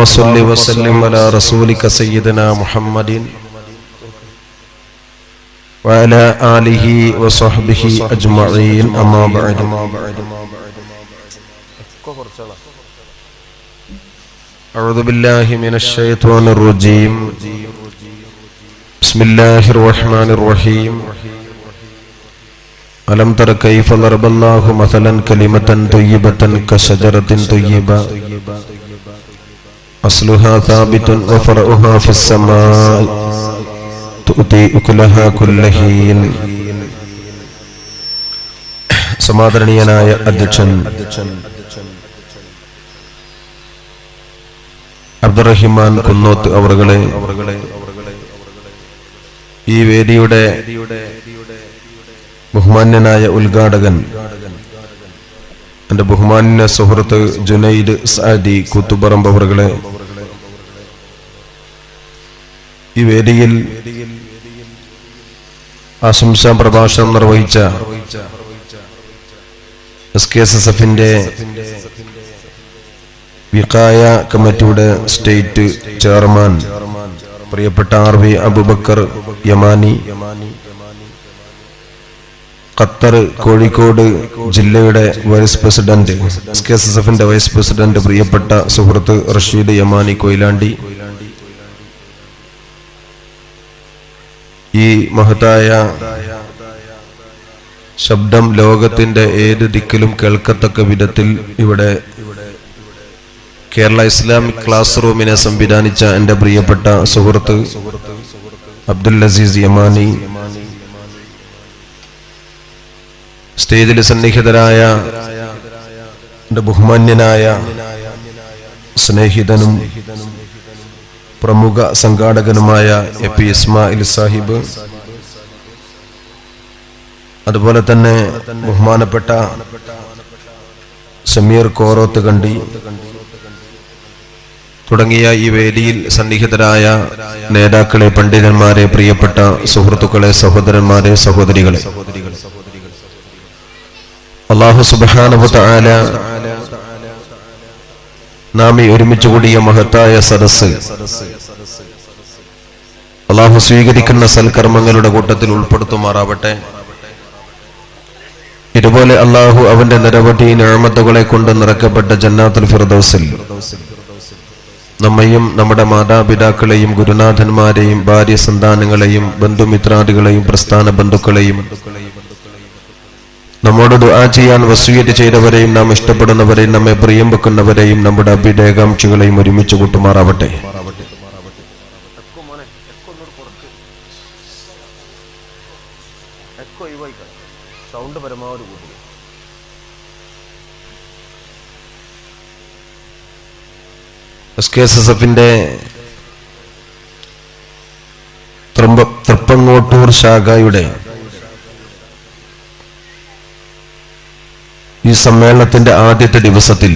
صل وسلم على رسولك سيدنا محمد وعلى آله وصحبه أجمعين أما بعد أعوذ بالله من الشيطان الرجيم بسم الله الرحمن الرحيم ألم تر كيف ضرب الله مثلا كلمة طيبة كشجرة طيبة أصلها ثابت وفرعها في السماء تؤتي أكلها كل حين. സമാദരണീയനായ അധ്യക്ഷൻ അബ്ദുറഹിമാൻ കുന്നോത്ത് അവറുകളെ, ഈ വേദിയുടെ ബഹുമാന്യനായ ഉദ്ഘാടകൻ എന്റെ ബഹുമാന്യ സുഹൃത്ത് ജുനൈദ് സാദി കൂത്തുപറമ്പ് അവറുകളെ, ഈ വേദിയിൽ ആശംസാ പ്രഭാഷണം നിർവഹിച്ച SKSSFന്റെ വിഖായ കമ്മിറ്റിയുടെ സ്റ്റേറ്റ് ചെയർമാൻ പ്രിയപ്പെട്ട RV അബൂബക്കർ യമാനി, ഖത്തർ കോഴിക്കോട് ജില്ലയുടെ വൈസ് പ്രസിഡന്റ്, SKSSFന്റെ വൈസ് പ്രസിഡന്റ് പ്രിയപ്പെട്ട സുഹൃത്ത് റഷീദ് യമാനി കൊയിലാണ്ടി, ഈ മഹത്തായ ശബ്ദം ലോകത്തിന്റെ ഏത് ദിക്കിലും കേൾക്കത്തക്ക വിധത്തിൽ ഇവിടെ കേരള ഇസ്ലാമിക് ക്ലാസ് റൂമിനെ സംവിധാനിച്ച എന്റെ പ്രിയപ്പെട്ട സുഹൃത്ത് അബ്ദുൽ അസീസ് യമാനി, സ്റ്റേജിൽ സന്നിഹിതരായ എന്റെ ബഹുമാന്യനായ സ്നേഹിതനും പ്രമുഖ സംഘാടകനുമായ AP ഇസ്മായിൽ സാഹിബ്, അതുപോലെ തന്നെ ബഹുമാനപ്പെട്ട സമീർ കോറോത്ത് കണ്ടി തുടങ്ങിയ ഈ വേദിയിൽ സന്നിഹിതരായ നേതാക്കളെ, പണ്ഡിതന്മാരെ, പ്രിയപ്പെട്ട സുഹൃത്തുക്കളെ, സഹോദരന്മാരെ, സഹോദരികളെ, അല്ലാഹു സുബ്ഹാനഹു വ തആല നാം ഈ ഒരുമിച്ച് കൂടിയ മഹത്തായ സദസ്സ് അല്ലാഹു സ്വീകരിക്കുന്ന സൽക്കർമ്മങ്ങളുടെ കൂട്ടത്തിൽ ഉൾപ്പെടുത്തുമാറാവട്ടെ. ഇതുപോലെ അല്ലാഹു അവന്റെ നിരവധി നിഅമത്തുകളെ കൊണ്ട് നിറക്കപ്പെട്ട ജന്നാത്തുൽ ഫിർദൗസിൽ നമ്മയും നമ്മുടെ മാതാപിതാക്കളെയും ഗുരുനാഥന്മാരെയും ഭാര്യ സന്താനങ്ങളെയും ബന്ധുമിത്രാദികളെയും പ്രസ്ഥാന ബന്ധുക്കളെയും നമ്മോട് ദുആ ചെയ്യാൻ വസിയത്ത് ചെയ്തവരെയും നാം ഇഷ്ടപ്പെടുന്നവരെയും നമ്മെ പ്രിയം വെക്കുന്നവരെയും നമ്മുടെ അഭ്യുദയകാംക്ഷികളെയും ഒരുമിച്ച് കൂട്ടുമാറാവട്ടെ. SKSSFന്റെ തൃപ്പങ്ങോട്ടൂർ ശാഖയുടെ ഈ സമ്മേളനത്തിന്റെ ആദ്യത്തെ ദിവസത്തിൽ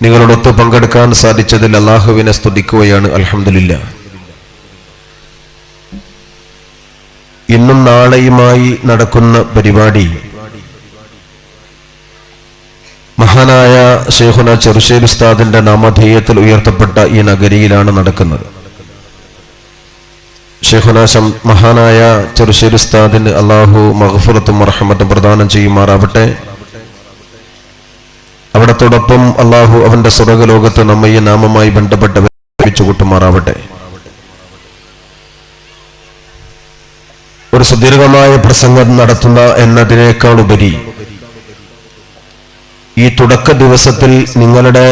നിങ്ങളോടൊത്ത് പങ്കെടുക്കാൻ സാധിച്ചതിൽ അല്ലാഹുവിനെ സ്തുതിക്കുകയാണ്. അൽഹംദുലില്ലാഹ്. ഇന്നും നാളെയുമായി നടക്കുന്ന പരിപാടി മഹാനായ ശൈഖുന ചെറുശ്ശേരി ഉസ്താദിന്റെ നാമധേയത്തിൽ ഉയർത്തപ്പെട്ട ഈ നഗരിയിലാണ് നടക്കുന്നത്. ശൈഖുന മഹാനായ ചെറുശ്ശേരി ഉസ്താദിന് അല്ലാഹു മഗ്ഫിറത്തും റഹ്മത്തും പ്രദാനം ചെയ്യുമാറാവട്ടെ. അവിടത്തോടൊപ്പം അല്ലാഹു അവന്റെ സ്വർഗ്ഗലോകത്ത് നമ്മെ ഈ നാമമായി ബന്ധപ്പെട്ടവരെ കൂട്ടുമാറാവട്ടെ. ഒരു സുദീർഘമായ പ്രസംഗം നടത്തുന്ന എന്നതിനേക്കാൾ ഉപരി ഈ തുടക്ക ദിവസത്തിൽ നിങ്ങളുടെ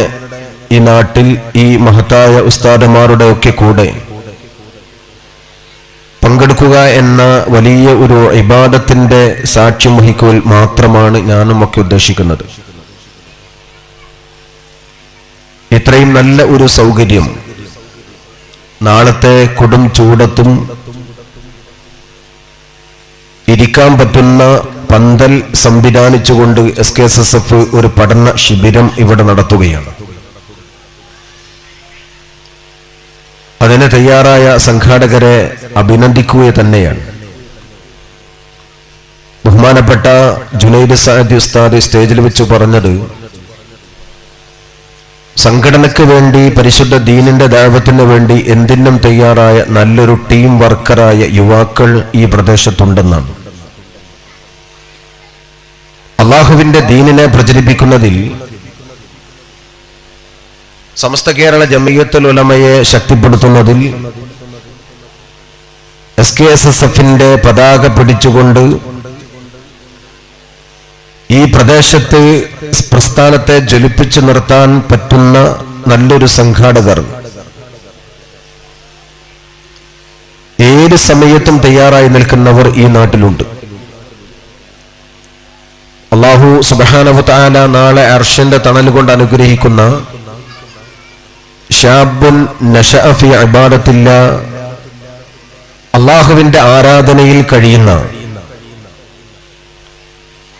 ഈ നാട്ടിൽ ഈ മഹത്തായ ഉസ്താദുമാരുടെ ഒക്കെ കൂടെ പങ്കെടുക്കുക എന്ന വലിയ ഒരു ഇബാദത്തിന്റെ സാക്ഷ്യം വഹിക്കൽ മാത്രമാണ് ഞാനും ഒക്കെ ഉദ്ദേശിക്കുന്നത്. ഇത്രയും നല്ല ഒരു സൗകര്യം നാളത്തെ കൊടും ചൂടത്തും ഇരിക്കാൻ പറ്റുന്ന പന്തൽ സംവിധാനിച്ചുകൊണ്ട് SKSSF ഒരു പഠന ശിബിരം ഇവിടെ നടത്തുകയാണ്. അതിന് തയ്യാറായ സംഘാടകരെ അഭിനന്ദിക്കുക തന്നെയാണ്. ബഹുമാനപ്പെട്ട ജുനൈദ് സാദി ഉസ്താദ് സ്റ്റേജിൽ വെച്ച് പറഞ്ഞത്, സംഘടനയ്ക്ക് വേണ്ടി, പരിശുദ്ധ ദീനിന്റെ ദഅവത്തിന് വേണ്ടി എന്തിനും തയ്യാറായ നല്ലൊരു ടീം വർക്കറായ യുവാക്കൾ ഈ പ്രദേശത്തുണ്ടെന്നാണ്. അള്ളാഹുവിന്റെ ദീനിനെ പ്രചരിപ്പിക്കുന്നതിൽ സമസ്ത കേരള ജമിയത്തുൽ ഉലമയെ ശക്തിപ്പെടുത്തുന്നതിൽ SKSSFന്റെ പതാക പിടിച്ചുകൊണ്ട് ഈ പ്രദേശത്ത് പ്രസ്ഥാനത്തെ ജ്വലിപ്പിച്ചു നിർത്താൻ പറ്റുന്ന നല്ലൊരു സംഘാടകർ ഏത് സമയത്തും തയ്യാറായി നിൽക്കുന്നവർ ഈ നാട്ടിലുണ്ട്. അല്ലാഹു സുബ്ഹാനഹു വ തആല നാളെ അർശിന്റെ തണൽ കൊണ്ട് അനുഗ്രഹിക്കുന്ന ശാബുൻ നശഅ ഫീ ഇബാദത്തില്ലാ, അല്ലാഹുവിന്റെ ആരാധനയിൽ കഴിയുന്ന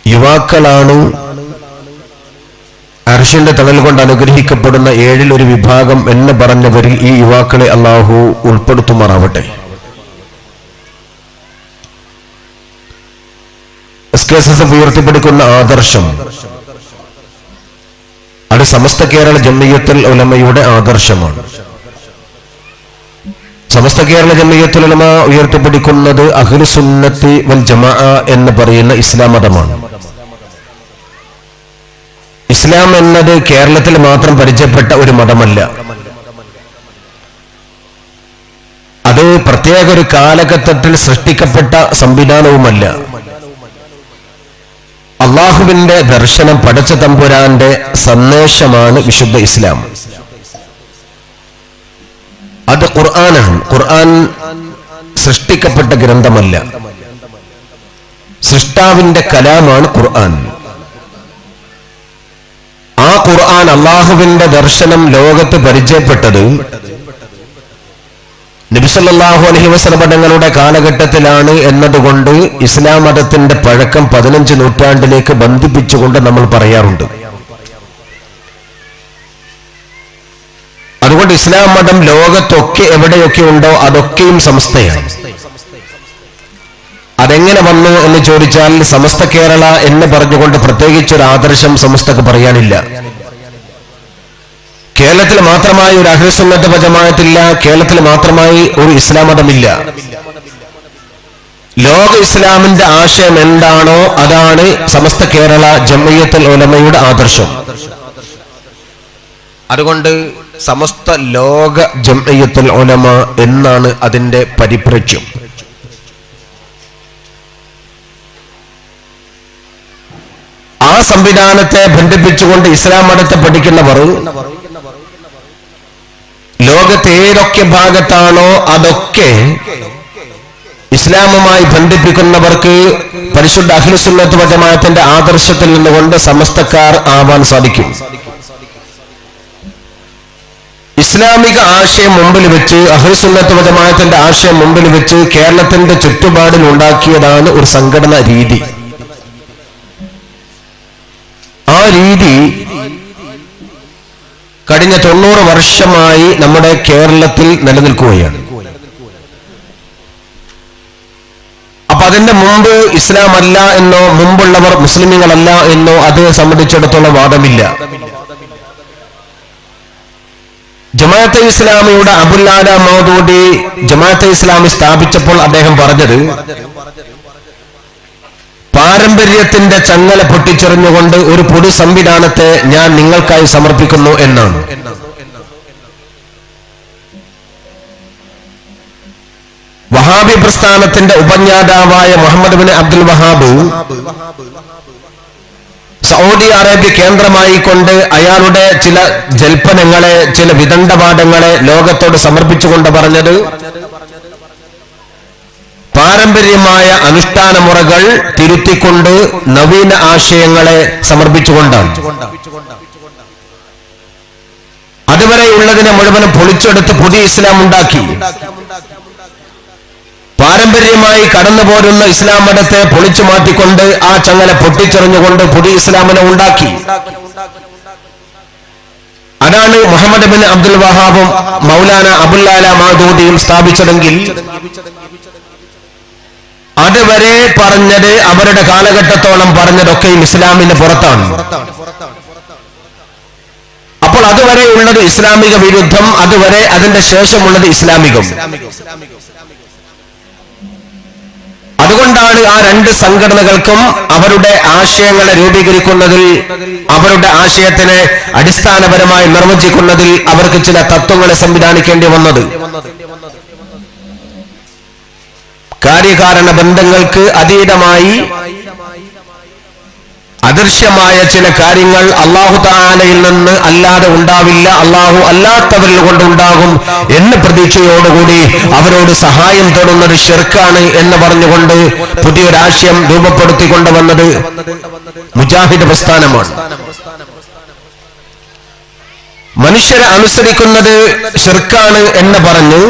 യുവാക്കളാണ് അർശിന്റെ തണൽ കൊണ്ട് അനുഗ്രഹിക്കപ്പെടുന്ന 7-ൽ 1 വിഭാഗം എന്ന് പറഞ്ഞവരിൽ ഈ യുവാക്കളെ അല്ലാഹു ഉൾപ്പെടുത്തുമാറാവട്ടെ. SKSSF ഉയർത്തിപ്പിടിക്കുന്ന ആദർശം അത് സമസ്ത കേരള ജമിയത്തുൽ ഉലമയുടെ ആദർശമാണ്. സമസ്ത കേരള ജമിയത്തുൽ ഉലമ ഉയർത്തിപ്പിടിക്കുന്നത് അഹ്ലു സുന്നത്തി വൽ ജമാഅ എന്ന് പറയുന്ന ഇസ്ലാം മതമാണ്. ഇസ്ലാം എന്നത് കേരളത്തിൽ മാത്രം പരിചയപ്പെട്ട ഒരു മതമല്ല. അത് പ്രത്യേക ഒരു കാലഘട്ടത്തിൽ സൃഷ്ടിക്കപ്പെട്ട സംവിധാനവുമല്ല. അള്ളാഹുവിന്റെ ദർശനം, പടച്ച തമ്പുരാന്റെ സന്ദേശമാണ് വിശുദ്ധ ഇസ്ലാം. അത് ഖുർആനാണ്. ഖുർആൻ സൃഷ്ടിക്കപ്പെട്ട ഗ്രന്ഥമല്ല, സൃഷ്ടാവിന്റെ കലാമാണ് ഖുർആൻ. ആ ഖുർആൻ, അള്ളാഹുവിന്റെ ദർശനം ലോകത്ത് പരിചയപ്പെട്ടത് നബി സല്ലല്ലാഹു അലൈഹി വസല്ലം തങ്ങളുടെ കാലഘട്ടത്തിലാണ് എന്നതുകൊണ്ട് ഇസ്ലാം മതത്തിന്റെ പഴക്കം 15 നൂറ്റാണ്ടിലേക്ക് ബന്ധിപ്പിച്ചുകൊണ്ട് നമ്മൾ പറയാറുണ്ട്. അതുകൊണ്ട് ഇസ്ലാം മതം ലോകത്തൊക്കെ എവിടെയൊക്കെ ഉണ്ടോ അതൊക്കെയും സമസ്തയാണ്. അതെങ്ങനെ വന്നു എന്ന് ചോദിച്ചാൽ സമസ്ത കേരള എന്ന് പറഞ്ഞുകൊണ്ട് പ്രത്യേകിച്ചൊരു ആദർശം സമസ്തക്ക് പറയാനില്ല. കേരളത്തിൽ മാത്രമായി ഒരു അഹ്ലു സുന്നത്ത് വൽ ജമാഅത്തില്ല, കേരളത്തിൽ മാത്രമായി ഒരു ഇസ്ലാം മതമില്ല. ലോക ഇസ്ലാമിന്റെ ആശയം എന്താണോ അതാണ് സമസ്ത കേരള ജമിയത്തുൽ ഉലമയുടെ ആദർശം. അതുകൊണ്ട് സമസ്ത ലോക ജമിയത്തുൽ ഉലമ എന്നാണ് അതിന്റെ പരിപ്രേക്ഷ്യം. ആ സംവിധാനത്തെ ബന്ധിപ്പിച്ചുകൊണ്ട് ഇസ്ലാം മതത്തെ പഠിക്കുന്നവർ ലോകത്തെ ഏതൊക്കെ ഭാഗത്താണോ അതൊക്കെ ഇസ്ലാമുമായി ബന്ധിപ്പിക്കുന്നവർക്ക് പരിശുദ്ധ അഹ്ലു സുന്നത്ത് വൽ ജമാഅത്തിന്റെ ആദർശത്തിൽ നിന്നുകൊണ്ട് സമസ്തക്കാർ ആവാൻ സാധിക്കും. ഇസ്ലാമിക ആശയം മുമ്പിൽ വെച്ച്, അഹ്ലു സുന്നത്ത് വൽ ജമാഅത്തിന്റെ ആശയം മുമ്പിൽ വെച്ച് കേരളത്തിന്റെ ചുറ്റുപാടിൽ ഉണ്ടാക്കിയതാണ് ഒരു സംഘടനാ രീതി. ആ രീതി കഴിഞ്ഞ 90 വർഷമായി നമ്മുടെ കേരളത്തിൽ നിലനിൽക്കുകയാണ്. അപ്പൊ അതിന്റെ മുമ്പ് ഇസ്ലാം അല്ല എന്നോ മുമ്പുള്ളവർ മുസ്ലിമുകളല്ല എന്നോ അതിനെ സംബന്ധിച്ചിടത്തോളം വാദമില്ല. ജമാഅത്തെ ഇസ്ലാമിയുടെ അബുൽ ആല മൗദൂദി ജമാഅത്തെ ഇസ്ലാമി സ്ഥാപിച്ചപ്പോൾ അദ്ദേഹം പറഞ്ഞത്, പാരമ്പര്യത്തിന്റെ ചങ്ങല പൊട്ടിച്ചെറിഞ്ഞുകൊണ്ട് ഒരു പൊതു സംവിധാനത്തെ ഞാൻ നിങ്ങൾക്കായി സമർപ്പിക്കുന്നു എന്നാണ്. വഹാബി പ്രസ്ഥാനത്തിന്റെ ഉപജ്ഞാതാവായ Muhammad bin Abdul Wahhab Saudi Arabia കേന്ദ്രമായി കൊണ്ട് അയാളുടെ ചില ജൽപ്പനങ്ങളെ, ചില വിദണ്ഡവാദങ്ങളെ ലോകത്തോട് സമർപ്പിച്ചുകൊണ്ട് പറഞ്ഞത്, പാരമ്പര്യമായ അനുഷ്ഠാന മുറകൾ തിരുത്തിക്കൊണ്ട് നവീന ആശയങ്ങളെ സമർപ്പിച്ചുകൊണ്ടാണ്. അതുവരെയുള്ളതിനെ മുഴുവനും പൊളിച്ചെടുത്ത് പുതിയ ഇസ്ലാം ഉണ്ടാക്കി. പാരമ്പര്യമായി കടന്നുപോരുന്ന ഇസ്ലാം മതത്തെ പൊളിച്ചു മാറ്റിക്കൊണ്ട് ആ ചങ്ങല പൊട്ടിച്ചെറിഞ്ഞുകൊണ്ട് പുതിയ ഇസ്ലാമിനെ ഉണ്ടാക്കി. അതാണ് മുഹമ്മദ് ബിൻ അബ്ദുൽ വഹാബും മൗലാന അബുൽ ആല മൗദൂദിയും സ്ഥാപിച്ചതെങ്കിൽ അതുവരെ പറഞ്ഞത്, അവരുടെ കാലഘട്ടത്തോളം പറഞ്ഞതൊക്കെയും ഇസ്ലാമിന്റെ പുറത്താണ്. അപ്പോൾ അതുവരെ ഉള്ളത് ഇസ്ലാമിക വിരുദ്ധം, അതുവരെ അതിന്റെ ശേഷമുള്ളത് ഇസ്ലാമികം. അതുകൊണ്ടാണ് ആ രണ്ട് സംഘടനകൾക്കും അവരുടെ ആശയങ്ങളെ രൂപീകരിക്കുന്നതിൽ, അവരുടെ ആശയത്തിനെ അടിസ്ഥാനപരമായി നിർവചിക്കുന്നതിൽ അവർക്ക് ചില തത്വങ്ങളെ സംവിധാനിക്കേണ്ടി വന്നത്. കാര്യകാരണ ബന്ധങ്ങൾക്ക് അതീതമായി അദൃശ്യമായ ചില കാര്യങ്ങൾ അല്ലാഹു തആലയിൽ നിന്ന് അല്ലാതെ ഉണ്ടാവില്ല, അല്ലാഹു അല്ലാത്തവരിൽ കൊണ്ടുണ്ടാകും എന്ന് പ്രതീക്ഷയോടുകൂടി അവരോട് സഹായം തേടുന്നത് ശിർക്കാണ് എന്ന് പറഞ്ഞുകൊണ്ട് പുതിയൊരാശയം രൂപപ്പെടുത്തിക്കൊണ്ടുവന്നത് മുജാഹിദ് പ്രസ്ഥാനമാണ്. മനുഷ്യരെ അനുസരിക്കുന്നത് ശിർക്കാണ് എന്ന് പറഞ്ഞു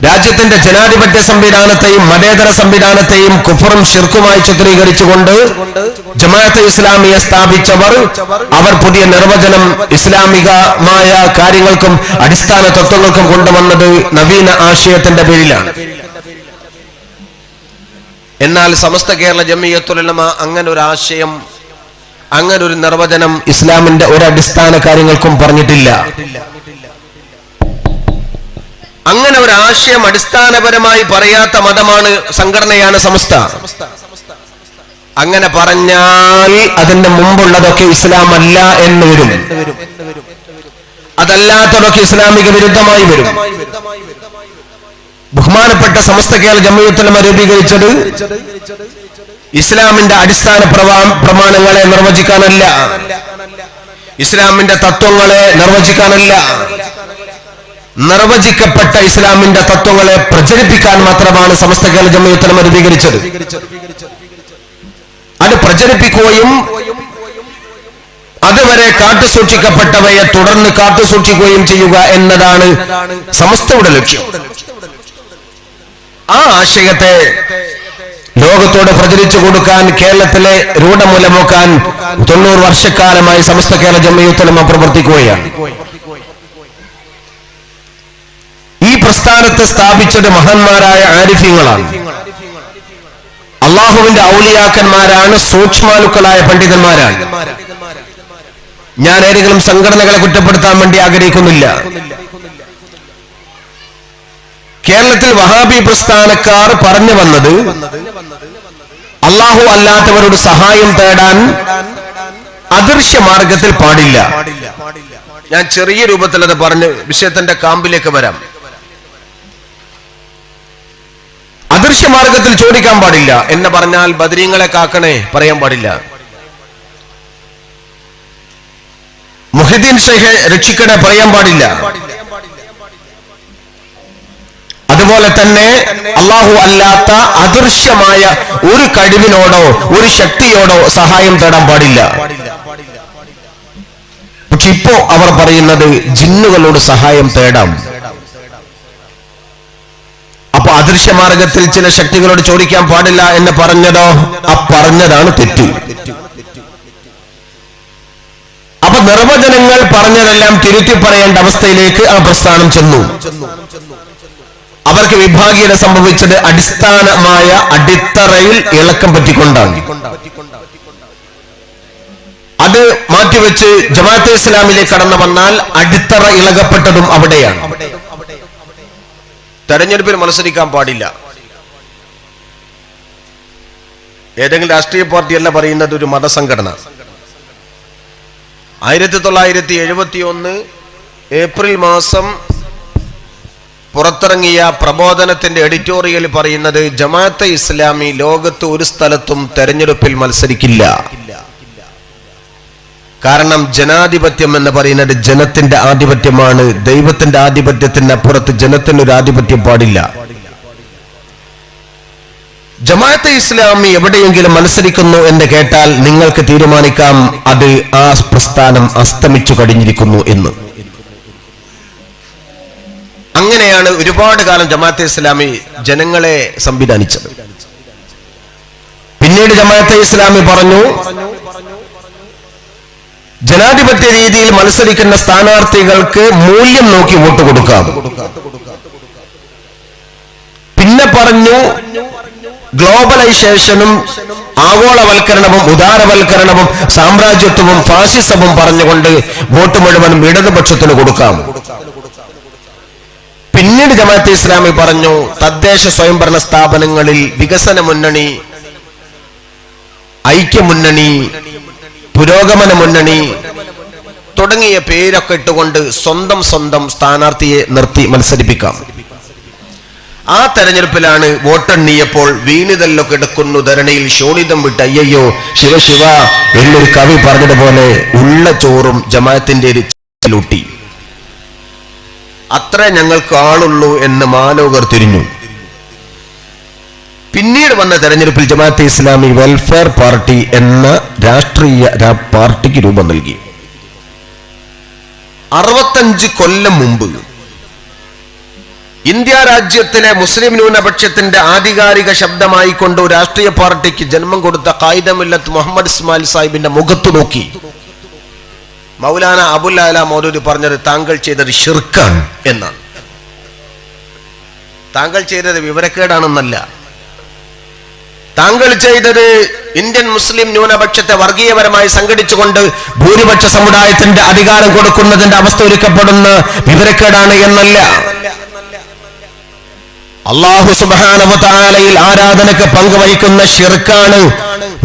രാജ്യത്തിന്റെ ജനാധിപത്യ സംവിധാനത്തെയും മതേതര സംവിധാനത്തെയും കുഫറും ശിർക്കുമായി ചിത്രീകരിച്ചുകൊണ്ട് ജമാഅത്തെ ഇസ്ലാമിയെ സ്ഥാപിച്ചവർ അവർ പുതിയ നിർവചനം ഇസ്ലാമികമായ കാര്യങ്ങൾക്കും അടിസ്ഥാന തത്വങ്ങൾക്കും കൊണ്ടുവന്നത് നവീന ആശയത്തിന്റെ പേരിലാണ്. എന്നാൽ സമസ്ത കേരള ജംഇയ്യത്തുൽ ഉലമ അങ്ങനെ ഒരു ആശയം, അങ്ങനെ ഒരു നിർവചനം ഇസ്ലാമിന്റെ ഒരു അടിസ്ഥാന കാര്യങ്ങൾക്കും പറഞ്ഞിട്ടില്ല. അങ്ങനെ ഒരു ആശയം അടിസ്ഥാനപരമായി പറയാത്ത മതമാണ്, സംഘടനയാണ് സമസ്ത. അങ്ങനെ പറഞ്ഞാൽ അതിന്റെ മുമ്പുള്ളതൊക്കെ ഇസ്ലാം അല്ല എന്ന് വരും, അതല്ലാത്തതൊക്കെ ഇസ്ലാമിക വിരുദ്ധമായി വരും. ബഹുമാനപ്പെട്ട സമസ്ത കേരള ജംഇയ്യത്തുൽ ഉലമ രൂപീകരിച്ചത് ഇസ്ലാമിന്റെ അടിസ്ഥാന പ്രമാണങ്ങളെ നിർവചിക്കാനല്ല, ഇസ്ലാമിന്റെ തത്വങ്ങളെ നിർവചിക്കാനല്ല, നിർവചിക്കപ്പെട്ട ഇസ്ലാമിന്റെ തത്വങ്ങളെ പ്രചരിപ്പിക്കാൻ മാത്രമാണ് സമസ്ത കേരള ജംഇയ്യത്തുൽ ഉലമ രൂപീകരിച്ചത്. അത് പ്രചരിപ്പിക്കുകയും അതുവരെ കാത്തുസൂക്ഷിക്കപ്പെട്ടവയെ തുടർന്ന് കാത്തുസൂക്ഷിക്കുകയും ചെയ്യുക എന്നതാണ് സമസ്തയുടെ ലക്ഷ്യം. ആ ആശയത്തെ ലോകത്തോട് പ്രചരിച്ചു കൊടുക്കാൻ, കേരളത്തിലെ രൂഢമൂലമൊക്കാൻ 90 വർഷക്കാലമായി സമസ്ത കേരള ജംഇയ്യത്തുൽ ഉലമ പ്രവർത്തിക്കുകയാണ്. ഈ പ്രസ്ഥാനത്തെ സ്ഥാപിച്ചത് മഹാന്മാരായ ആരിഫീങ്ങളാണ്, അള്ളാഹുവിന്റെ ഔലിയാക്കന്മാരാണ്, സൂക്ഷ്മാലുക്കളായ പണ്ഡിതന്മാരാണ്. ഞാൻ ഏതെങ്കിലും സംഘടനകളെ കുറ്റപ്പെടുത്താൻ വേണ്ടി ആഗ്രഹിക്കുന്നില്ല. കേരളത്തിൽ വഹാബി പ്രസ്ഥാനക്കാർ പറഞ്ഞു വന്നത് അള്ളാഹു അല്ലാത്തവരോട് സഹായം തേടാൻ അദൃശ്യ മാർഗത്തിൽ പാടില്ല. ഞാൻ ചെറിയ രൂപത്തിൽ അത് പറഞ്ഞ് വിഷയത്തിന്റെ കാമ്പിലേക്ക് വരാം. അദൃശ്യ മാർഗത്തിൽ ചോദിക്കാൻ പാടില്ല എന്ന് പറഞ്ഞാൽ ബദരീങ്ങളെ കാക്കണേ പറയാൻ പാടില്ല, മുഹിദ്ദീൻ ഷെയ്ഖെ രക്ഷിക്കണേ പറയാൻ പാടില്ല. അതുപോലെ തന്നെ അള്ളാഹു അല്ലാത്ത അദൃശ്യമായ ഒരു കഴിവിനോടോ ഒരു ശക്തിയോടോ സഹായം തേടാൻ പാടില്ല. പക്ഷെ ഇപ്പോ അവർ പറയുന്നത് ജിന്നുകളോട് സഹായം തേടാം. അപ്പൊ അദൃശ്യമാർഗത്തിൽ ചില ശക്തികളോട് ചോദിക്കാൻ പാടില്ല എന്ന് പറഞ്ഞതോ, ആ പറഞ്ഞതാണ് തെറ്റ്. അപ്പൊ നിർവചനങ്ങൾ പറഞ്ഞതെല്ലാം തിരുത്തി പറയേണ്ട അവസ്ഥയിലേക്ക് ആ പ്രസ്ഥാനം ചെന്നു. അവർക്ക് വിഭാഗീയത സംഭവിച്ചത് അടിസ്ഥാനമായ അടിത്തറയിൽ ഇളക്കം പറ്റിക്കൊണ്ടാണ്. അത് മാറ്റിവെച്ച് ജമാഅത്തെ ഇസ്ലാമിലേക്ക് കടന്നു വന്നാൽ അടിത്തറ ഇളകപ്പെട്ടതും അവിടെയാണ്. തെരഞ്ഞെടുപ്പിൽ മത്സരിക്കാൻ പാടില്ല. ഏതെങ്കിലും രാഷ്ട്രീയ പാർട്ടിയല്ല പറയുന്നത്, ഒരു മതസംഘടന. 1971 ഏപ്രിൽ മാസം പുറത്തിറങ്ങിയ പ്രബോധനത്തിന്റെ എഡിറ്റോറിയൽ പറയുന്നത് ജമാഅത്തെ ഇസ്ലാമി ലോകത്ത് ഒരു സ്ഥലത്തും തെരഞ്ഞെടുപ്പിൽ മത്സരിക്കില്ല. കാരണം ജനാധിപത്യം എന്ന് പറയുന്നത് ജനത്തിന്റെ ആധിപത്യമാണ്. ദൈവത്തിന്റെ ആധിപത്യത്തിന് അപ്പുറത്ത് ജനത്തിനൊരു ആധിപത്യം പാടില്ല. ജമാഅത്തെ ഇസ്ലാമി എവിടെയെങ്കിലും മത്സരിക്കുന്നു എന്ന് കേട്ടാൽ നിങ്ങൾക്ക് തീരുമാനിക്കാം അത് ആ പ്രസ്ഥാനം അസ്തമിച്ചു കഴിഞ്ഞിരിക്കുന്നു എന്ന്. അങ്ങനെയാണ് ഒരുപാട് കാലം ജമാഅത്തെ ഇസ്ലാമി ജനങ്ങളെ സംവിധാനിച്ചത്. പിന്നീട് ജമാഅത്തെ ഇസ്ലാമി പറഞ്ഞു, ജനാധിപത്യ രീതിയിൽ മത്സരിക്കുന്ന സ്ഥാനാർത്ഥികൾക്ക് മൂല്യം നോക്കി വോട്ട് കൊടുക്കാം. പിന്നെ പറഞ്ഞു, ഗ്ലോബലൈസേഷനും ആഗോളവൽക്കരണവും ഉദാരവൽക്കരണവും സാമ്രാജ്യത്വവും ഫാസിസവും പറഞ്ഞുകൊണ്ട് വോട്ട് മുഴുവനും ഇടതുപക്ഷത്തിന് കൊടുക്കാം. പിന്നീട് ജമാഅത്തെ ഇസ്ലാമി പറഞ്ഞു തദ്ദേശ സ്വയംഭരണ സ്ഥാപനങ്ങളിൽ വികസന മുന്നണി, ഐക്യമുന്നണി, പുരോഗമന മുന്നണി തുടങ്ങിയ പേരൊക്കെ ഇട്ടുകൊണ്ട് സ്വന്തം സ്ഥാനാർത്ഥിയെ നിർത്തി മത്സരിപ്പിക്കാം. ആ തെരഞ്ഞെടുപ്പിലാണ് വോട്ടെണ്ണിയപ്പോൾ വീണിതല്ലൊക്കെ എടുക്കുന്നു ധരണിയിൽ ശോണിതം വിട്ട് അയ്യോ ശിവ എന്നൊരു കവി പറഞ്ഞതുപോലെ ഉള്ള ചോറും ജമാഅത്തിന്റെ ലൂട്ടി. അത്രേ ഞങ്ങൾക്ക് ആളുള്ളൂ എന്ന് മാലോകർ തിരിഞ്ഞു. പിന്നീട് വന്ന തെരഞ്ഞെടുപ്പിൽ ജമാഅത്തെ ഇസ്ലാമി വെൽഫെയർ പാർട്ടി എന്ന രാഷ്ട്രീയ പാർട്ടിക്ക് രൂപം നൽകി. 65 കൊല്ലം മുമ്പ് ഇന്ത്യ രാജ്യത്തിലെ മുസ്ലിം ന്യൂനപക്ഷത്തിന്റെ ആധികാരിക ശബ്ദമായി കൊണ്ട് രാഷ്ട്രീയ പാർട്ടിക്ക് ജന്മം കൊടുത്ത ഖായിദ മില്ലത്ത് മുഹമ്മദ് ഇസ്മായിൽ സാഹിബിന്റെ മുഖത്ത് നോക്കി മൗലാന അബുൽ അല മൗലൂദി പറഞ്ഞത് താങ്കൾ ചെയ്തത് ശിർക്കാണ് എന്നാണ്. താങ്കൾ ചെയ്തത് വിവരക്കേടാണെന്നല്ല, താങ്കൾ ചെയ്തത് ഇന്ത്യൻ മുസ്ലിം ന്യൂനപക്ഷത്തെ വർഗീയപരമായി സംഘടിച്ചുകൊണ്ട് ഭൂരിപക്ഷ സമുദായത്തിന്റെ അധികാരം കൊടുക്കുന്നതിന്റെ അവസ്ഥ ഒരുക്കപ്പെടുന്ന വിവരക്കേടാണ് എന്നല്ല. അല്ലാഹു സുബ്ഹാനഹു വ തആലയിൽ ആരാധനയ്ക്ക് പങ്കുവഹിക്കുന്ന ശിർക്കാണ്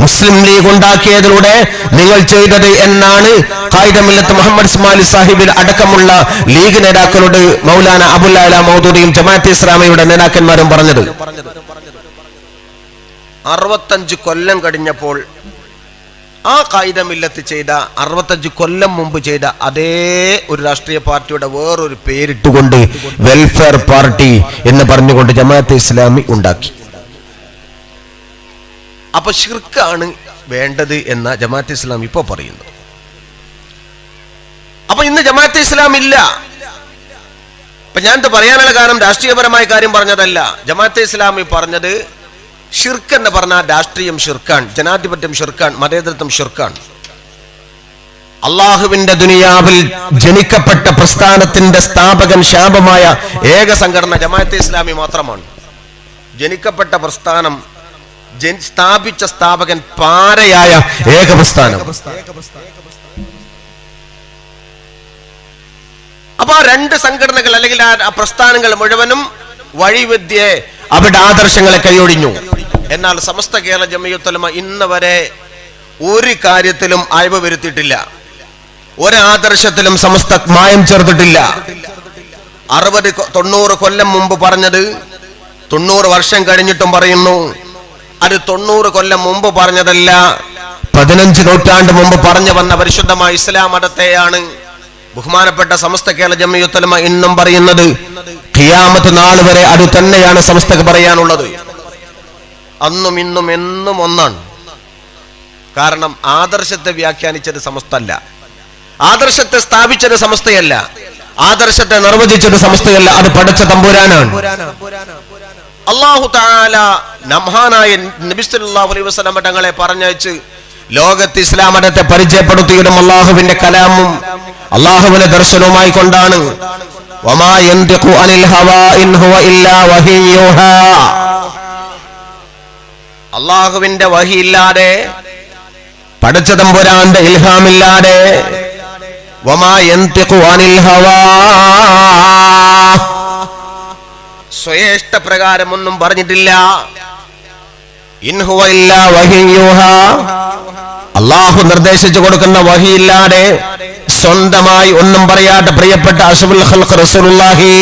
മുസ്ലിം ലീഗ് ഉണ്ടാക്കിയതിലൂടെ നിങ്ങൾ ചെയ്തത് എന്നാണ് ഖായിദ മില്ലത്ത് മുഹമ്മദ് ഇസ്മായിൽ സാഹിബിൽ അടക്കമുള്ള ലീഗ് നേതാക്കളോട് മൗലാന അബുൽ അല മൗദൂദിയും ജമാഅത്തെ ഇസ്ലാമിയുടെ നേതാക്കന്മാരും പറഞ്ഞത്. 65 കൊല്ലം കഴിഞ്ഞപ്പോൾ ആ ഖായിദ മില്ലത്ത് ചെയ്ത 65 കൊല്ലം മുമ്പ് ചെയ്ത അതേ ഒരു രാഷ്ട്രീയ പാർട്ടിയുടെ വേറൊരു പേരിട്ടുകൊണ്ട് വെൽഫെയർ പാർട്ടി എന്ന് പറഞ്ഞുകൊണ്ട് ജമാഅത്തെ ഇസ്ലാമി ഉണ്ടാക്കി. അപ്പൊ ശിർക്കാണ് വേണ്ടത് എന്ന ജമാഅത്തെ ഇസ്ലാമി ഇപ്പോ പറയുന്നു. അപ്പൊ ഇന്ന് ജമാഅത്തെ ഇസ്ലാം ഇല്ല. അപ്പൊ ഞാൻ പറയാനുള്ള കാരണം രാഷ്ട്രീയപരമായ കാര്യം പറഞ്ഞതല്ല. ജമാഅത്തെ ഇസ്ലാമി പറഞ്ഞത് ഷിർക്ക് എന്ന് പറഞ്ഞാൽ രാഷ്ട്രീയം ഷിർക്കാണ്, ജനാധിപത്യം ഷിർക്കാണ്, മതേതരത്വം ഷിർക്കാണ്. അള്ളാഹുവിന്റെ ദുനിയാവിൽ ജനിക്കപ്പെട്ട പ്രസ്ഥാനത്തിന്റെ സ്ഥാപകൻ ശാപമായ ഏക സംഘടന ജമാഅത്തെ ഇസ്ലാമി മാത്രമാണ്. ജനിക്കപ്പെട്ട പ്രസ്ഥാനം, സ്ഥാപിച്ച സ്ഥാപകൻ പാരയായ ഏക പ്രസ്ഥാനം. അപ്പൊ ആ രണ്ട് സംഘടനകൾ അല്ലെങ്കിൽ ആ പ്രസ്ഥാനങ്ങൾ മുഴുവനും വഴിവിദ്യയെ അവരുടെ ആദർശങ്ങളെ കൈയൊഴിഞ്ഞു. എന്നാൽ സമസ്ത കേരള ജംഇയ്യത്തുൽ ഉലമ ഇന്ന് വരെ ഒരു കാര്യത്തിലും അയവ് വരുത്തിയിട്ടില്ല, ഒരാദർശത്തിലും സമസ്ത മായം ചേർത്തിട്ടില്ല. 60-90 കൊല്ലം മുമ്പ് പറഞ്ഞത് 90 വർഷം കഴിഞ്ഞിട്ടും പറയുന്നു. അത് 90 കൊല്ലം മുമ്പ് പറഞ്ഞതല്ല, 15 നൂറ്റാണ്ട് മുമ്പ് പറഞ്ഞു വന്ന പരിശുദ്ധമായ ഇസ്ലാം മതത്തെയാണ് ബഹുമാനപ്പെട്ട സമസ്ത കേരള ജംഇയ്യത്തുൽ ഉലമ ഇന്നും പറയുന്നത്. ഖിയാമത്ത് നാൾ വരെ അത് തന്നെയാണ് സമസ്തക്ക് പറയാനുള്ളത്. അന്നും ഇന്നും എന്നും ഒന്നാണ്. കാരണം ആദർശത്തെ വ്യാഖ്യാനിച്ചത് സമസ്തല്ല, ആദർശത്തെ സ്ഥാപിച്ചത് സമസ്തയല്ല, ആദർശത്തെ നിർവചിച്ചത് സമസ്തയല്ല, അത് പടച്ച തമ്പുരാനാണ്. അല്ലാഹു തആല മഹാനായ നബി സല്ലല്ലാഹു അലൈഹി വസല്ലം തങ്ങളെ പറഞ്ഞയച്ച് ലോകത്ത് ഇസ്ലാം മതത്തെ പരിചയപ്പെടുത്തിയതും അല്ലാഹുവിന്റെ കലാമും അല്ലാഹുവിന്റെ ദർശനവുമായി കൊണ്ടാണ്. വമാ യന്തിഖു അനിൽ ഹവാ ഇൻ ഹുവ ഇല്ലാ വഹീ യൂഹാ. അല്ലാഹുവിന്റെ വഹി ഇല്ലാതെ, പടച്ച തമ്പുരാന്റെ ഇൽഹാമില്ലാതെ വമാ യന്തിഖു അനിൽ ഹവാ, സ്വയേഷ്ട പ്രകാരമൊന്നും പറഞ്ഞിട്ടില്ല. ഇൻ ഹുവ ഇല്ലാ വഹീ യൂഹാ, അല്ലാഹു നിർദ്ദേശിച്ചു കൊടുക്കുന്ന വഹിയില്ലാതെ സ്വന്തമായി ഒന്നും പറയാതെ പ്രിയപ്പെട്ട അഷ്റഫുൽ ഖൽഖ് റസൂലുള്ളാഹി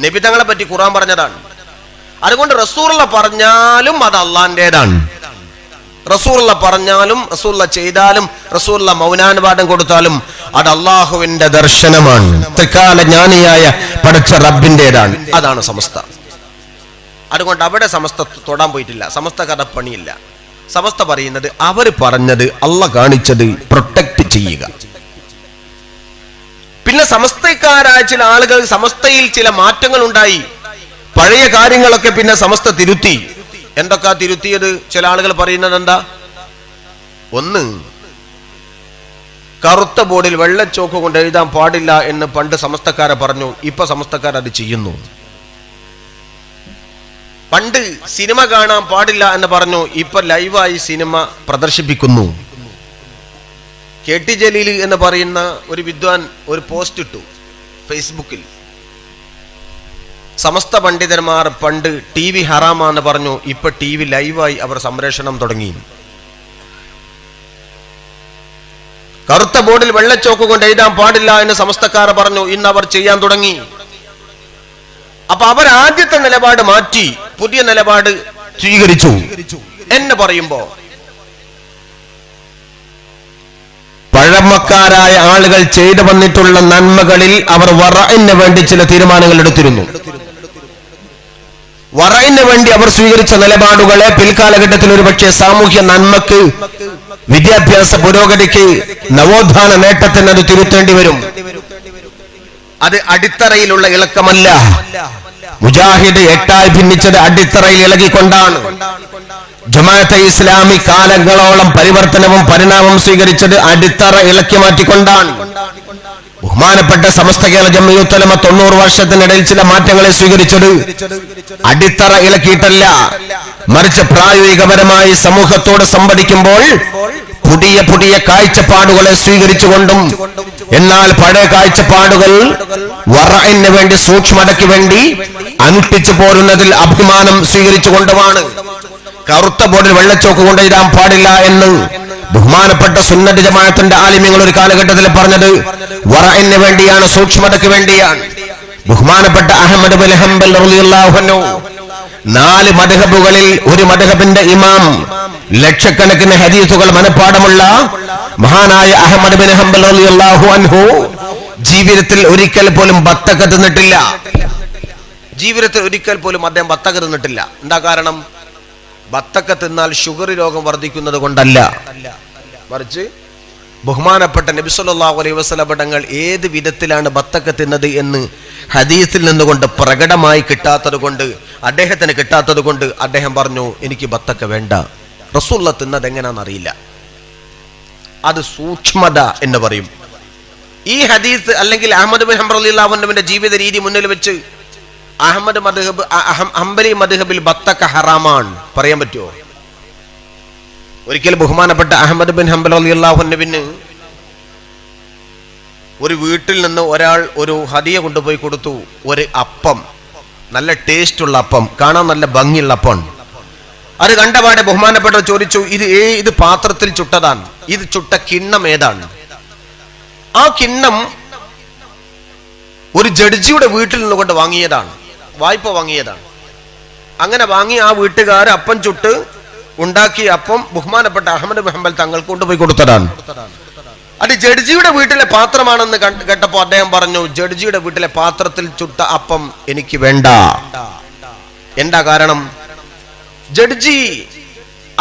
നബി തങ്ങളെ പറ്റി ഖുർആൻ പറഞ്ഞതാണ്. അതുകൊണ്ട് റസൂലുള്ള പറഞ്ഞാലും അത് അള്ളാന്റേതാണ്, റസൂലുള്ള പറഞ്ഞാലും റസൂലുള്ള ചെയ്താലും റസൂലുള്ള മൗനാനുവാദം കൊടുത്താലും അത് അള്ളാഹുവിന്റെ ദർശനമാണ്, ത്രികാല ജ്ഞാനിയായ പടച്ച റബ്ബിന്റേതാണ്. അതാണ് സമസ്ത. അതുകൊണ്ട് അവിടെ സമസ്ത തൊടാൻ പോയിട്ടില്ല, സമസ്ത കഥ പണിയില്ല. സമസ്ത പറയുന്നത് അവർ പറഞ്ഞത് അള്ളാഹ് കാണിച്ചത് പ്രൊട്ടക്ട് ചെയ്യുക. പിന്നെ സമസ്തക്കാരായ ചില ആളുകൾ സമസ്തയിൽ ചില മാറ്റങ്ങൾ ഉണ്ടായി, പഴയ കാര്യങ്ങളൊക്കെ പിന്നെ സമസ്ത തിരുത്തി. എന്തൊക്കെ തിരുത്തിയത്? ചില ആളുകൾ പറയുന്നത് എന്താ? ഒന്ന്, കറുത്ത ബോർഡിൽ വെള്ളച്ചോക്ക് കൊണ്ട് എഴുതാൻ പാടില്ല എന്ന് പണ്ട് സമസ്തക്കാരെ പറഞ്ഞു, ഇപ്പൊ സമസ്തക്കാർ അത് ചെയ്യുന്നു. പണ്ട് സിനിമ കാണാൻ പാടില്ല എന്ന് പറഞ്ഞു, ഇപ്പൊ ലൈവായി സിനിമ പ്രദർശിപ്പിക്കുന്നു. KT ജലീൽ എന്ന് പറയുന്ന ഒരു വിദ്വാൻ ഒരു പോസ്റ്റ് ഇട്ടു ഫേസ്ബുക്കിൽ. സമസ്ത പണ്ഡിതന്മാർ പണ്ട് TV ഹറാമാന്ന് പറഞ്ഞു, ഇപ്പൊ TV ലൈവായി അവർ സംപ്രേഷണം തുടങ്ങി. കറുത്ത ബോർഡിൽ വെള്ളച്ചോക്ക് കൊണ്ട് എഴുതാൻ പാടില്ല എന്ന് സമസ്തക്കാർ പറഞ്ഞു, ഇന്ന് അവർ ചെയ്യാൻ തുടങ്ങി. അപ്പൊ അവർ ആദ്യത്തെ നിലപാട് മാറ്റി പുതിയ നിലപാട് സ്വീകരിച്ചു എന്ന് പറയുമ്പോ പഴമക്കാരായ ആളുകൾ ചെയ്തു വന്നിട്ടുള്ള നന്മകളിൽ അവർ വറഇന് വേണ്ടി ചില തീരുമാനങ്ങൾ എടുത്തിരുന്നു. വറഇന് വേണ്ടി അവർ സ്വീകരിച്ച നിലപാടുകളെ പിൽക്കാലഘട്ടത്തിൽ ഒരുപക്ഷെ സാമൂഹ്യ നന്മക്ക്, വിദ്യാഭ്യാസ പുരോഗതിക്ക്, നവോത്ഥാന നേട്ടത്തിന് അത് തിരുത്തേണ്ടി വരും. അത് അടിത്തറയിലുള്ള ഇളക്കമല്ല. മുജാഹിദ് എട്ടായി ഭിന്നിച്ചത് അടിത്തറയിൽ ഇളകിക്കൊണ്ടാണ്. ജമാഅത്തെ ഇസ്ലാമി കാലങ്ങളോളം പരിവർത്തനവും പരിണാമം സ്വീകരിച്ചത് അടിത്തറ ഇളക്കി മാറ്റിക്കൊണ്ടാണ്. ബഹുമാനപ്പെട്ട സമസ്ത കേരള ജംഇയ്യത്തുൽ ഉലമ 90 വർഷത്തിനിടയിൽ ചില മാറ്റങ്ങളെ സ്വീകരിച്ചത് അടിത്തറ ഇളക്കിയിട്ടല്ല, മറിച്ച് പ്രായോഗികപരമായി സമൂഹത്തോട് സംവദിക്കുമ്പോൾ പുതിയ പുതിയ കാഴ്ചപ്പാടുകളെ സ്വീകരിച്ചുകൊണ്ടും, എന്നാൽ പഴയ കാഴ്ചപ്പാടുകൾ വറഇന് വേണ്ടി, സൂക്ഷ്മതയ്ക്ക് വേണ്ടി അനുഷ്ഠിച്ചു പോരുന്നതിൽ അഭിമാനം സ്വീകരിച്ചുകൊണ്ടുമാണ്. കറുത്ത ബോർഡിൽ വെള്ളച്ചോക്ക് കൊണ്ട് എഴുതാൻ പാടില്ല എന്ന് ബഹുമാനപ്പെട്ട സുന്നത്ത് ജമാഅത്തിന്റെ ആലിമ്യങ്ങൾ ഒരു കാലഘട്ടത്തിൽ പറഞ്ഞത് വറഇന് വേണ്ടിയാണ്, സൂക്ഷ്മതയ്ക്ക് വേണ്ടിയാണ്. ബഹുമാനപ്പെട്ട അഹ്മദ് ബിൻ ഹംബൽ റളിയല്ലാഹു അൻഹു 4 മദ്ഹബുകളിൽ ഒരു മദ്ഹബിന്റെ ഇമാം, ലക്ഷക്കണക്കിന് ഹദീസുകൾ മനഃപ്പാടമുള്ള മഹാനായ അഹ്മദ് ബിൻ ഹംബൽ റളിയല്ലാഹു അൻഹു ജീവിതത്തിൽ ഒരിക്കൽ പോലും ബത്തക്ക തിന്നിട്ടില്ല. ജീവിതത്തിൽ ഒരിക്കൽ പോലും അദ്ദേഹം ബത്തക്ക തിന്നിട്ടില്ല. എന്താ കാരണം? ബത്തക്ക തിന്നാൽ ഷുഗർ രോഗം വർദ്ധിക്കുന്നത് കൊണ്ടല്ല, മറിച്ച് ബഹുമാനപ്പെട്ട നബി സല്ലല്ലാഹു അലൈഹി വസല്ലം തങ്ങൾ ഏത് വിധത്തിലാണ് ബത്തക്ക തിന്നത് എന്ന് ഹദീസിൽ നിന്നുകൊണ്ട് പ്രകടമായി കിട്ടാത്തത് കൊണ്ട്, അദ്ദേഹത്തിന് കിട്ടാത്തത് കൊണ്ട് അദ്ദേഹം പറഞ്ഞു, എനിക്ക് ബത്തക്ക വേണ്ട. റസൂലുള്ള തിന്നത് എങ്ങനെയാണെന്ന് അറിയില്ല. അത് സൂക്ഷ്മത എന്ന് പറയും. ഈ ഹദീസ് അല്ലെങ്കിൽ അഹ്മദ് ബിൻ ഹംബൽ റളിയല്ലാഹു അൻഹുവിന്റെ ജീവിത രീതി മുന്നിൽ വെച്ച് അഹ്മദ് മദ്ഹബ്, ഹംബലി മദ്ഹബിൽ ബത്തക്ക ഹറാമാണ് പറയാൻ പറ്റുമോ? ഒരിക്കൽ ബഹുമാനപ്പെട്ട അഹ്മദ് ബിൻ ഹംബൽ റളിയല്ലാഹു അൻഹുവിന് ഒരു വീട്ടിൽ നിന്ന് ഒരാൾ ഒരു ഹദിയ കൊണ്ടുപോയി കൊടുത്തു. ഒരു അപ്പം, നല്ല ടേസ്റ്റ് ഉള്ള അപ്പം, കാണാൻ നല്ല ഭംഗിയുള്ള അപ്പം. അത് കണ്ടപാടെ ബഹുമാനപ്പെട്ടവർ ചോദിച്ചു, ഇത് പാത്രത്തിൽ ചുട്ടതാണ്, ഇത് ചുട്ട കിണ്ണം ഏതാണ്? ആ കിണ്ണം ഒരു ജഡ്ജിയുടെ വീട്ടിൽ നിന്നുകൊണ്ട് വാങ്ങിയതാണ്, വായ്പ വാങ്ങിയതാണ്. അങ്ങനെ വാങ്ങി ആ വീട്ടുകാർ അപ്പം ചുട്ട് ഉണ്ടാക്കിയ അപ്പം ബഹുമാനപ്പെട്ട അഹ്മദ് ബിൻ ഹംബൽ തങ്ങൾക്ക് കൊണ്ടുപോയി കൊടുത്തതാണ്. അത് ജഡ്ജിയുടെ വീട്ടിലെ പാത്രമാണെന്ന് കേട്ടപ്പോ അദ്ദേഹം പറഞ്ഞു, ജഡ്ജിയുടെ വീട്ടിലെ പാത്രത്തിൽ ചുട്ട അപ്പം എനിക്ക് വേണ്ട. എന്താ കാരണം? ജഡ്ജി,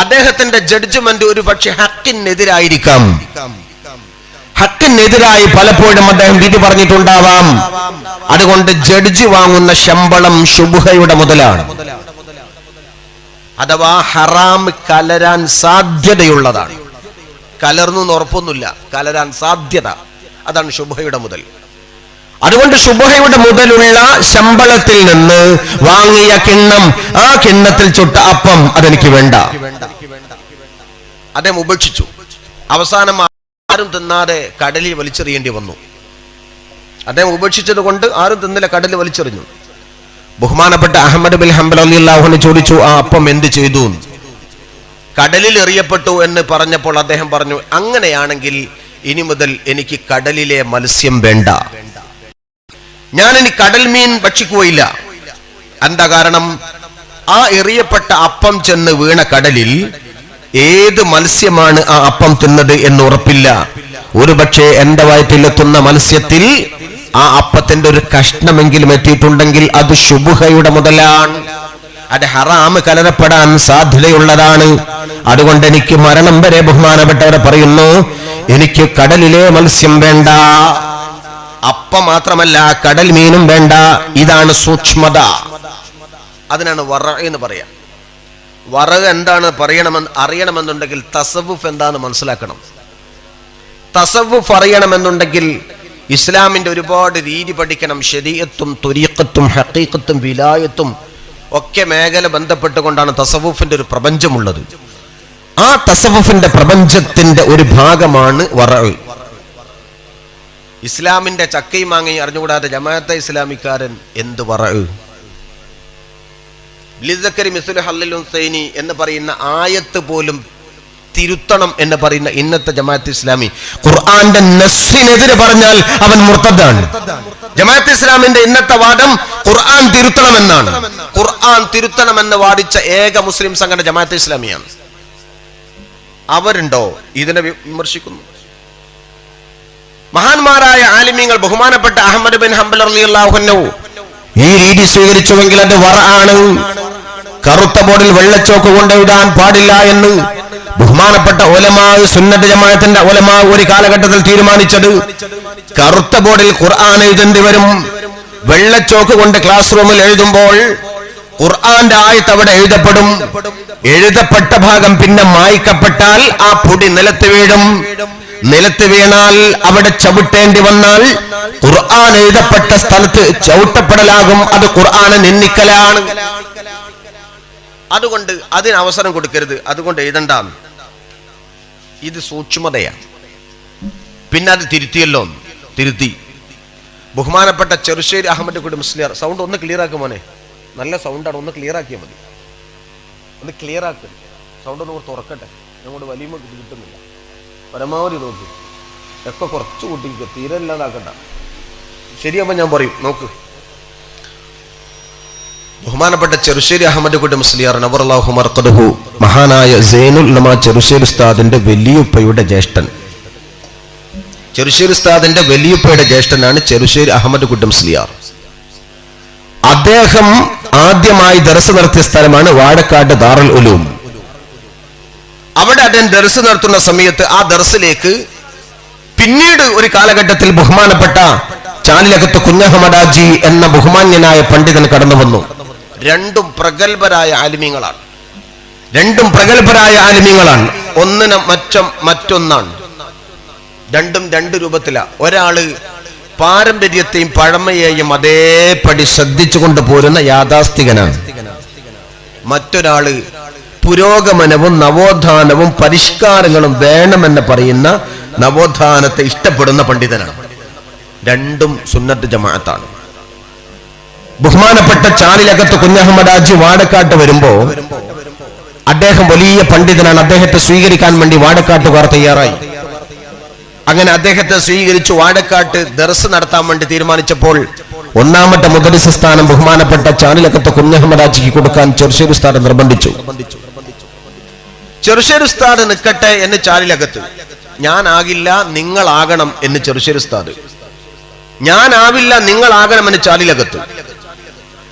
അദ്ദേഹത്തിന്റെ ജഡ്ജ്മെന്റ് ഒരു പക്ഷെ ഹക്കിനെതിരായിരിക്കാം. ഹക്കിനെതിരായി പലപ്പോഴും അദ്ദേഹം വിധി പറഞ്ഞിട്ടുണ്ടാവാം. അതുകൊണ്ട് ജഡ്ജി വാങ്ങുന്ന ശമ്പളം ശുബ്ഹയുടെ മുതലാണ്, അഥവാ ഹറാം കലരാൻ സാധ്യതയുള്ളതാണ്. കലർന്നു ഉറപ്പൊന്നുമില്ല, കലരാൻ സാധ്യത, അതാണ് ശുബ്ഹയുടെ മുതൽ. അതുകൊണ്ട് ശുബ്ഹയുടെ മുതലുള്ള ശമ്പളത്തിൽ നിന്ന് വാങ്ങിയ കിണ്ണം, ആ കിണ്ണത്തിൽ ചുട്ട അപ്പം അതെനിക്ക് വേണ്ട. അദ്ദേഹം ഉപേക്ഷിച്ചു. അവസാനം ആരും തിന്നാതെ കടലിൽ വലിച്ചെറിയേണ്ടി വന്നു. അദ്ദേഹം ഉപേക്ഷിച്ചത് കൊണ്ട് ആരും തിന്നില്ല, കടലിൽ വലിച്ചെറിഞ്ഞു. ബഹുമാനപ്പെട്ട അഹ്മദ് ബിൻ ഹംബൽ റളിയല്ലാഹു അൻഹു ചോദിച്ചു, ആ അപ്പം എന്ത് ചെയ്തു? കടലിൽ എറിയപ്പെട്ടു എന്ന് പറഞ്ഞപ്പോൾ അദ്ദേഹം പറഞ്ഞു, അങ്ങനെയാണെങ്കിൽ ഇനി മുതൽ എനിക്ക് കടലിലെ മത്സ്യം വേണ്ട, ഞാൻ ഇനി കടൽ മീൻ ഭക്ഷിക്കുകയില്ല. എന്താ കാരണം? ആ എറിയപ്പെട്ട അപ്പം ചെന്ന് വീണ കടലിൽ ഏത് മത്സ്യമാണ് ആ അപ്പം തിന്നത് എന്ന് ഉറപ്പില്ല. ഒരുപക്ഷെ എന്റെ വയറ്റിലെത്തുന്ന മത്സ്യത്തിൽ ആ അപ്പത്തിന്റെ ഒരു കഷ്ണമെങ്കിലും എത്തിയിട്ടുണ്ടെങ്കിൽ അത് ശുബ്ഹയുടെ മുതലാണ്, അത് ഹറാം കലരപ്പെടാൻ സാധ്യതയുള്ളതാണ്. അതുകൊണ്ട് എനിക്ക് മരണം വരെ ബഹുമാനപ്പെട്ടവരെ പറയുന്നു, എനിക്ക് കടലിലെ മത്സ്യം വേണ്ട, അപ്പം മാത്രമല്ല കടൽ മീനും വേണ്ട. ഇതാണ് സൂക്ഷ്മത. അതിനാണ് വറ എന്ന് പറയാം. വറ എന്താണ് അറിയണമെന്നുണ്ടെങ്കിൽ തസവുഫ് എന്താന്ന് മനസ്സിലാക്കണം. തസവുഫ് അറിയണമെന്നുണ്ടെങ്കിൽ ഇസ്ലാമിന്റെ ഒരുപാട് രീതി പഠിക്കണം. ശരീഅത്തും തുരീഖത്തും ഹഖീഖത്തും വിലായത്തും ഒക്കെ മേഖല ബന്ധപ്പെട്ടുകൊണ്ടാണ് തസവുഫിന്റെ ഒരു പ്രപഞ്ചമുള്ളത്. ആ തസവുഫിന്റെ പ്രപഞ്ചത്തിന്റെ ഒരു ഭാഗമാണ് വറഅ്. ഇസ്ലാമിന്റെ ചക്കയും മാങ്ങയും അറിഞ്ഞുകൂടാതെ ജമാഅത്തെ ഇസ്ലാമിക്കാരൻ എന്ത് വറഅ്? ലിസക്കരി മിസ്ലു ഹല്ലിൽ ഉൻസൈനി എന്ന് പറയുന്ന ആയത്ത് പോലും തിരുത്തണം എന്ന് പറയുന്ന ഇന്നത്തെ ജമാഅത്ത് ഇസ്ലാമി ഖുർആന്റെ നസ്സിനെതിരെ പറഞ്ഞാൽ അവൻ മുർത്തദാണ്. ജമാഅത്ത് ഇസ്ലാമിന്റെ ഇന്നത്തെ വാദം ഖുർആൻ തിരുത്തണമെന്നാണ്. ഖുർആൻ തിരുത്തണമെന്ന് വാദിച്ച ഏക മുസ്ലിം സംഘടന ജമാഅത്ത് ഇസ്ലാമിയാണ്. അവരുണ്ടോ ഇതിനെ വിമർശിക്കുന്നു? മഹാന്മാരായ ആലിമീങ്ങൾ ബഹുമാനപ്പെട്ട അഹ്മദ് ബിൻ ഹംബൽ റളിയല്ലാഹു അൻഹു ഈ രീതി സ്വീകരിച്ചുവെങ്കിൽ അത് വറആണ്. കറുത്ത ബോർഡിൽ വെള്ളച്ചോക്ക് കൊണ്ടെഴുതാൻ പാടില്ല എന്ന് ബഹുമാനപ്പെട്ട ഉലമാ, സുന്നത്ത് ജമാഅത്തിന്റെ ഉലമാ ഒരു കാലഘട്ടത്തിൽ തീരുമാനിച്ചത് കറുത്ത ബോർഡിൽ ഖുർആൻ എഴുതേണ്ടി വരും. വെള്ളച്ചോക്ക് കൊണ്ട് ക്ലാസ് റൂമിൽ എഴുതുമ്പോൾ ഖുർആന്റെ ആയത്ത് അവിടെ എഴുതപ്പെടും. എഴുതപ്പെട്ട ഭാഗം പിന്നെ മായ്ക്കപ്പെട്ടാൽ ആ പൊടി നിലത്ത് വീഴും. നിലത്ത് വീണാൽ അവിടെ ചവിട്ടേണ്ടി വന്നാൽ ഖുർആൻ എഴുതപ്പെട്ട സ്ഥലത്ത് ചവിട്ടപ്പെടലാകും. അത് ഖുർആനെ നിന്ദിക്കലാണ്. അതുകൊണ്ട് അതിന് അവസരം കൊടുക്കരുത്, അതുകൊണ്ട് എഴുതണ്ടാന്ന്. ഇത് സൂക്ഷ്മതയാണ്. പിന്നെ അത് തിരുത്തിയല്ലോ, തിരുത്തി. ബഹുമാനപ്പെട്ട ചെറുശ്ശേരി അഹമ്മദ് കുട്ടി മുസ്ലിയാർ, സൗണ്ട് ഒന്ന് ക്ലിയർ ആക്കും മോനെ, നല്ല സൗണ്ടാണ്, ഒന്ന് ക്ലിയർ ആക്കിയാൽ മതി. ഒന്ന് ക്ലിയർ ആക്കും, സൗണ്ട് ഒന്ന് കുറച്ച് തുറക്കട്ടെ. ഞങ്ങളുടെ വലിയ കിട്ടുന്നില്ല, പരമാവധി നോക്ക്, ഒക്കെ കുറച്ച് കൂട്ടിക്കുക, തീരെ ഇല്ലാതാക്കണ്ട. ശരിയാകുമ്പോൾ ഞാൻ പറയും, നോക്ക്. ബഹുമാനപ്പെട്ട ചെറുശ്ശേരി അഹമ്മദ് കുട്ടി മുസ്ലിയാർ നവറല്ലാഹു മർഖദഹു, മഹാനായ സൈനുൽ ഉലമാ ചെറുശ്ശേരി ഉസ്താദിന്റെ വലിയുപ്പയുടെ ജ്യേഷ്ഠൻ. ചെറുശ്ശേരി ഉസ്താദിന്റെ വലിയുപ്പയുടെ ജ്യേഷ്ഠനാണ് ചെറുശ്ശേരി അഹമ്മദ് കുട്ടി മുസ്ലിയാർ. അദ്ദേഹം ആദ്യമായി ദർസ് നടത്തിയ സ്ഥലമാണ് വാഴക്കാട് ദാറുൽ ഉലൂം. അവിടെ അദ്ദേഹം ദർസ് നടത്തുന്ന സമയത്ത് ആ ദർസിലേക്ക് പിന്നീട് ഒരു കാലഘട്ടത്തിൽ ബഹുമാനപ്പെട്ട ചാലിലകത്ത് കുഞ്ഞഹമ്മദാജി എന്ന ബഹുമാന്യനായ പണ്ഡിതൻ കടന്നു വന്നു. രണ്ടും പ്രഗത്ഭരായ ആലിമീങ്ങളാണ്. ഒന്നിന് മറ്റൊന്നാണ്. രണ്ടും രണ്ട് രൂപത്തിലാണ്. ഒരാള് പാരമ്പര്യത്തെയും പഴമയെയും അതേപടി ശ്രദ്ധിച്ചുകൊണ്ട് പോരുന്ന യാഥാസ്ഥികനാണ്. മറ്റൊരാള് പുരോഗമനവും നവോത്ഥാനവും പരിഷ്കാരങ്ങളും വേണമെന്ന് പറയുന്ന നവോത്ഥാനത്തെ ഇഷ്ടപ്പെടുന്ന പണ്ഡിതനാണ്. രണ്ടും സുന്നത്ത് ജമാഅത്താണ്. ബഹുമാനപ്പെട്ട ചാലിലകത്ത് കുഞ്ഞഹമ്മദാജി വാഴക്കാട്ട് വരുമ്പോ അദ്ദേഹം വലിയ പണ്ഡിതനാണ്. അദ്ദേഹത്തെ സ്വീകരിക്കാൻ വേണ്ടി വാഴക്കാട്ടുകാർ തയ്യാറായി. അങ്ങനെ അദ്ദേഹത്തെ സ്വീകരിച്ചു വാഴക്കാട്ട് ദർസ് നടത്താൻ വേണ്ടി തീരുമാനിച്ചപ്പോൾ ഒന്നാമത്തെ മുദരിസ് സ്ഥാനം ബഹുമാനപ്പെട്ട ചാലിലകത്ത് കുഞ്ഞഹമ്മദാജിക്ക് കൊടുക്കാൻ ചെറുശ്ശേരി ഉസ്താദ് നിർബന്ധിച്ചു. ചെറുശ്ശേരി ഉസ്താദ് നിൽക്കട്ടെ എന്ന് ചാലിലകത്ത്, ഞാനാകില്ല നിങ്ങളാകണം എന്ന് ചെറുശ്ശേരി ഉസ്താദ്, ഞാനാവില്ല നിങ്ങളാകണമെന്ന് ചാലിലകത്ത്.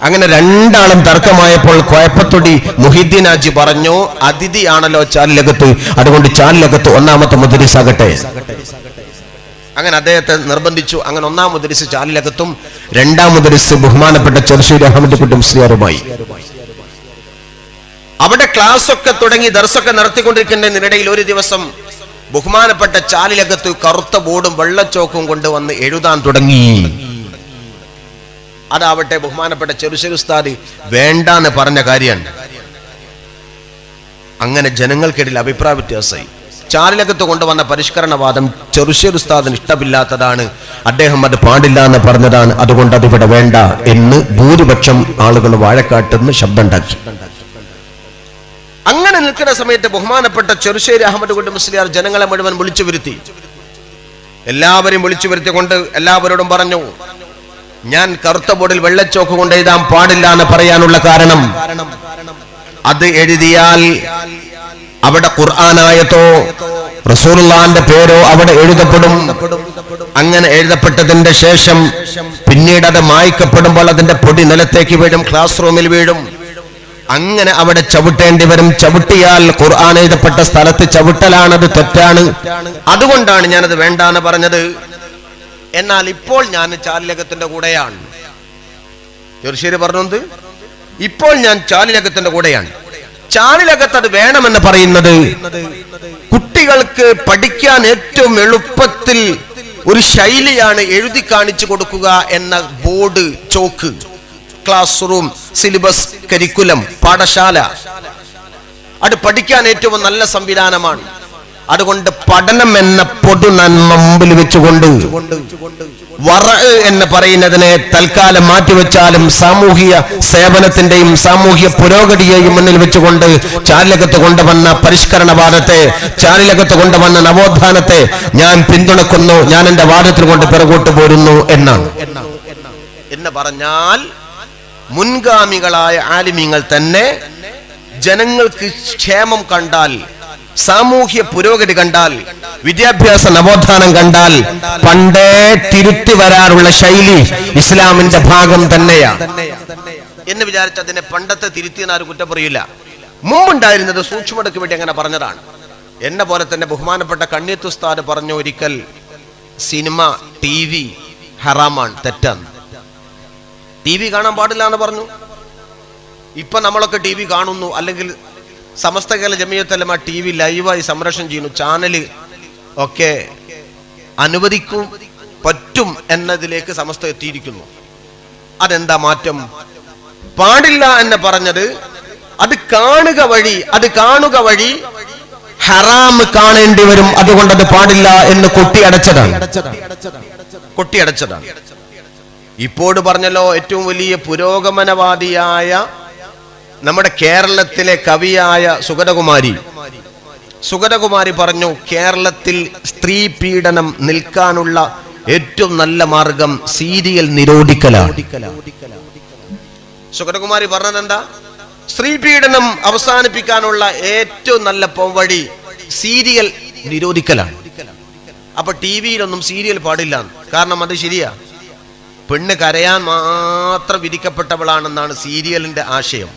അങ്ങനെ രണ്ടാളും തർക്കമായപ്പോൾ കോയപ്പത്തൊടി മുഹിദ്ദീൻ ഹാജി പറഞ്ഞു, അതിഥിയാണല്ലോ ചാലിലകത്ത്, അതുകൊണ്ട് ചാലിലകത്ത് ഒന്നാമത്തെ മുദരിസ് ആകട്ടെ. അങ്ങനെ അദ്ദേഹത്തെ നിർബന്ധിച്ചു. അങ്ങനെ ഒന്നാം മുദരിസ് ചാലിലകത്തും രണ്ടാം മുദരിസ് ബഹുമാനപ്പെട്ട ചെറുശ്ശേരി അഹമ്മദ് കുട്ടി മുസ്ലിയാറുമായി. അവിടെ ക്ലാസ് ഒക്കെ തുടങ്ങി ദർസൊക്കെ നടത്തിക്കൊണ്ടിരിക്കുന്നതിനിടയിൽ ഒരു ദിവസം ബഹുമാനപ്പെട്ട ചാലിലകത്ത് കറുത്ത ബോർഡും വെള്ളച്ചോക്കും കൊണ്ടുവന്ന് എഴുതാൻ തുടങ്ങി. അതാവട്ടെ ബഹുമാനപ്പെട്ട ചെറുശ്ശേരി ഉസ്താദ് വേണ്ടാന്ന് പറഞ്ഞ കാര്യമാണ്. അങ്ങനെ ജനങ്ങൾക്കിടയിൽ അഭിപ്രായ വ്യത്യാസമായി. ചാലിലകത്ത് കൊണ്ടുവന്ന പരിഷ്കരണവാദം ചെറുശ്ശേരി ഉസ്താദിന് ഇഷ്ടമില്ലാത്തതാണ്, അദ്ദേഹം അത് പാടില്ല എന്ന് പറഞ്ഞതാണ്, അതുകൊണ്ട് അതിവിടെ വേണ്ട എന്ന് ഭൂരിപക്ഷം ആളുകൾ വാഴക്കാട്ടെന്ന് ശബ്ദമുണ്ടാക്കി. അങ്ങനെ നിൽക്കുന്ന സമയത്ത് ബഹുമാനപ്പെട്ട ചെറുശ്ശേരി അഹമ്മദ് കുട്ടി മുസ്ലിയാർ ജനങ്ങളെ മുഴുവൻ വിളിച്ചു വരുത്തി. എല്ലാവരെയും വിളിച്ചു വരുത്തിക്കൊണ്ട് എല്ലാവരോടും പറഞ്ഞു, ഞാൻ കറുത്ത ബോർഡിൽ വെള്ളച്ചോക്ക് കൊണ്ട് എഴുതാൻ പാടില്ല എന്ന് പറയാനുള്ള കാരണം, അത് എഴുതിയാൽ അവിടെ ഖുർആനായത്തോ റസൂലുള്ളാഹിന്റെ പേരോ അവിടെ എഴുതപ്പെടും. അങ്ങനെ എഴുതപ്പെട്ടതിന്റെ ശേഷം പിന്നീട് അത് മായ്ക്കപ്പെടുമ്പോൾ അതിന്റെ പൊടി നിലത്തേക്ക് വീഴും, ക്ലാസ് റൂമിൽ വീഴും. അങ്ങനെ അവിടെ ചവിട്ടേണ്ടി വരും. ചവിട്ടിയാൽ ഖുർആൻ എഴുതപ്പെട്ട സ്ഥലത്ത് ചവിട്ടലാണത് തെറ്റാണ്. അതുകൊണ്ടാണ് ഞാനത് വേണ്ടാന്ന് പറഞ്ഞത്. എന്നാൽ ഇപ്പോൾ ഞാൻ ചാലിലകത്തിന്റെ കൂടെയാണ്. ചെറുശ്ശേരി പറഞ്ഞത് ഇപ്പോൾ ഞാൻ ചാലിലകത്തിന്റെ കൂടെയാണ്. ചാലിലകത്ത് അത് വേണമെന്ന് പറയുന്നത് കുട്ടികൾക്ക് പഠിക്കാൻ ഏറ്റവും എളുപ്പത്തിൽ ഒരു ശൈലിയാണ് എഴുതി കാണിച്ചു കൊടുക്കുക എന്ന board chalk. Class room, syllabus, curriculum, പാഠശാല, അത് പഠിക്കാൻ ഏറ്റവും നല്ല സംവിധാനമാണ്. അതുകൊണ്ട് പഠനം എന്ന പൊതു നന്മ മുമ്പിൽ വെച്ചുകൊണ്ട് വറ എന്ന് പറയുന്നതിനെ തൽക്കാലം മാറ്റിവെച്ചാലും സാമൂഹിക സേവനത്തിന്റെയും സാമൂഹിക പുരോഗതിയെയും മുന്നിൽ വെച്ചുകൊണ്ട് ചാലിലകത്ത് കൊണ്ടുവന്ന പരിഷ്കരണവാദത്തെ, ചാലിലകത്ത് കൊണ്ടുവന്ന നവോത്ഥാനത്തെ ഞാൻ പിന്തുണക്കുന്നു, ഞാൻ എന്റെ വാദത്തിൽ കൊണ്ട് പിറകോട്ട് പോരുന്നു എന്നാണ്. എന്ന് പറഞ്ഞാൽ മുൻഗാമികളായ ആലിമീങ്ങൾ തന്നെ ജനങ്ങൾക്ക് ക്ഷേമം കണ്ടാൽ, സാമൂഹ്യ പുരോഗതി കണ്ടാൽ, വിദ്യാഭ്യാസ നവോത്ഥാനം കണ്ടാൽ പണ്ടേ തിരുത്തി വരാറുള്ള ശൈലി ഇസ്ലാമിന്റെ ഭാഗം തന്നെയാണ് എന്ന് വിചാരിച്ച് അതിനെ പണ്ടത്തെ തിരുത്തിയെന്ന് ആരും കുറ്റം പറയില്ല. മുമ്പുണ്ടായിരുന്നത് സൂക്ഷ്മതയ്ക്ക് വേണ്ടി അങ്ങനെ പറഞ്ഞതാണ്. എന്നെ പോലെ തന്നെ ബഹുമാനപ്പെട്ട കണ്ണിയത്ത് ഉസ്താദ് പറഞ്ഞു ഒരിക്കൽ, സിനിമ, TV ഹറാമാണ്, തെറ്റാണ്, TV കാണാൻ പാടില്ല എന്ന് പറഞ്ഞു. ഇപ്പൊ നമ്മളൊക്കെ TV കാണുന്നു, അല്ലെങ്കിൽ സമസ്ത കേരള ജമിയത്തുൽ ഉലമ TV ലൈവായി സംപ്രേഷണം ചെയ്യുന്നു, ചാനല് ഒക്കെ അനുവദിക്കും പറ്റും എന്നതിലേക്ക് സമസ്ത എത്തിയിരിക്കുന്നു. അതെന്താ മാറ്റം? പാടില്ല എന്ന് പറഞ്ഞത് അത് കാണുക വഴി ഹറാം കാണേണ്ടി വരും, അതുകൊണ്ട് അത് പാടില്ല എന്ന് കൊട്ടിയടച്ചതാണ്. ഇപ്പോൾ പറഞ്ഞല്ലോ, ഏറ്റവും വലിയ പുരോഗമനവാദിയായ നമ്മുടെ കേരളത്തിലെ കവിയായ സുഗതകുമാരി പറഞ്ഞു, കേരളത്തിൽ സ്ത്രീ പീഡനം നിൽക്കാനുള്ള ഏറ്റവും നല്ല മാർഗം സീരിയൽ നിരോധിക്കലാണ്. സുഗതകുമാരി പറഞ്ഞത് എന്താ? സ്ത്രീ പീഡനം അവസാനിപ്പിക്കാനുള്ള ഏറ്റവും നല്ല വഴി സീരിയൽ നിരോധിക്കലാണ്. അപ്പൊ TV-യിലൊന്നും സീരിയൽ പാടില്ല, കാരണം അത് ശരിയാ, പെണ്ണ് കരയാൻ മാത്രം വിധിക്കപ്പെട്ടവളാണെന്നാണ് സീരിയലിന്റെ ആശയം.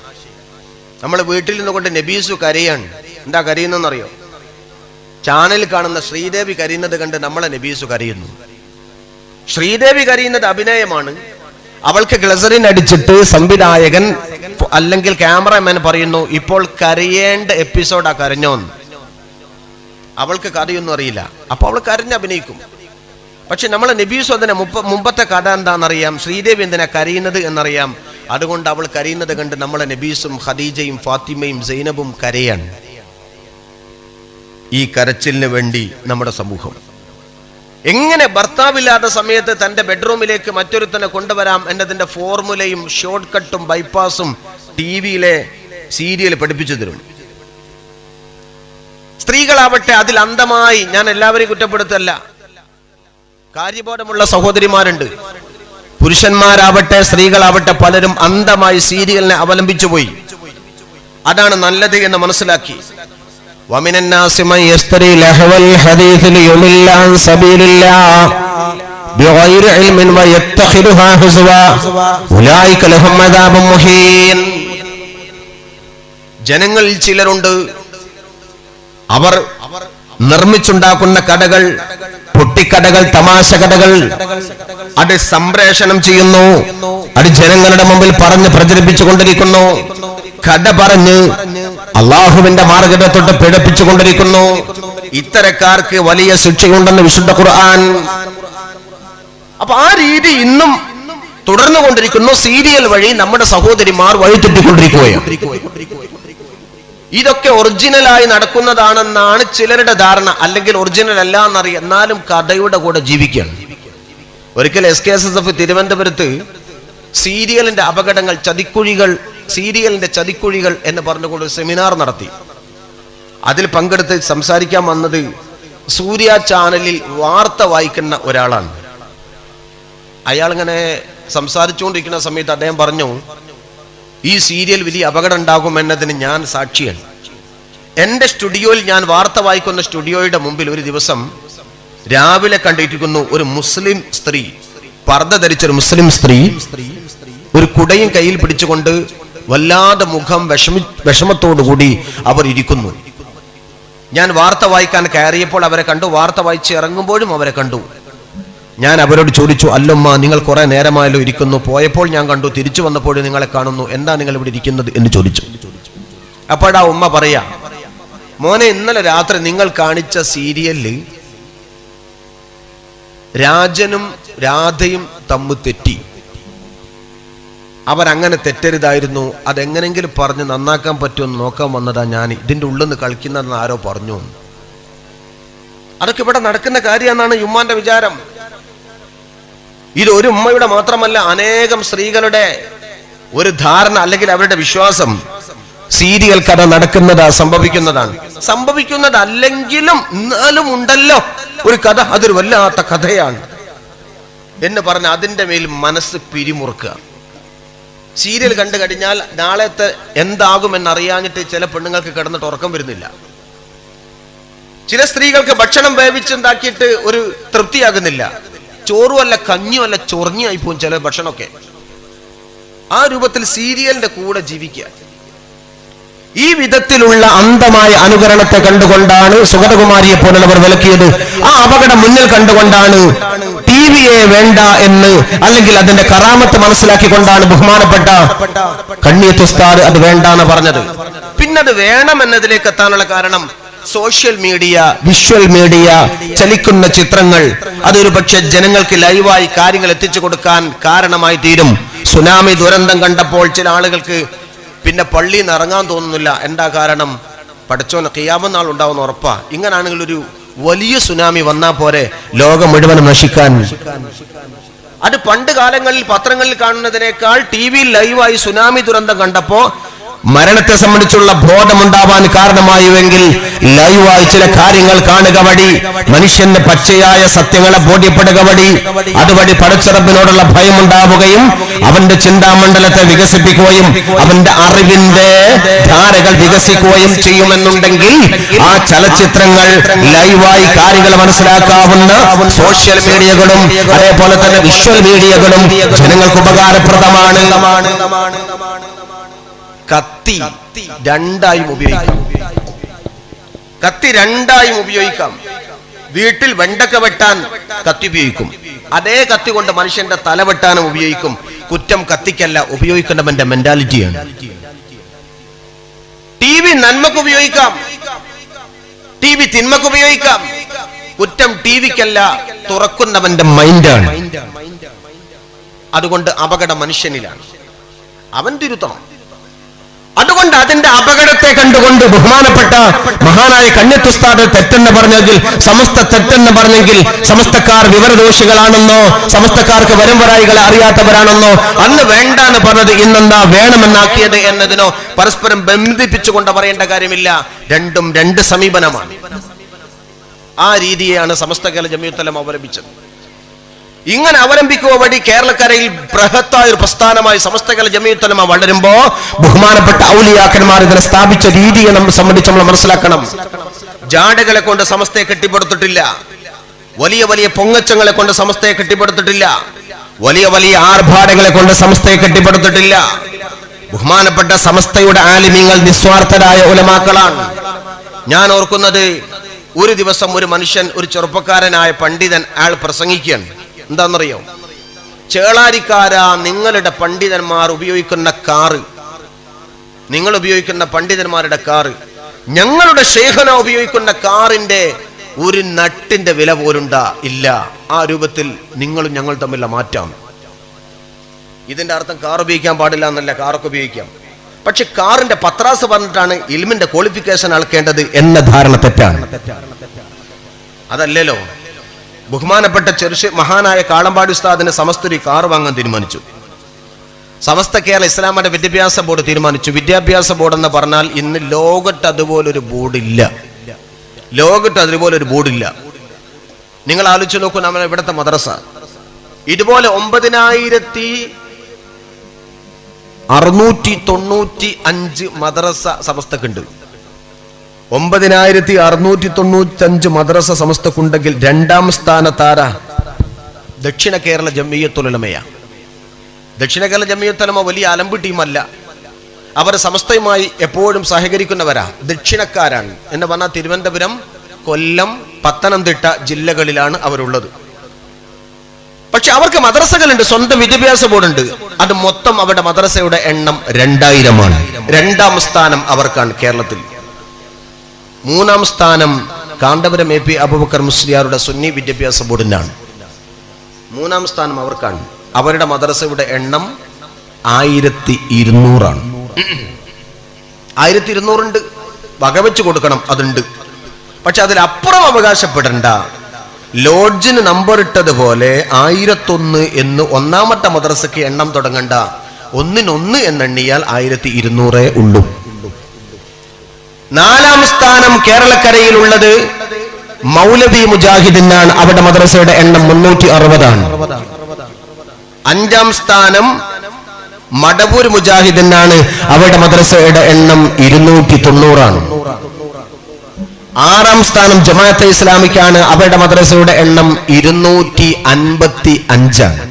നമ്മൾ വീട്ടിൽ നിന്നുകൊണ്ട് നബീസു കരയാണ്. എന്താ കരയുന്നറിയോ? ചാനലിൽ കാണുന്ന ശ്രീദേവി കരയുന്നത് കണ്ട് നമ്മളെ നബീസു കരയുന്നു. ശ്രീദേവി കരയുന്നത് അഭിനയമാണ്. അവൾക്ക് ഗ്ലസറിൻ അടിച്ചിട്ട് സംവിധായകൻ അല്ലെങ്കിൽ ക്യാമറമാൻ പറയുന്നു, ഇപ്പോൾ കരയേണ്ട എപ്പിസോഡാ കരഞ്ഞോന്ന്. അവൾക്ക് കഥയൊന്നും അറിയില്ല, അപ്പൊ അവൾ കരഞ്ഞ് അഭിനയിക്കും. പക്ഷെ നമ്മളെ നബീസു അതിനെ മുമ്പത്തെ കഥ എന്താണെന്നറിയാം, ശ്രീദേവി എന്തിനാ കരയുന്നത് എന്നറിയാം. അതുകൊണ്ട് അവൾ കരയുന്നത് കണ്ട് നമ്മളെ നബീസും ഖദീജയും ഫാത്തിമയും സൈനബും കരയാണ്. ഈ കരച്ചിലിന് വേണ്ടി നമ്മുടെ സമൂഹം എങ്ങനെ ഭർത്താവില്ലാത്ത സമയത്ത് തന്റെ ബെഡ്റൂമിലേക്ക് മറ്റൊരുത്തനെ കൊണ്ടുവരാം എന്നതിന്റെ ഫോർമുലയും ഷോർട്ട് കട്ടും ബൈപ്പാസും TV-യിലെ സീരിയൽ പഠിപ്പിച്ചു തരും. സ്ത്രീകളാവട്ടെ അതിൽ അന്ധമായി, ഞാൻ എല്ലാവരെയും കുറ്റപ്പെടുത്തല്ല, കാര്യബോധമുള്ള സഹോദരിമാരുണ്ട്. പുരുഷന്മാരാവട്ടെ സ്ത്രീകളാവട്ടെ പലരും അന്ധമായി സീരിയലിനെ അവലംബിച്ചു പോയി. അതാണ് നല്ലത് എന്ന് മനസ്സിലാക്കി. വമിനന്നാസി മൻ യസ്തരി ലഹവൽ ഹദീസ് ലിയുമില്ല അൻ സബീലില്ലാഹ് ബിഗൈരി ഇൽമിൻ വയത്തഖിദുഹാ ഹുസ്വാ ഉലൈക ലഹും അദാബുൻ മുഹീൻ. ജനങ്ങളിൽ ചിലരുണ്ട്, അവർ നിർമ്മിച്ചുണ്ടാക്കുന്ന കടകൾ, പൊട്ടിക്കടകൾ, തമാശ കടകൾ, അത് സംപ്രേഷണം ചെയ്യുന്നു, അത് ജനങ്ങളുടെ മുമ്പിൽ പറഞ്ഞ് പ്രചരിപ്പിച്ചു കൊണ്ടിരിക്കുന്നു. കഥ പറഞ്ഞ് അള്ളാഹുവിന്റെ മാർഗ്ഗത്തെ തൊട്ട് പിഴപ്പിച്ചു കൊണ്ടിരിക്കുന്നു. ഇത്തരക്കാർക്ക് വലിയ ശിക്ഷയുണ്ടെന്ന് വിശുദ്ധ ഖുർആൻ. അപ്പൊ ആ രീതി ഇന്നും തുടർന്നു കൊണ്ടിരിക്കുന്നു. സീരിയൽ വഴി നമ്മുടെ സഹോദരിമാർ വഴിതെറ്റിക്കൊണ്ടിരിക്കുകയാണ്. ഇതൊക്കെ ഒറിജിനലായി നടക്കുന്നതാണെന്നാണ് ചിലരുടെ ധാരണ, അല്ലെങ്കിൽ ഒറിജിനൽ അല്ല എന്നറിയാം, എന്നാലും കഥയുടെ കൂടെ ജീവിക്കുകയാണ്. ഒരിക്കൽ SKSSF തിരുവനന്തപുരത്ത് സീരിയലിന്റെ അപകടങ്ങൾ, സീരിയലിന്റെ ചതിക്കുഴികൾ എന്ന് പറഞ്ഞുകൊണ്ട് ഒരു സെമിനാർ നടത്തി. അതിൽ പങ്കെടുത്ത് സംസാരിക്കാൻ വന്നത് സൂര്യ ചാനലിൽ വാർത്ത വായിക്കുന്ന ഒരാളാണ്. അയാൾ ഇങ്ങനെ സംസാരിച്ചുകൊണ്ടിരിക്കുന്ന സമയത്ത് അദ്ദേഹം പറഞ്ഞു, ഈ സീരിയൽ വലിയ അപകടം ഉണ്ടാകുമെന്നതിന് ഞാൻ സാക്ഷിയാണ്. എന്റെ സ്റ്റുഡിയോയിൽ, ഞാൻ വാർത്ത വായിക്കുന്ന സ്റ്റുഡിയോയുടെ മുമ്പിൽ ഒരു ദിവസം രാവിലെ കണ്ടിരിക്കുന്നു, ഒരു മുസ്ലിം സ്ത്രീ, പർദ്ദ ധരിച്ചൊരു മുസ്ലിം സ്ത്രീ ഒരു കുടയും കയ്യിൽ പിടിച്ചുകൊണ്ട് വല്ലാതെ മുഖം വിഷമത്തോടുകൂടി അവർ ഇരിക്കുന്നു. ഞാൻ വാർത്ത വായിക്കാൻ കയറിയപ്പോൾ അവരെ കണ്ടു, വാർത്ത വായിച്ച് ഇറങ്ങുമ്പോഴും അവരെ കണ്ടു. ഞാൻ അവരോട് ചോദിച്ചു, അല്ലമ്മ, നിങ്ങൾ കുറെ നേരമായല്ലോ ഇരിക്കുന്നു, പോയപ്പോൾ ഞാൻ കണ്ടു, തിരിച്ചു വന്നപ്പോഴും നിങ്ങളെ കാണുന്നു, എന്താ നിങ്ങൾ ഇവിടെ ഇരിക്കുന്നത് എന്ന് ചോദിച്ചു. അപ്പോഴാ ഉമ്മ പറയാ, മോനെ, ഇന്നലെ രാത്രി നിങ്ങൾ കാണിച്ച സീരിയലില് രാജനും രാധയും തമ്മിൽ തെറ്റി. അവരങ്ങനെ തെറ്റരുതായിരുന്നു, അതെങ്ങനെങ്കിലും പറഞ്ഞ് നന്നാക്കാൻ പറ്റുമെന്ന് നോക്കാൻ വന്നതാ ഞാൻ, ഇതിൻ്റെ ഉള്ളിൽ നിന്ന് കളിക്കുന്നതെന്ന് ആരോ പറഞ്ഞു. അതൊക്കെ ഇവിടെ നടക്കുന്ന കാര്യമെന്നാണ് ഉമ്മാന്റെ വിചാരം. ഇത് ഒരു ഉമ്മയുടെ മാത്രമല്ല, അനേകം സ്ത്രീകളുടെ ഒരു ധാരണ അല്ലെങ്കിൽ അവരുടെ വിശ്വാസം. സീരിയൽ കഥ നടക്കുന്നതാ, സംഭവിക്കുന്നതല്ലെങ്കിലും എന്നാലും ഉണ്ടല്ലോ ഒരു കഥ, അതൊരു വല്ലാത്ത കഥയാണ് എന്ന് പറഞ്ഞ് അതിൻ്റെ മേൽ മനസ്സ് പിരിമുറുക്കുക. സീരിയൽ കണ്ടു കഴിഞ്ഞാൽ നാളത്തെ എന്താകുമെന്നറിയാഞ്ഞിട്ട് ചില പെണ്ണുങ്ങൾക്ക് കിടന്നിട്ട് ഉറക്കം വരുന്നില്ല. ചില സ്ത്രീകൾക്ക് ഭക്ഷണം വേവിച്ചുണ്ടാക്കിയിട്ട് ഒരു തൃപ്തിയാകുന്നില്ല. ചോറുമല്ല കഞ്ഞിയുമല്ല ചൊറിഞ്ഞായി പോകും ചില ഭക്ഷണമൊക്കെ. ആ രൂപത്തിൽ സീരിയലിന്റെ കൂടെ ജീവിക്കുക. ഈ വിധത്തിലുള്ള അന്ധമായ അനുകരണത്തെ കണ്ടുകൊണ്ടാണ് സുഗതകുമാരിയെ പോലുള്ളവർ വിലക്കിയത്. ആ അപകടം മുന്നിൽ കണ്ടുകൊണ്ടാണ് ടിവിയെ വേണ്ട എന്ന്, അല്ലെങ്കിൽ അതിന്റെ കറാമത്ത് മനസ്സിലാക്കിക്കൊണ്ടാണ് ബഹുമാനപ്പെട്ട കണ്ണിയത്ത് ഉസ്താദ് അത് വേണ്ടാന്ന് പറഞ്ഞത്. പിന്നത് വേണമെന്നതിലേക്ക് എത്താനുള്ള കാരണം സോഷ്യൽ മീഡിയ, വിഷ്വൽ മീഡിയ, ചലിക്കുന്ന ചിത്രങ്ങൾ, അതൊരു പക്ഷെ ജനങ്ങൾക്ക് ലൈവായി കാര്യങ്ങൾ എത്തിച്ചു കൊടുക്കാൻ കാരണമായി തീരും. സുനാമി ദുരന്തം കണ്ടപ്പോൾ ചില ആളുകൾക്ക് പിന്നെ പള്ളിയിൽ നിന്ന് ഇറങ്ങാൻ തോന്നുന്നില്ല. എന്താ കാരണം? പഠിച്ചോന് ഖിയാമത്ത് നാൾ ഉണ്ടാവുന്ന ഉറപ്പാ. ഇങ്ങനാണെങ്കിൽ ഒരു വലിയ സുനാമി വന്നാൽ പോരെ ലോകം മുഴുവനും നശിക്കാൻ. അത് പണ്ട് കാലങ്ങളിൽ പത്രങ്ങളിൽ കാണുന്നതിനേക്കാൾ ടി വിയിൽ ലൈവായി സുനാമി ദുരന്തം കണ്ടപ്പോ മരണത്തെ സംബന്ധിച്ചുള്ള ബോധമുണ്ടാവാൻ കാരണമായുവെങ്കിൽ ലൈവായി ചില കാര്യങ്ങൾ കാണുക വഴി മനുഷ്യന്റെ പച്ചയായ സത്യങ്ങളെ ബോധ്യപ്പെടുക വഴി അതുവഴി പടച്ചിറപ്പിനോടുള്ള ഭയമുണ്ടാവുകയും അവന്റെ ചിന്താമണ്ഡലത്തെ വികസിപ്പിക്കുകയും അവന്റെ അറിവിന്റെ ധാരകൾ വികസിക്കുകയും ചെയ്യുമെന്നുണ്ടെങ്കിൽ ആ ചലച്ചിത്രങ്ങൾ, ലൈവായി കാര്യങ്ങൾ മനസ്സിലാക്കാവുന്ന സോഷ്യൽ മീഡിയകളും അതേപോലെ തന്നെ വിഷ്വൽ മീഡിയകളും ജനങ്ങൾക്ക് ഉപകാരപ്രദമാണ്. കത്തി രണ്ടായും ഉപയോഗിക്കാം. വീട്ടിൽ വെണ്ടക്ക വെട്ടാൻ കത്തി ഉപയോഗിക്കും. അതേ കത്തി കൊണ്ട് മനുഷ്യന്റെ തല വെട്ടാനും ഉപയോഗിക്കും. കുറ്റം കത്തിക്കല്ല, ഉപയോഗിക്കേണ്ടവന്റെ മെന്റാലിറ്റിയാണ്. ടി വി നന്മക്ക് ഉപയോഗിക്കാം, ടി വി തിന്മക്ക് ഉപയോഗിക്കാം. കുറ്റം ടി വിക്കല്ല, തുറക്കുന്നവന്റെ മൈൻഡാണ്. അതുകൊണ്ട് അപകടം മനുഷ്യനിലാണ്, അവൻ തിരുത്തണം. അതുകൊണ്ട് അതിന്റെ അപകടത്തെ കണ്ടുകൊണ്ട് ബഹുമാനപ്പെട്ട മഹാനായ കണ്ണിയത്ത് ഉസ്താദ് തെറ്റെന്ന് പറഞ്ഞെങ്കിൽ, തെറ്റെന്ന് പറഞ്ഞെങ്കിൽ സമസ്തക്കാർ വിവരദോഷികളാണെന്നോ സമസ്തക്കാർക്ക് വരുംവരായികളെ അറിയാത്തവരാണെന്നോ അന്ന് വേണ്ടാന്ന് പറഞ്ഞത് ഇന്നെന്താ വേണമെന്നാക്കിയത് എന്നതിനോ പരസ്പരം ബന്ധിപ്പിച്ചുകൊണ്ട് പറയേണ്ട കാര്യമില്ല. രണ്ടും രണ്ട് സമീപനമാണ്. ആ രീതിയെയാണ് സമസ്ത കേരള ജമിയത്തുൽ ഉലമ അവലംബിച്ചത്. ഇങ്ങനെ അവലംബിക്കുക വഴി കേരളക്കരയിൽ ബൃഹത്തായ ഒരു പ്രസ്ഥാനമായി സമസ്ത കേരള ജമിയത്തുൽ ഉലമ വളരുമ്പോ ബഹുമാനപ്പെട്ട ഔലിയാക്കന്മാർ ഇതിനെ സ്ഥാപിച്ച രീതിയെ നമ്മൾ സംബന്ധിച്ച് നമ്മൾ മനസ്സിലാക്കണം. ജാടകളെ കൊണ്ട് സമസ്തയെ കെട്ടിപ്പടുത്തിട്ടില്ല, വലിയ വലിയ പൊങ്ങച്ചങ്ങളെ കൊണ്ട് സമസ്തയെ കെട്ടിപ്പടുത്തിട്ടില്ല, വലിയ വലിയ ആർഭാടങ്ങളെ കൊണ്ട് സമസ്തയെ കെട്ടിപ്പടുത്തിട്ടില്ല. ബഹുമാനപ്പെട്ട സമസ്തയുടെ ആലിമീങ്ങൾ നിസ്വാർത്ഥരായ ഉലമാക്കളാണ്. ഞാൻ ഓർക്കുന്നത്, ഒരു ദിവസം ഒരു മനുഷ്യൻ, ഒരു ചെറുപ്പക്കാരനായ പണ്ഡിതൻ, അയാൾ പ്രസംഗിക്കുകയാണ്. എന്താണെന്നറിയോ? ചേളാരിക്കാരാ, നിങ്ങളുടെ പണ്ഡിതന്മാർ ഉപയോഗിക്കുന്ന കാറ്, നിങ്ങൾ ഉപയോഗിക്കുന്ന പണ്ഡിതന്മാരുടെ കാറ്, ഞങ്ങളുടെ ശൈഖന ഉപയോഗിക്കുന്ന കാറിന്റെ ഒരു നട്ടിന്റെ വില പോലുണ്ടാ ഇല്ല. ആ രൂപത്തിൽ നിങ്ങളും ഞങ്ങൾ തമ്മിലുള്ള മാറ്റം. ഇതിന്റെ അർത്ഥം കാർ ഉപയോഗിക്കാൻ പാടില്ല എന്നല്ല, കാറൊക്കെ ഉപയോഗിക്കാം. പക്ഷെ കാറിന്റെ പത്രാസ് പറഞ്ഞിട്ടാണ് ഇൽമിന്റെ ക്വാളിഫിക്കേഷൻ അളക്കേണ്ടത് എന്ന ധാരണ തെറ്റാണ്. അതല്ലല്ലോ. ബഹുമാനപ്പെട്ട മഹാനായ കാളമ്പാടി ഉസ്താദിന് സമസ്ത ഒരു കാർ വാങ്ങാൻ തീരുമാനിച്ചു. സമസ്ത കേരള ഇസ്ലാമിന്റെ വിദ്യാഭ്യാസ ബോർഡ് തീരുമാനിച്ചു. വിദ്യാഭ്യാസ ബോർഡ് എന്ന് പറഞ്ഞാൽ ഇന്ന് ലോകത്ത് അതുപോലൊരു ബോർഡില്ല. നിങ്ങൾ ആലോചിച്ച് നോക്കൂ, നമ്മൾ ഇവിടുത്തെ മദ്രസ ഇതുപോലെ 9695 മദ്രസ സമസ്തക്കുണ്ട്. 9695 മദ്രസ സമസ്തക്കുണ്ടെങ്കിൽ രണ്ടാം സ്ഥാനത്താര ദക്ഷിണ കേരള ജമിയത്തുൽ ഉലമയാ. ദക്ഷിണ കേരള ജമിയത്തുൽ ഉലമ വലിയ അലമ്പ് ടീമല്ല, അവർ സമസ്തയുമായി എപ്പോഴും സഹകരിക്കുന്നവരാ, ദക്ഷിണക്കാരാണ്. എന്ന് പറഞ്ഞാൽ തിരുവനന്തപുരം, കൊല്ലം, പത്തനംതിട്ട ജില്ലകളിലാണ് അവരുള്ളത്. പക്ഷെ അവർക്ക് മദ്രസകളുണ്ട്, സ്വന്തം വിദ്യാഭ്യാസ ബോർഡുണ്ട്. അത് മൊത്തം അവരുടെ മദ്രസയുടെ എണ്ണം 2000-ആണ്. രണ്ടാം സ്ഥാനം അവർക്കാണ് കേരളത്തിൽ. മൂന്നാം സ്ഥാനം കാന്തപുരം AP അബൂബക്കർ മുസ്ലിയാരുടെ സുന്നി വിദ്യാഭ്യാസ ബോർഡിനാണ്. മൂന്നാം സ്ഥാനം അവർക്കാണ്. അവരുടെ മദ്രസയുടെ എണ്ണം 1200 1200 ഉണ്ട്, വകവെച്ച് കൊടുക്കണം, അതുണ്ട്. പക്ഷെ അതിലപ്പുറം അവകാശപ്പെടണ്ട. ലോഡ്ജിന് നമ്പർ ഇട്ടതുപോലെ 1001 എന്ന് ഒന്നാമത്തെ മദ്രസക്ക് എണ്ണം തുടങ്ങണ്ട. 1 എന്നെണ്ണിയാൽ 1200 ഉള്ളൂ. 4ാം സ്ഥാനം കേരളക്കരയിലുള്ളത് മൗലവി മുജാഹിദിനാണ്. അവിടെ മദ്രസയുടെ എണ്ണം 360 ആണ്. 5ാം സ്ഥാനം മടവൂർ മുജാഹിദിനാണ്. അവിടെ മദ്രസയുടെ എണ്ണം 290 ആണ്. 6ാം സ്ഥാനം ജമാഅത്തെ ഇസ്ലാമിക്കാണ്. അവരുടെ മദ്രസയുടെ എണ്ണം 255 ആണ്.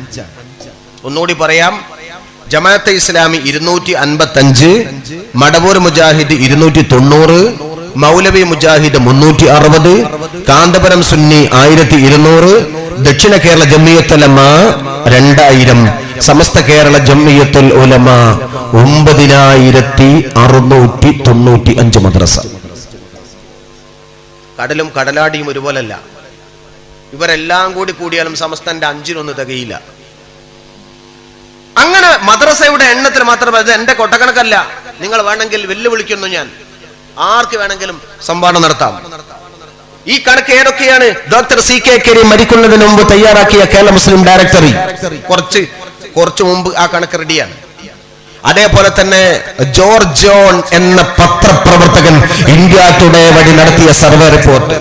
ഒന്നുകൂടി പറയാം, ജമാഅത്തെ ഇസ്ലാമി 255, മടവൂർ മുജാഹിദ് 290, മൗലവി മുജാഹിദ് 360, കാന്തപുരം സുന്നി 1200, ദക്ഷിണ കേരള ജംഇയ്യത്തുൽ ഉലമ 2000, സമസ്ത കേരള ജംഇയ്യത്തുൽ ഉലമ 9695 മദ്രസ. കടലും കടലാടിയും ഒരുപോലല്ല. ഇവരെല്ലാം കൂടിയാലും സമസ്തന്റെ 5 തികയില്ല. അങ്ങനെ മദ്രസയുടെ എണ്ണത്തിൽ മാത്രമല്ല, ഇത് എന്റെ കൊട്ടക്കണക്കല്ല. നിങ്ങൾ വേണമെങ്കിൽ വെല്ലുവിളിക്കുന്നു, ഞാൻ ആർക്ക് വേണമെങ്കിലും സംവാദം നടത്താം. ഈ കണക്ക് ഏതൊക്കെയാണ്? ഡോക്ടർ സി കെ കരീം മരിക്കുന്നതിന് മുമ്പ് തയ്യാറാക്കിയ കേരള മുസ്ലിം ഡയറക്ടറി കുറച്ചു മുമ്പ് ആ കണക്ക് റെഡിയാണ്. അതേപോലെ തന്നെ ജോർജ് ജോൺ എന്ന പത്രപ്രവർത്തകൻ ഇന്ത്യ ടുഡേ വഴി നടത്തിയ സർവേ റിപ്പോർട്ട്,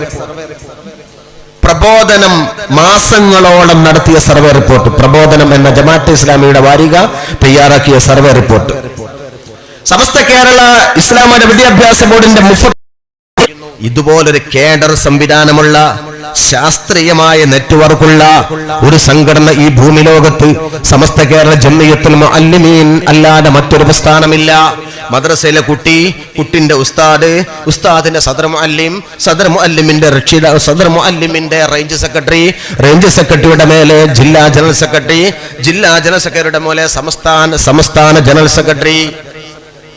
പ്രബോധനം മാസങ്ങളോളം നടത്തിയ സർവേ റിപ്പോർട്ട്, പ്രബോധനം എന്ന ജമാഅത്തെ ഇസ്ലാമിയുടെ വാരിക തയ്യാറാക്കിയ സർവേ റിപ്പോർട്ട്, സമസ്ത കേരള ഇസ്ലാമിക വിദ്യാഭ്യാസ ബോർഡിന്റെ ഇതുപോലൊരു കേഡർ സംവിധാനമുള്ള ശാസ്ത്രീയമായ നെറ്റ്വർക്കുള്ള ഒരു സംഘടന ഈ ഭൂമി ലോകത്ത് സമസ്ത കേരള ജംഇയ്യത്തുൽ മുഅല്ലിമീൻ അല്ലാതെ മറ്റൊരു പ്രസ്ഥാനമില്ല. മദ്രസയിലെ കുട്ടിന്റെ ഉസ്താദിന്റെ സദർ മുഅല്ലിമിന്റെ രക്ഷിതാവ്, സദർ മുഅല്ലിമിന്റെ റേഞ്ച് സെക്രട്ടറിയുടെ മേലെ ജില്ലാ ജനറൽ സെക്രട്ടറിയുടെ മേലെ സംസ്ഥാന ജനറൽ സെക്രട്ടറി.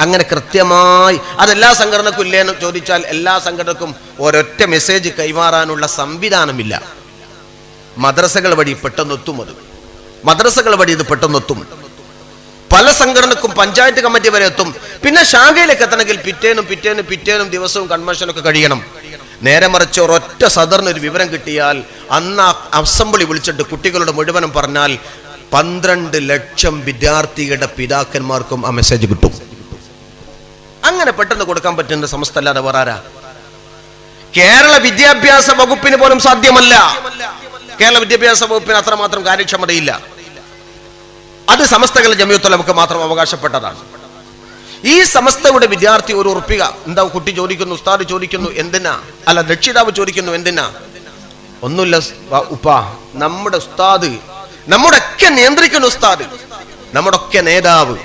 അങ്ങനെ കൃത്യമായി അതെല്ലാ സംഘടനക്കും ഇല്ലേന്ന് ചോദിച്ചാൽ എല്ലാ സംഘടനക്കും ഒരൊറ്റ മെസ്സേജ് കൈമാറാനുള്ള സംവിധാനമില്ല. മദ്രസകൾ വഴി പെട്ടെന്നെത്തും. മദ്രസകൾ വഴി ഇത് പെട്ടെന്നെത്തും. പല സംഘടനക്കും പഞ്ചായത്ത് കമ്മിറ്റി വരെ എത്തും. പിന്നെ ശാഖയിലേക്ക് എത്തണമെങ്കിൽ പിറ്റേനും ദിവസവും കൺവെൻഷനൊക്കെ കഴിയണം. നേരെ മറിച്ച് ഒരൊറ്റ സദറിന് ഒരു വിവരം കിട്ടിയാൽ അന്ന് അസംബ്ലി വിളിച്ചിട്ട് കുട്ടികളുടെ മുഴുവനും പറഞ്ഞാൽ 12 ലക്ഷം വിദ്യാർത്ഥികളുടെ പിതാക്കന്മാർക്കും ആ മെസ്സേജ് കിട്ടും. അങ്ങനെ പെട്ടെന്ന് കൊടുക്കാൻ പറ്റുന്ന സമസ്ത അല്ലാതെ വേറാരാ? കേരള വിദ്യാഭ്യാസ വകുപ്പിന് പോലും സാധ്യമല്ല. കേരള വിദ്യാഭ്യാസ വകുപ്പിന് അത്രമാത്രം കാര്യക്ഷമതയില്ല. അത് സമസ്തകളുടെ ജംഇയ്യത്തുൽ ഉലമക്ക് മാത്രം അവകാശപ്പെട്ടതാണ്. ഈ സമസ്തയുടെ വിദ്യാർത്ഥി ഒരു ഉറപ്പിക എന്താ കുട്ടി ചോദിക്കുന്നു, ഉസ്താദ് ചോദിക്കുന്നു, എന്തിനാ? അല്ല, രക്ഷിതാവ് ചോദിക്കുന്നു, എന്തിനാ? ഒന്നുമില്ല ഉപ്പ, നമ്മുടെ ഉസ്താദ്, നമ്മുടെയൊക്കെ നിയന്ത്രിക്കുന്ന ഉസ്താദ്, നമ്മുടെയൊക്കെ നേതാവ്,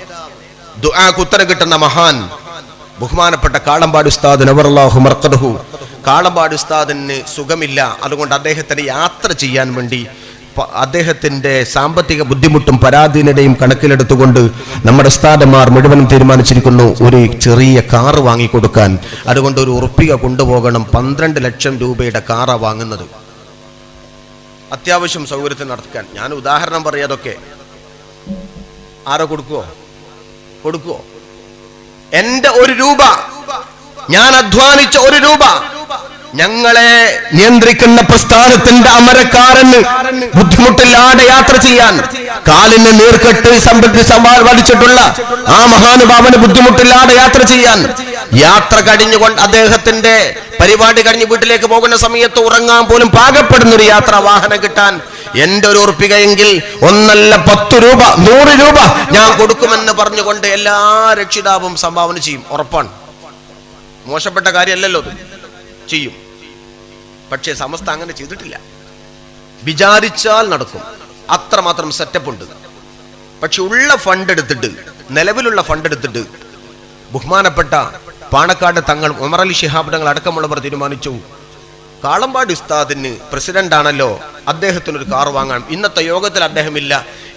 ദുആക്ക് ഉത്തരം കിട്ടുന്ന മഹാൻ, ബഹുമാനപ്പെട്ട കാളമ്പാടി ഉസ്താദ് നവറല്ലാഹു മർഖദഹു, കാളമ്പാടി ഉസ്താദിന് സുഖമില്ല. അതുകൊണ്ട് അദ്ദേഹത്തിന് യാത്ര ചെയ്യാൻ വേണ്ടി അദ്ദേഹത്തിന്റെ സാമ്പത്തിക ബുദ്ധിമുട്ടും പരാധീനതയും കണക്കിലെടുത്തുകൊണ്ട് നമ്മുടെ ഉസ്താദന്മാർ മുഴുവനും തീരുമാനിച്ചിരിക്കുന്നു ഒരു ചെറിയ കാറ് വാങ്ങിക്കൊടുക്കാൻ. അതുകൊണ്ട് ഒരു ഉറുപ്പിക കൊണ്ടുപോകണം. 12 ലക്ഷം രൂപയുടെ കാറാ വാങ്ങുന്നത് അത്യാവശ്യം സൗകര്യത്തിൽ നടക്കാൻ. ഞാൻ ഉദാഹരണം പറയാതൊക്കെ ആരോ കൊടുക്കുവോ? എന്റെ 1 രൂപ, ഞാൻ അധ്വാനിച്ച 1 രൂപ ഞങ്ങളെ നിയന്ത്രിക്കുന്ന പ്രസ്ഥാനത്തിന്റെ അമരക്കാരന് ബുദ്ധിമുട്ടില്ലാതെ യാത്ര ചെയ്യാൻ, കാലിന് നീർക്കെട്ട് വലിച്ചിട്ടുള്ള ആ മഹാനുഭാവന് ബുദ്ധിമുട്ടില്ലാതെ യാത്ര ചെയ്യാൻ, യാത്ര കഴിഞ്ഞുകൊണ്ട് അദ്ദേഹത്തിന്റെ പരിപാടി കഴിഞ്ഞ് വീട്ടിലേക്ക് പോകുന്ന സമയത്ത് ഉറങ്ങാൻ പോലും പാകപ്പെടുന്ന ഒരു യാത്രാ വാഹനം കിട്ടാൻ എന്റെ 1 ഉറുപ്പികയെങ്കിൽ 1 അല്ല 10 രൂപ 100 രൂപ ഞാൻ കൊടുക്കുമെന്ന് പറഞ്ഞുകൊണ്ട് എല്ലാ രക്ഷിതാവും സംഭാവന ചെയ്യും. ഉറപ്പാണ്. മോശപ്പെട്ട കാര്യമല്ലല്ലോ, അത് ചെയ്യും. പക്ഷേ സമസ്ത അങ്ങനെ ചെയ്തിട്ടില്ല. വിചാരിച്ചാൽ നടക്കും, അത്രമാത്രം സെറ്റപ്പ് ഉണ്ട്. പക്ഷെ നിലവിലുള്ള ഫണ്ട് എടുത്തിട്ട് ബഹുമാനപ്പെട്ട പാണക്കാട് തങ്ങൾ, ഉമർ അലി ശിഹാബ് തങ്ങൾ അടക്കമുള്ളവർ തീരുമാനിച്ചു, കാളമ്പാടി ഉസ്താദിന് പ്രസിഡന്റ് ആണല്ലോ, അദ്ദേഹത്തിനൊരു കാർ വാങ്ങാം. ഇന്നത്തെ യോഗത്തിൽ അദ്ദേഹമില്ല,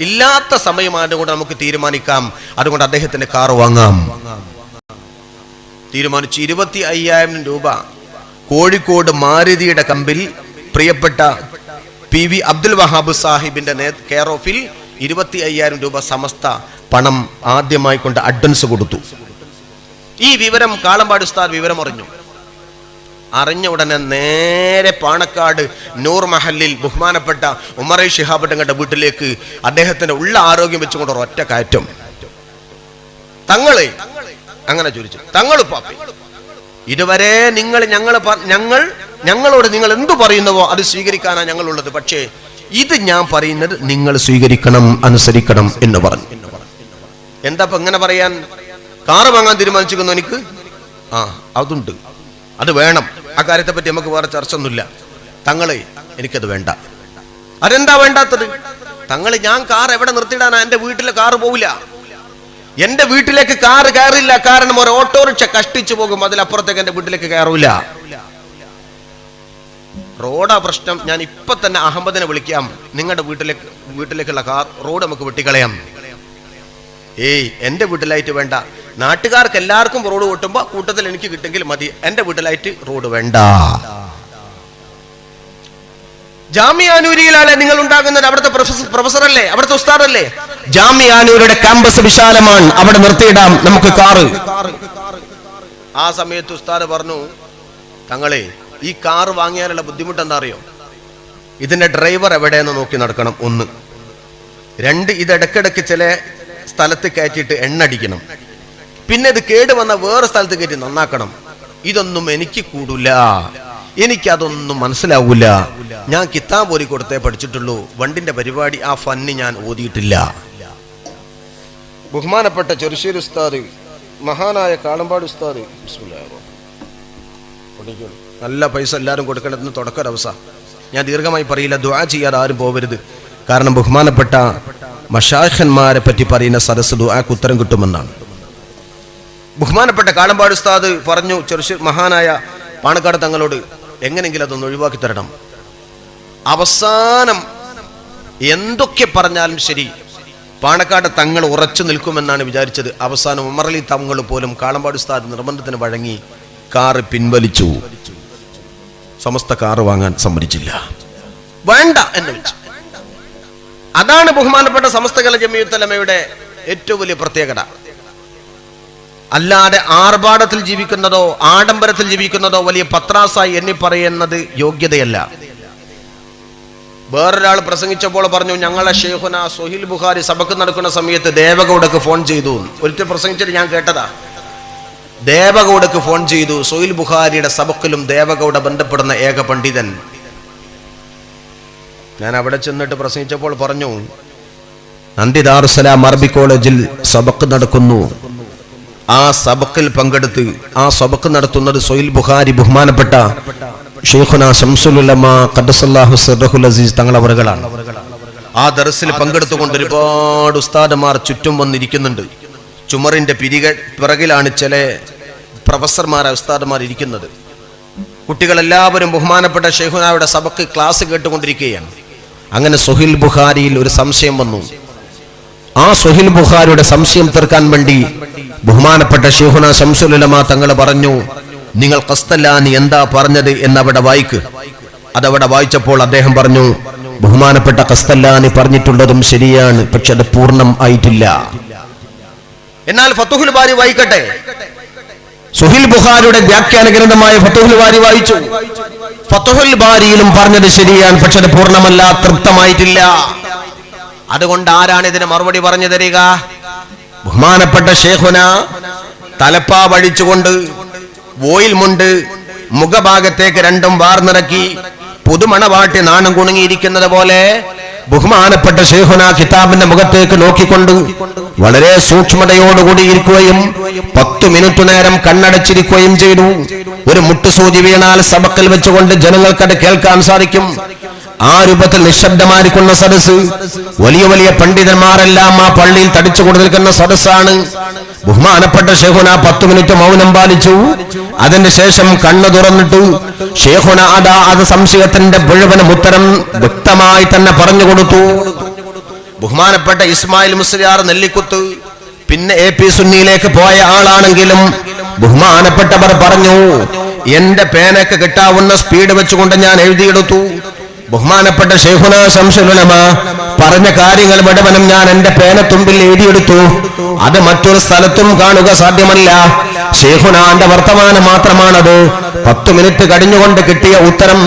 ഇല്ലാത്ത സമയമായതുകൊണ്ട് നമുക്ക് തീരുമാനിക്കാം, അതുകൊണ്ട് അദ്ദേഹത്തിന് കാർ വാങ്ങാം തീരുമാനിച്ചു. 25,000 രൂപ കോഴിക്കോട് മാരുതിയുടെ കമ്പിൽ പ്രിയപ്പെട്ട PV അബ്ദുൽ വഹാബ് സാഹിബിന്റെ കെയർ ഓഫിൽ 25,000 രൂപ സമസ്ത പണം ആദ്യമായി കൊണ്ട് അഡ്വാൻസ് കൊടുത്തു. ഈ വിവരം കാളമ്പാട് ഉസ്താദ് വിവരം അറിഞ്ഞ ഉടനെ നേരെ പാണക്കാട് നൂർ മഹലിൽ ബഹുമാനപ്പെട്ട ഉമർ ശിഹാബ് തങ്ങളുടെ വീട്ടിലേക്ക് അദ്ദേഹത്തിന്റെ ഉള്ള ആരോഗ്യം വെച്ചുകൊണ്ട് ഒറ്റ കയറ്റം. തങ്ങളെ അങ്ങനെ ചോദിച്ചു, തങ്ങൾ പാപ്പി ഇതുവരെ ഞങ്ങളോട് നിങ്ങൾ എന്തു പറയുന്നുവോ അത് സ്വീകരിക്കാനാണ് ഞങ്ങളുള്ളത്. പക്ഷേ ഇത് ഞാൻ പറയുന്നത് നിങ്ങൾ സ്വീകരിക്കണം, അനുസരിക്കണം എന്ന് പറഞ്ഞു. എന്താ ഇങ്ങനെ പറയാൻ? കാറ് വാങ്ങാൻ തീരുമാനിച്ചിരിക്കുന്നു എനിക്ക്. അതുണ്ട്, അത് വേണം. ആ കാര്യത്തെ പറ്റി നമുക്ക് വേറെ ചർച്ച ഒന്നുമില്ല. തങ്ങളെ എനിക്കത് വേണ്ട. അതെന്താ വേണ്ടാത്തത്? തങ്ങള് ഞാൻ കാർ എവിടെ നിർത്തിയിടാനാ? എന്റെ വീട്ടിലെ കാറ് പോവില്ല. എന്റെ വീട്ടിലേക്ക് കാറ് കയറില്ല. കാരണം ഒരു ഓട്ടോറിക്ഷ കഷ്ടിച്ചു പോകും, അതിലപ്പുറത്തേക്ക് എന്റെ വീട്ടിലേക്ക് കയറൂല. റോഡാ പ്രശ്നം. ഞാൻ ഇപ്പൊ തന്നെ അഹമ്മദിനെ വിളിക്കാം, നിങ്ങളുടെ വീട്ടിലേക്കുള്ള കാർ റോഡ് നമുക്ക് വെട്ടിക്കളയാം. എന്റെ വീട്ടിലായിട്ട് വേണ്ട. നാട്ടുകാർക്ക് എല്ലാവർക്കും റോഡ് കൂട്ടുമ്പോ കൂട്ടത്തിൽ എനിക്ക് കിട്ടുമെങ്കിൽ മതി. എന്റെ വീട്ടിലായിട്ട് റോഡ് വേണ്ട. ജാമിയാനൂരിയിലാണ് നിങ്ങൾ ഉണ്ടാകുന്നത്. അവിടുത്തെ പ്രൊഫസറല്ലേ, അവിടുത്തെ ഉസ്താദല്ലേ? ജാമിയാനൂരുടെ ക്യാമ്പസ് വിശാലമാണ്, അവിടെ നിർത്തിയിടാം നമുക്ക് കാറ്. ആ സമയത്ത് ഉസ്താദ് പറഞ്ഞു, തങ്ങളെ ഈ കാറ് വാങ്ങിയാലുള്ള ബുദ്ധിമുട്ട് എന്താ അറിയോ? ഇതിന്റെ ഡ്രൈവർ എവിടെയെന്ന് നോക്കി നടക്കണം, 1. 2, ഇത് ഇടക്കിടക്ക് ചില സ്ഥലത്ത് കയറ്റിയിട്ട് എണ്ണടിക്കണം. പിന്നെ ഇത് കേട് വന്ന വേറെ സ്ഥലത്ത് കയറ്റി നന്നാക്കണം. ഇതൊന്നും എനിക്ക് കൂടില്ല, എനിക്കതൊന്നും മനസ്സിലാവൂല. ഞാൻ കിതാബ് ഓതി കൊടുത്തേ പഠിച്ചിട്ടുള്ളൂ, വണ്ടിന്റെ പരിപാടി ആ ഫന്ന് ഞാൻ ഓതിയിട്ടില്ല. ബഹുമാനപ്പെട്ട ചെറുശ്ശേരി ഉസ്താദ്, മഹാനായ കാളമ്പാട് ഉസ്താദ്, നല്ല പൈസ എല്ലാവരും കൊടുക്കേണ്ടതെന്ന് തുടക്കൊരവസ്ഥ. ഞാൻ ദീർഘമായി പറയില്ല, ദുആ ചെയ്യാതെ ആരും പോവരുത്. കാരണം ബഹുമാനപ്പെട്ട മശായിഖന്മാരെ പറ്റി പറയുന്ന സദസ്സ് ദുആക്ക് ഉത്തരം കിട്ടുമെന്നാണ്. ബഹുമാനപ്പെട്ട കാളമ്പാട് ഉസ്താദ് പറഞ്ഞു, മഹാനായ പാണക്കാട് തങ്ങളോട് എങ്ങനെയെങ്കിലും അതൊന്ന് ഒഴിവാക്കി തരണം. അവസാനം എന്തൊക്കെ പറഞ്ഞാലും ശരി പാണക്കാട് തങ്ങൾ ഉറച്ചു നിൽക്കുമെന്നാണ് വിചാരിച്ചത്. അവസാനം ഉമർ അലി തങ്ങൾ പോലും കാളമ്പാട് ഉസ്താദ് നിർബന്ധത്തിന് വഴങ്ങി കാറ് പിൻവലിച്ചു. സമസ്ത കാറ് വാങ്ങാൻ സമ്മതിച്ചില്ല, വേണ്ട എന്ന് വെച്ചു. അതാണ് ബഹുമാനപ്പെട്ട സമസ്ത കേരള ജമിയത്തുൽ ഉലമയുടെ ഏറ്റവും വലിയ പ്രത്യേകത. അല്ലാതെ ആർഭാടത്തിൽ ജീവിക്കുന്നതോ ആഡംബരത്തിൽ ജീവിക്കുന്നതോ വലിയ പത്രാസായി എണ്ണി പറയുന്നത് യോഗ്യതയല്ല. വേറൊരാൾ പ്രസംഗിച്ചപ്പോൾ പറഞ്ഞു, ഞങ്ങളെ ഷെയ്ഖുന സുഹൈൽ ബുഖാരി സബക്ക് നടക്കുന്ന സമയത്ത് ദേവഗൌഡക്ക് ഫോൺ ചെയ്തു. ഒരിക്കൽ പ്രസംഗിച്ചിട്ട് ഞാൻ കേട്ടതാ. ദേവഗൌഡക്ക് ഫോൺ ചെയ്തു. സുഹൈൽ ബുഖാരിയുടെ സബക്കിലും ദേവഗൌഡ ബന്ധപ്പെടുന്ന ഏക പണ്ഡിതൻ. ഞാൻ അവിടെ ചെന്നിട്ട് പ്രസംഗിച്ചപ്പോൾ പറഞ്ഞു, നന്ദി ദാറുസ്സലാം അറബി കോളേജിൽ സബക്ക് നടക്കുന്നു. ആ സബക്കിൽ പങ്കെടുത്ത് ആ സബക്ക് നടത്തുന്നത് സുഹൈൽ ബുഖാരി ബഹുമാനപ്പെട്ട ഷെയ്ഖുന ശംസുൽ ഉലമ ഖദ്ദസല്ലാഹു സിർറഹുൽ അസീസ് തങ്ങളവറുകളാണ്. ആ ദർസിൽ പങ്കെടുത്തുകൊണ്ട് ഒരുപാട് ഉസ്താദുമാർ ചുറ്റും വന്നിരിക്കുന്നുണ്ട്. ചുമറിന്റെ പിറകിലാണ് ചില പ്രൊഫസർമാരായ ഉസ്താദുമാർ ഇരിക്കുന്നത്. കുട്ടികളെല്ലാവരും ബഹുമാനപ്പെട്ട ഷെയ്ഖുനായുടെ സബക്ക് ക്ലാസ് കേട്ടുകൊണ്ടിരിക്കുകയാണ്. അങ്ങനെ സുഹൈൽ ബുഖാരിയിൽ ഒരു സംശയം വന്നു. ആ സുഹൈൽ ബുഖാരിയുടെ സംശയം തീർക്കാൻ വേണ്ടി ബഹുമാനപ്പെട്ട ഷെയ്ഖുന ശംസുൽ ഉലമ തങ്ങൾ പറഞ്ഞു, നിങ്ങൾ ഖസ്തല്ലാനി എന്താ പറഞ്ഞത് എന്നവിടെ വായിക്ക്. അതവിടെ വായിച്ചപ്പോൾ അദ്ദേഹം പറഞ്ഞു, ബഹുമാനപ്പെട്ട ഖസ്തല്ലാനി പറഞ്ഞിട്ടുള്ളതും ശരിയാണ്, പക്ഷെ അത് പൂർണ്ണം ആയിട്ടില്ല. എന്നാൽ ഫതുഹുൽ ബാരി വായിക്കട്ടെ. സുഹൈൽ ബുഖാരിയുടെ വ്യാഖ്യാന ഗ്രന്ഥമായ ഫതുഹുൽ ബാരി വായിച്ചു. ഫതുഹുൽ ബാരിയിലും പറഞ്ഞത് ശരിയാണ്, പക്ഷെ അത് പൂർണ്ണമല്ല, തൃപ്തമായിട്ടില്ല. അതുകൊണ്ട് ആരാണ് ഇതിന് മറുപടി പറഞ്ഞു തരിക? ബഹുമാനപ്പെട്ട ഷെയ്ഖുന തലപ്പാ വഴിച്ചുകൊണ്ട് വോയിൽ മുണ്ട് മുഖഭാഗത്തേക്ക് രണ്ടും വാർന്നിറക്കി പുതുമണവാട്ടി നാണം കുണുങ്ങിയിരിക്കുന്നത് പോലെ ബഹുമാനപ്പെട്ട ഷെയ്ഖുന കിതാബിന്റെ മുഖത്തേക്ക് നോക്കിക്കൊണ്ട് വളരെ സൂക്ഷ്മതയോടുകൂടി ഇരിക്കുകയും 10 മിനിറ്റ് നേരം കണ്ണടച്ചിരിക്കുകയും ചെയ്തു. ഒരു മുട്ടുസൂചി വീണാൽ സബക്കിൽ വെച്ചുകൊണ്ട് ജനങ്ങൾക്കത് കേൾക്കാൻ സാധിക്കും. ആ രൂപത്തിൽ നിശബ്ദമായിരിക്കുന്ന സദസ്, വലിയ വലിയ പണ്ഡിതന്മാരെല്ലാം ആ പള്ളിയിൽ തടിച്ചുകൊണ്ട് നിൽക്കുന്ന സദസ്സാണ്. ബഹുമാനപ്പെട്ട ഷെയ്ഖുന 10 മിനിറ്റ് മൗനം പാലിച്ചു. അതിന് ശേഷം കണ്ണു തുറന്നിട്ട് ഷെയ്ഖുന അത് സംശയത്തിന്റെ മുഴുവനും ഉത്തരം വ്യക്തമായി തന്നെ പറഞ്ഞു കൊടുത്തു. ബഹുമാനപ്പെട്ട ഇസ്മായിൽ മുസ്ലിയാർ നെല്ലിക്കുത്ത് പിന്നെ AP സുന്നിയിലേക്ക് പോയ ആളാണെങ്കിലും ബഹുമാനപ്പെട്ടവർ പറഞ്ഞു, എന്റെ പേനക്ക് കിട്ടാവുന്ന സ്പീഡ് വെച്ചുകൊണ്ട് ഞാൻ എഴുതിയെടുത്തു. ബഹുമാനപ്പെട്ട ശൈഖുന ശംസുൽ ഉലമ പറഞ്ഞ കാര്യങ്ങൾ മുഴുവനും ഞാൻ എന്റെ പേനത്തുമ്പിൽ എഴുതിയെടുത്തു. അത് മറ്റൊരു സ്ഥലത്തും കാണുക സാധ്യമല്ല. ശൈഖുനാന്റെ വർത്തമാനം മാത്രമാണത്. 10 മിനിറ്റ് കഴിഞ്ഞുകൊണ്ട് കിട്ടിയ ഉത്തരം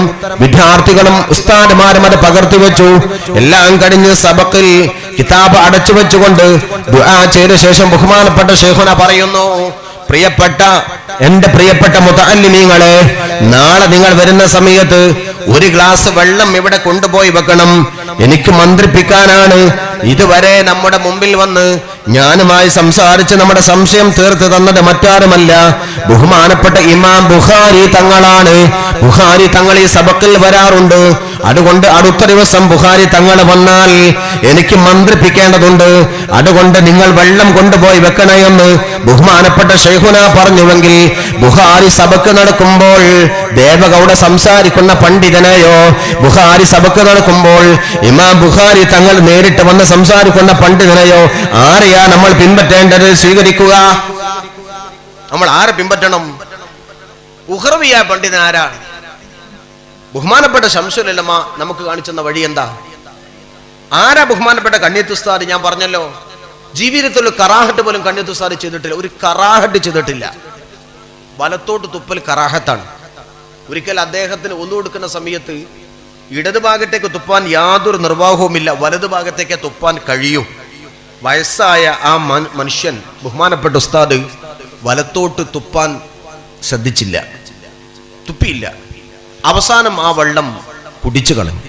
വിദ്യാർത്ഥികളും ഉസ്താദുമാരും അത് പകർത്തി വെച്ചു. എല്ലാം കഴിഞ്ഞ് സബക്കിൽ കിതാബ് അടച്ചു വെച്ചുകൊണ്ട് ദുആ ചെയ്ത ശേഷം ബഹുമാനപ്പെട്ട ശൈഖുന പറയുന്നു, എന്റെ പ്രിയപ്പെട്ട മുതഅല്ലിമീങ്ങളെ, നാളെ നിങ്ങൾ വരുന്ന സമയത്ത് ഒരു ഗ്ലാസ് വെള്ളം ഇവിടെ കൊണ്ടുപോയി വെക്കണം. എനിക്ക് മന്ത്രിപ്പിക്കാനാണ്. ഇതുവരെ നമ്മുടെ മുമ്പിൽ വന്ന് ഞാനുമായി സംസാരിച്ച് നമ്മുടെ സംശയം തീർത്ത് തന്നത് മറ്റാരുമല്ല, ബഹുമാനപ്പെട്ട ഇമാം ബുഖാരി തങ്ങളാണ്. ബുഖാരി തങ്ങൾ ഈ സബക്കിൽ വരാറുണ്ട്. അതുകൊണ്ട് അടുത്ത ദിവസം ബുഖാരി തങ്ങൾ വന്നാൽ എനിക്ക് മന്ത്രിപ്പിക്കേണ്ടതുണ്ട്. അതുകൊണ്ട് നിങ്ങൾ വെള്ളം കൊണ്ടുപോയി വെക്കണമെന്ന് ബഹുമാനപ്പെട്ട ശൈഖുന പറഞ്ഞുവെങ്കിൽ, ബുഖാരി സബക്ക് നടക്കുമ്പോൾ ദേവഗൗഡ സംസാരിക്കുന്ന പണ്ഡിതനെയോ, ബുഖാരി സബക്ക് നടക്കുമ്പോൾ ഇമാം ബുഖാരി തങ്ങൾ നേരിട്ട് വന്ന് സംസാരിക്കുന്ന പണ്ഡിതനെയോ ആരെയാ നമ്മൾ പിൻപറ്റേണ്ടത്, സ്വീകരിക്കുക? നമ്മൾ ആരെ പിൻപറ്റണം? ഉഖ്റവിയ പണ്ഡിതൻ ആരാണ്? ബഹുമാനപ്പെട്ട ശംസുൽ ഉലമ നമുക്ക് കാണിച്ചെന്ന വഴി എന്താ? ആരാ ബഹുമാനപ്പെട്ട കണ്ണിയത്ത് ഉസ്താദ്? ഞാൻ പറഞ്ഞല്ലോ, ജീവിതത്തിൽ കറാഹത്ത് പോലും കണ്ണിയത്ത് ഉസ്താദ് ചെയ്തിട്ടില്ല. ഒരു കറാഹത്ത് ചെയ്തിട്ടില്ല. വലത്തോട്ട് തുപ്പൽ കറാഹത്താണ്. ഒരിക്കൽ അദ്ദേഹത്തിന് ഒന്നു കൊടുക്കുന്ന സമയത്ത് ഇടതുഭാഗത്തേക്ക് തുപ്പാൻ യാതൊരു നിർവാഹവുമില്ല, വലതുഭാഗത്തേക്ക് തുപ്പാൻ കഴിയും. വയസ്സായ ആ മനുഷ്യൻ ബഹുമാനപ്പെട്ട ഉസ്താദ് വലത്തോട്ട് തുപ്പാൻ ശ്രദ്ധിച്ചില്ല, തുപ്പിയില്ല. അവസാനം ആ വെള്ളം കുടിച്ചു കളഞ്ഞു.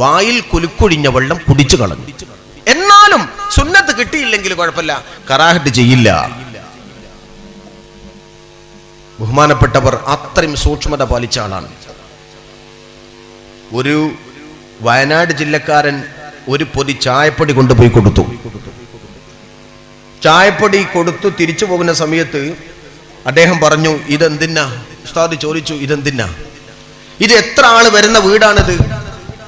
വായിൽ കുലുക്കൊഴിഞ്ഞ വെള്ളം കുടിച്ചു കളഞ്ഞു. എന്നാലും സുന്നത്ത് കിട്ടിയില്ലെങ്കിൽ കുഴപ്പമില്ല, കറാഹത്ത് ചെയ്യില്ല. ബഹുമാനപ്പെട്ടവർ അത്രയും സൂക്ഷ്മത പാലിച്ച ആളാണ്. ഒരു വയനാട് ജില്ലക്കാരൻ ഒരു പൊതി ചായപ്പൊടി കൊണ്ടുപോയി കൊടുത്തു. ചായപ്പൊടി കൊടുത്തു തിരിച്ചു പോകുന്ന സമയത്ത് അദ്ദേഹം പറഞ്ഞു, ഇതെന്തിനാ? ഉസ്താദ് ചോദിച്ചു, ഇതെന്തിനാ? ഇത് എത്ര ആള് വരുന്ന വീടാണിത്?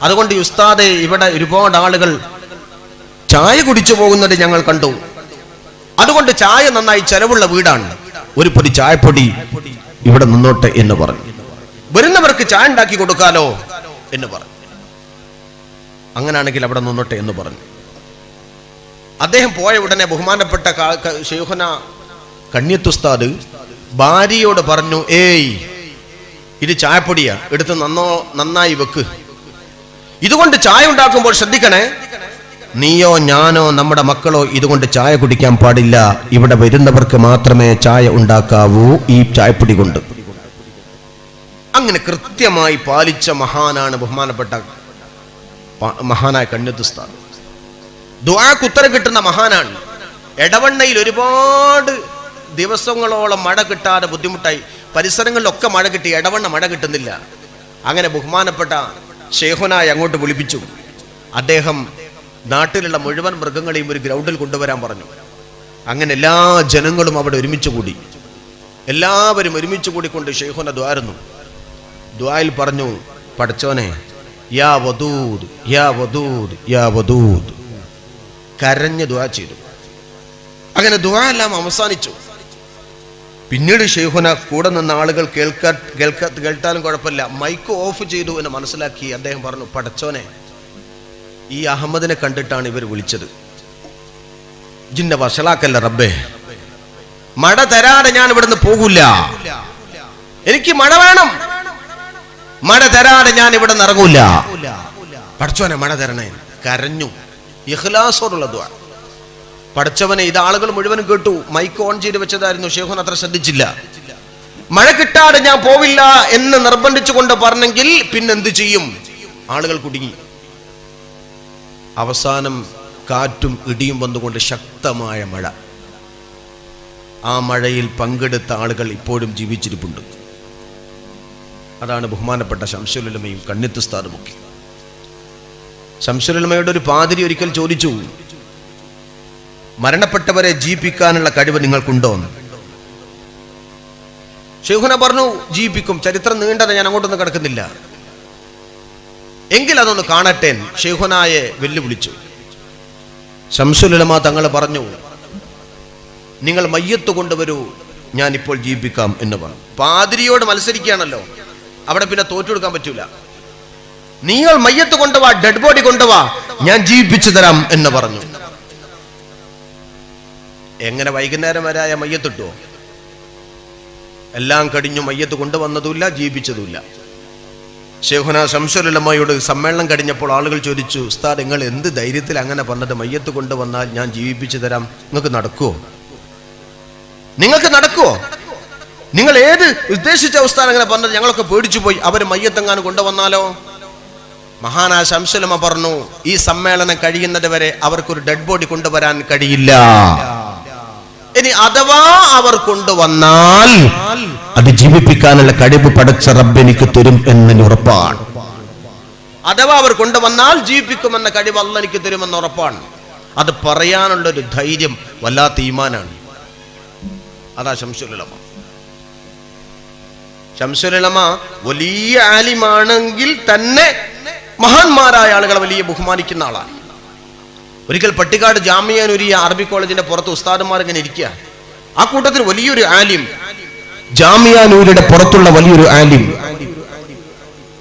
അതുകൊണ്ട് ഉസ്താദെ, ഇവിടെ ഒരുപാട് ആളുകൾ ചായ കുടിച്ചു പോകുന്നത് ഞങ്ങൾ കണ്ടു. അതുകൊണ്ട് ചായ നന്നായി ചെലവുള്ള വീടാണ്. ഒരു പൊതി ചായപ്പൊടി ഇവിടെ നിന്നോട്ടെ എന്ന് പറഞ്ഞു. വരുന്നവർക്ക് ചായ ഉണ്ടാക്കി കൊടുക്കാലോ എന്ന് പറഞ്ഞു. അങ്ങനാണെങ്കിൽ അവിടെ നിന്നോട്ടെ എന്ന് പറഞ്ഞു. അദ്ദേഹം പോയ ഉടനെ ബഹുമാനപ്പെട്ട ശൈഖുന കണ്ണിയത്ത് ഉസ്താദ് ഭാര്യയോട് പറഞ്ഞു, ഏയ്, ഇത് ചായപ്പൊടിയാ, എടുത്ത് നന്നായി വെക്ക്. ഇതുകൊണ്ട് ചായ ഉണ്ടാക്കുമ്പോൾ ശ്രദ്ധിക്കണേ, നീയോ ഞാനോ നമ്മുടെ മക്കളോ ഇതുകൊണ്ട് ചായ കുടിക്കാൻ പാടില്ല. ഇവിടെ വരുന്നവർക്ക് മാത്രമേ ചായ ഉണ്ടാക്കാവൂ ഈ ചായപ്പൊടി കൊണ്ട്. അങ്ങനെ കൃത്യമായി പാലിച്ച മഹാനാണ് ബഹുമാനപ്പെട്ട മഹാനായ കണ്ണിയത്ത് ഉസ്താദ്. ദുആക്ക് ഉത്തരം കിട്ടുന്ന മഹാനാണ്. എടവണ്ണയിൽ ഒരുപാട് ദിവസങ്ങളോളം മഴ കിട്ടാതെ ബുദ്ധിമുട്ടായി. പരിസരങ്ങളിലൊക്കെ മഴ കിട്ടി, എടവണ്ണ മഴ കിട്ടുന്നില്ല. അങ്ങനെ ബഹുമാനപ്പെട്ട ശൈഖുനായി അങ്ങോട്ട് വിളിപ്പിച്ചു. അദ്ദേഹം നാട്ടിലുള്ള മുഴുവൻ മൃഗങ്ങളെയും ഒരു ഗ്രൗണ്ടിൽ കൊണ്ടുവരാൻ പറഞ്ഞു. അങ്ങനെ എല്ലാ ജനങ്ങളും അവിടെ ഒരുമിച്ച് കൂടി. എല്ലാവരും ഒരുമിച്ച് കൂടിക്കൊണ്ട് ശൈഖുന ദുആരുന്നു. ദുആയിൽ പറഞ്ഞു, പടച്ചോനെ, യാ വദൂദ് യാ വദൂദ് യാ വദൂദ്, കരഞ്ഞ് ദുആ ചെയ്തു. അങ്ങനെ ദുആ എല്ലാം അവസാനിച്ചു. പിന്നീട് ശൈഖുന കൂടെ നിന്ന ആളുകൾ കേൾത്താലും കുഴപ്പമില്ല, മൈക്ക് ഓഫ് ചെയ്തു എന്ന് മനസ്സിലാക്കി അദ്ദേഹം പറഞ്ഞു, പടച്ചോനെ, ഈ അഹമ്മദിനെ കണ്ടിട്ടാണ് ഇവർ വിളിച്ചത്. ജിന്നെ വഷളാക്കല്ല റബ്ബേ, മഴ തരാതെ ഞാൻ ഇവിടുന്ന് പോകൂല. എനിക്ക് മഴ വേണം, മഴ തരാതെ ഞാൻ ഇവിടെ നിന്ന് ഇറങ്ങൂല. പടച്ചോനെ മഴ തരണേ. കരഞ്ഞു. ഇഖ്ലാസോടുള്ള ദുആ. പടച്ചവനെ, ഇത് ആളുകൾ മുഴുവനും കേട്ടു. മൈക്ക് ഓൺ ചെയ്ത് വെച്ചതായിരുന്നു. ശൈഖുന അത്ര ശ്രദ്ധിച്ചില്ല. മഴ കിട്ടാതെ ഞാൻ പോവില്ല എന്ന് നിർബന്ധിച്ചുകൊണ്ട് പറഞ്ഞെങ്കിൽ പിന്നെന്ത് ചെയ്യും? ആളുകൾ കുടുങ്ങി. അവസാനം കാറ്റും ഇടിയും വന്നുകൊണ്ട് ശക്തമായ മഴ. ആ മഴയിൽ പങ്കെടുത്ത ആളുകൾ ഇപ്പോഴും ജീവിച്ചിരിപ്പുണ്ട്. അതാണ് ബഹുമാനപ്പെട്ട ശംസുൽ ഉലമയും കണ്ണിയത്ത് ഉസ്താദുമൊക്കെ. ശംസുൽ ഉലമയുടെ ഒരു പാതിരി ഒരിക്കൽ ചോദിച്ചു, മരണപ്പെട്ടവരെ ജീവിപ്പിക്കാനുള്ള കഴിവ് നിങ്ങൾക്കുണ്ടോ എന്ന്. ശൈഖുന പറഞ്ഞു, ജീവിപ്പിക്കും. ചരിത്രം നീണ്ടത്, ഞാൻ അങ്ങോട്ടൊന്നും കിടക്കുന്നില്ല. എങ്കിൽ അതൊന്ന് കാണട്ടെ. ശൈഖുനായെ വെല്ലുവിളിച്ചു. ശംസുൽ ഉലമ തങ്ങൾ പറഞ്ഞു, നിങ്ങൾ മയ്യത്ത് കൊണ്ടുവരൂ, ഞാൻ ഇപ്പോൾ ജീവിപ്പിക്കാം എന്ന് പറഞ്ഞു. പാതിരിയോട് മത്സരിക്കുകയാണല്ലോ, അവിടെ പിന്നെ തോറ്റെടുക്കാൻ പറ്റൂല. നിങ്ങൾ മയ്യത്ത് കൊണ്ടുവാ, ഡെഡ് ബോഡി കൊണ്ടുവാ, ഞാൻ ജീവിപ്പിച്ചു തരാം എന്ന് പറഞ്ഞു. എങ്ങനെ വൈകുന്നേരം വരായ മയ്യത്തിട്ടോ? എല്ലാം കഴിഞ്ഞു, മയ്യത്ത് കൊണ്ടുവന്നതുമില്ല, ജീവിപ്പിച്ചതുമില്ല. ശൈഖുനാ ശംസുൽ ഉലമയോട് സമ്മേളനം കഴിഞ്ഞപ്പോൾ ആളുകൾ ചോദിച്ചു, ഉസ്താദ് നിങ്ങൾ എന്ത് ധൈര്യത്തിൽ അങ്ങനെ പറഞ്ഞത്? മയ്യത്ത് കൊണ്ടുവന്നാൽ ഞാൻ ജീവിപ്പിച്ചു തരാം, നിങ്ങൾക്ക് നടക്കുവോ? നിങ്ങൾക്ക് നടക്കുവോ? നിങ്ങൾ ഏത് ഉദ്ദേശിച്ച ഉസ്താദ് അങ്ങനെ പറഞ്ഞത്? ഞങ്ങളൊക്കെ പേടിച്ചു പോയി, അവര് മയ്യത്തെങ്ങാനും കൊണ്ടുവന്നാലോ? മഹാനായ ശംസുൽ ഉലമ പറഞ്ഞു, ഈ സമ്മേളനം കഴിയുന്നത് വരെ അവർക്കൊരു ഡെഡ് ബോഡി കൊണ്ടുവരാൻ കഴിയില്ല. ഇനി അഥവാ അവർ കൊണ്ടുവന്നാൽ അത് ജീവിപ്പിക്കാനുള്ള കഴിവ് പടച്ച റബ്ബ് എനിക്ക് തരും എന്നതിന് ഉറപ്പാണ്. അഥവാ അവർ കൊണ്ടുവന്നാൽ ജീവിപ്പിക്കുമെന്ന കഴിവ് അല്ലാഹ് എനിക്ക് തരുമെന്ന് ഉറപ്പാണ്. അത് പറയാനുള്ളൊരു ധൈര്യം വല്ലാത്ത ഈമാനാണ്. അതാ ശംസുൽ ഉലമ. ശംസുൽ ഉലമ വലിയ ആലിമാണെങ്കിൽ തന്നെ മഹാന്മാരായ ആളുകളെ വലിയ ബഹുമാനിക്കുന്ന ആളാണ്. ഒരിക്കൽ പട്ടിക്കാട് ജാമിയ നൂരിയ അറബി കോളേജിന്റെ പുറത്ത് ഉസ്താദന്മാർ ഇങ്ങനെ ഇരിക്കുക. ആ കൂട്ടത്തിൽ വലിയൊരു ആലിം, ജാമിയ നൂരിയുടെ പുറത്തുള്ള വലിയൊരു ആലിം,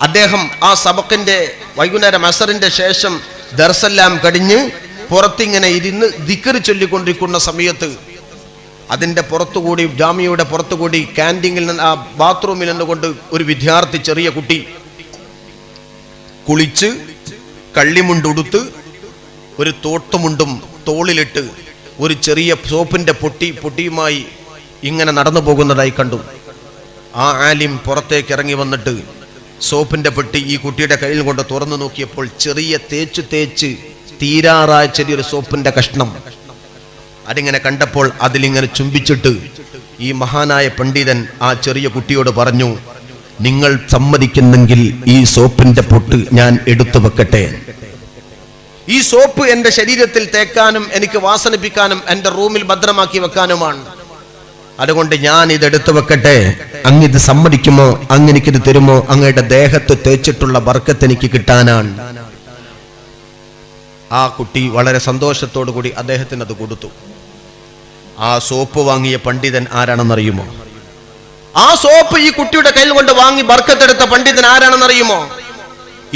അദ്ദേഹം ആ സബക്കിന്റെ വൈകുന്നേരം അസറിന്റെ ശേഷം ദർസെല്ലാം കഴിഞ്ഞ് പുറത്തിങ്ങനെ ഇരുന്ന് ദിക്ർ ചൊല്ലിക്കൊണ്ടിരിക്കുന്ന സമയത്ത് അതിന്റെ പുറത്തുകൂടി, ജാമിയയുടെ പുറത്തുകൂടി ക്യാൻറ്റീനിൽ നിന്ന്, ആ ബാത്റൂമിൽ നിന്നുകൊണ്ട് ഒരു വിദ്യാർത്ഥി, ചെറിയ കുട്ടി കുളിച്ച് കള്ളിമുണ്ടുടുത്ത് ഒരു തോട്ടുമുണ്ടും തോളിലിട്ട് ഒരു ചെറിയ സോപ്പിന്റെ പൊട്ടിയുമായി ഇങ്ങനെ നടന്നു പോകുന്നതായി കണ്ടു. ആ ആലിം പുറത്തേക്ക് ഇറങ്ങി വന്നിട്ട് സോപ്പിന്റെ പെട്ടി ഈ കുട്ടിയുടെ കയ്യിൽ കൊണ്ട് തുറന്നു നോക്കിയപ്പോൾ ചെറിയ തേച്ച് തീരാറായ ചെറിയൊരു സോപ്പിന്റെ കഷ്ണം. അതിങ്ങനെ കണ്ടപ്പോൾ അതിലിങ്ങനെ ചുംബിച്ചിട്ട് ഈ മഹാനായ പണ്ഡിതൻ ആ ചെറിയ കുട്ടിയോട് പറഞ്ഞു, നിങ്ങൾ സമ്മതിക്കുന്നെങ്കിൽ ഈ സോപ്പിന്റെ പൊട്ട് ഞാൻ എടുത്തു വെക്കട്ടെ. ഈ സോപ്പ് എന്റെ ശരീരത്തിൽ തേക്കാനും എനിക്ക് വാസനിപ്പിക്കാനും എന്റെ റൂമിൽ ഭദ്രമാക്കി വെക്കാനുമാണ്. അതുകൊണ്ട് ഞാൻ ഇത് എടുത്തു വെക്കട്ടെ, അങ്ങിത് സമ്മതിക്കുമോ? അങ്ങെനിക്കിത് തരുമോ? അങ്ങയുടെ ദേഹത്ത് തേച്ചിട്ടുള്ള ബർക്കത്ത് എനിക്ക് കിട്ടാനാണ്. ആ കുട്ടി വളരെ സന്തോഷത്തോടു കൂടി അദ്ദേഹത്തിന് അത് കൊടുത്തു. ആ സോപ്പ് വാങ്ങിയ പണ്ഡിതൻ ആരാണെന്നറിയുമോ? ആ സോപ്പ് ഈ കുട്ടിയുടെ കയ്യിൽ കൊണ്ട് വാങ്ങി ബർക്കത്തെടുത്ത പണ്ഡിതൻ ആരാണെന്നറിയുമോ?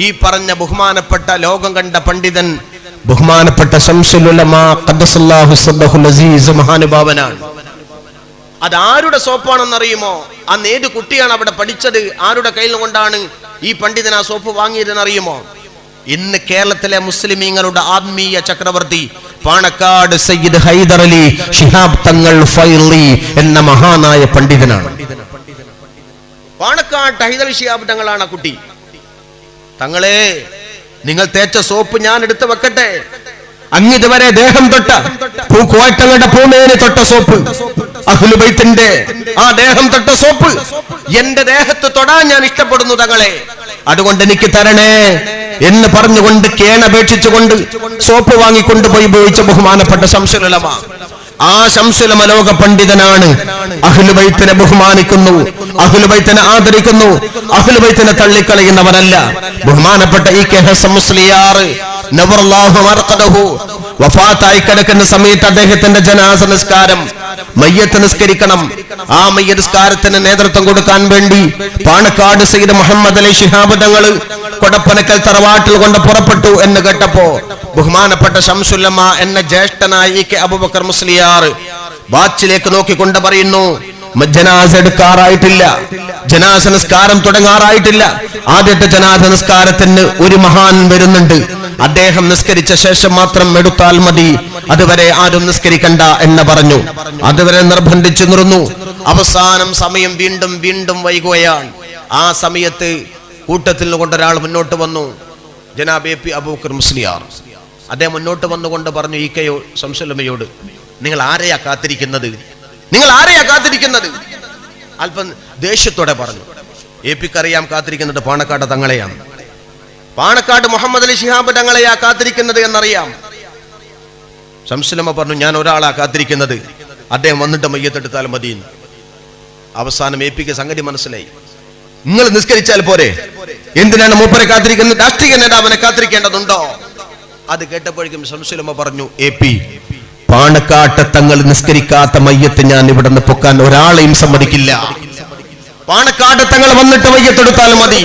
ഈ പറഞ്ഞ ബഹുമാനപ്പെട്ട, ലോകം കണ്ട പണ്ഡിതൻ, ബഹുമാനപ്പെട്ട ശംസുൽ ഉലമ ഖദ്ദസല്ലാഹു സബ്ബഹുൽ അസീസ് മഹാനുഭാവനാണ്. അതാരുടെ സോപ്പാണെന്നറിയുമോ? അന്ന് ഏത് കുട്ടിയാണ് അവിടെ പഠിച്ചത്? ആരുടെ കയ്യിൽ കൊണ്ടാണ് ഈ പണ്ഡിതൻ ആ സോപ്പ് വാങ്ങിയതെന്നറിയുമോ? ഇന്ന് കേരളത്തിലെ മുസ്ലിമീങ്ങളുടെ ആത്മീയ ചക്രവർത്തി പാണക്കാട് സയ്യിദ് ഹൈദർ അലി ശിഹാബ് തങ്ങൾ ഫൈളി എന്ന മഹാനായ പണ്ഡിതനാണ്. പാണക്കാട് ഹൈദർ അലി ശിഹാബ് തങ്ങളാണ് ആ കുട്ടി. തങ്ങളെ, നിങ്ങൾ തേച്ച സോപ്പ് ഞാൻ എടുത്തു വെക്കട്ടെ? അങ്ങിതുവരെ ദേഹം തൊട്ട പൂക്കോട്ടങ്ങളുടെ പൂമേന് തൊട്ട സോപ്പ്, അഹ്ലുൽ ബൈത്തിന്റെ ആ ദേഹം തൊട്ട സോപ്പ് എന്റെ ദേഹത്ത് തൊടാൻ ഞാൻ ഇഷ്ടപ്പെടുന്നു തങ്ങളെ, അതുകൊണ്ട് എനിക്ക് തരണേ എന്ന് പറഞ്ഞുകൊണ്ട് കേണപേക്ഷിച്ചുകൊണ്ട് സോപ്പ് വാങ്ങിക്കൊണ്ടുപോയി ഉപയോഗിച്ച ബഹുമാനപ്പെട്ട ശംസുൽ ഉലമ. ആ ശംസുൽ ഉലമ ലോക പണ്ഡിതനാണ്. അഹ്ലുൽ ബൈത്തിനെ ബഹുമാനിക്കുന്നു, അഹ്ലുൽ ബൈത്തിനെ ആദരിക്കുന്നു, അഹ്ലുൽ ബൈത്തിനെ തള്ളിക്കളയുന്നവരല്ല. ബഹുമാനപ്പെട്ട ഈ കെ ഹസൻ മുസ്ലിയാർ നവറല്ലാഹു മർഖദഹു വഫാത്തായി കിടക്കുന്ന സമയത്ത് അദ്ദേഹത്തിന്റെ ജനാസ നിസ്കാരം, മയ്യത്ത് നിസ്കരിക്കണം. ആ മയ്യത്ത് നിസ്കാരത്തിന് നേതൃത്വം കൊടുക്കാൻ വേണ്ടി പാണക്കാട് സയ്യിദ് മുഹമ്മദ് അലി ശിഹാബ് തങ്ങൾ കൊടപ്പനക്കൽ തറവാട്ടിൽ കൊണ്ട് പുറപ്പെട്ടു എന്ന് കേട്ടപ്പോ ബഹുമാനപ്പെട്ട ശംസുൽ ഉലമ എന്ന ജ്യേഷ്ഠനായ ഇ കെ അബൂബക്കർ മുസ്ലിയാർ വാച്ചിലേക്ക് നോക്കിക്കൊണ്ട് പറയുന്നു, ജനാസ എടുക്കാറായിട്ടില്ല, ജനാസ നിസ്കാരം തുടങ്ങാറായിട്ടില്ല. ആദ്യത്തെ ജനാസ നിസ്കാരത്തിന് ഒരു മഹാൻ വരുന്നുണ്ട്, അദ്ദേഹം നിസ്കരിച്ച ശേഷം മാത്രം എടുത്താൽ മതി, അതുവരെ ആരും നിസ്കരിക്കണ്ട എന്ന് പറഞ്ഞു. അതുവരെ നിർബന്ധിച്ചു നിർന്നു. അവസാനം സമയം വീണ്ടും വീണ്ടും വൈകുകയാണ്. ആ സമയത്ത് കൂട്ടത്തിൽ കൊണ്ടൊരാൾ മുന്നോട്ട് വന്നു, ജനാബ് എ പി അബൂബക്കർ മുസ്ലിയാർ. അദ്ദേഹം മുന്നോട്ട് വന്നുകൊണ്ട് പറഞ്ഞു, ഈ കെയോ ശംസുൽ ഉലമയോട്, നിങ്ങൾ ആരെയാ കാത്തിരിക്കുന്നത്? നിങ്ങൾ ആരെയാ കാത്തിരിക്കുന്നത്? അല്പം ദേഷ്യത്തോടെ പറഞ്ഞു. എ പിക്കറിയാം കാത്തിരിക്കുന്നത് പാണക്കാട് തങ്ങളെയാണ്, പാണക്കാട് മുഹമ്മദ് അലി ശിഹാബ് തങ്ങളെയാ കാത്തിരിക്കുന്നത് എന്നറിയാം. ശംസുൽ ഉലമ പറഞ്ഞു, ഞാൻ ഒരാളാ കാത്തിരിക്കുന്നത്, അദ്ദേഹം വന്നിട്ട് മയ്യത്തെടുത്താൽ മതി. അവസാനം എ പിക്ക് സംഗതി മനസ്സിലായി. നിങ്ങൾ നിസ്കരിച്ചാൽ പോരെ, എന്തിനാണ് മൂപ്പരെ കാത്തിരിക്കുന്നത്? രാഷ്ട്രീയ നേതാവിനെ കാത്തിരിക്കേണ്ടതുണ്ടോ? അത് കേട്ടപ്പോഴേക്കും ശംസുൽ ഉലമ പറഞ്ഞു, എ പി, പാണക്കാട്ട് തങ്ങൾ നിസ്കരിക്കാത്ത മയ്യത്ത് ഞാൻ ഇവിടെ നിന്ന് പൊക്കാൻ ഒരാളെയും സമ്മതിക്കില്ല. പാണക്കാട് തങ്ങൾ വന്നിട്ട് മയ്യത്തെടുത്താൽ മതി.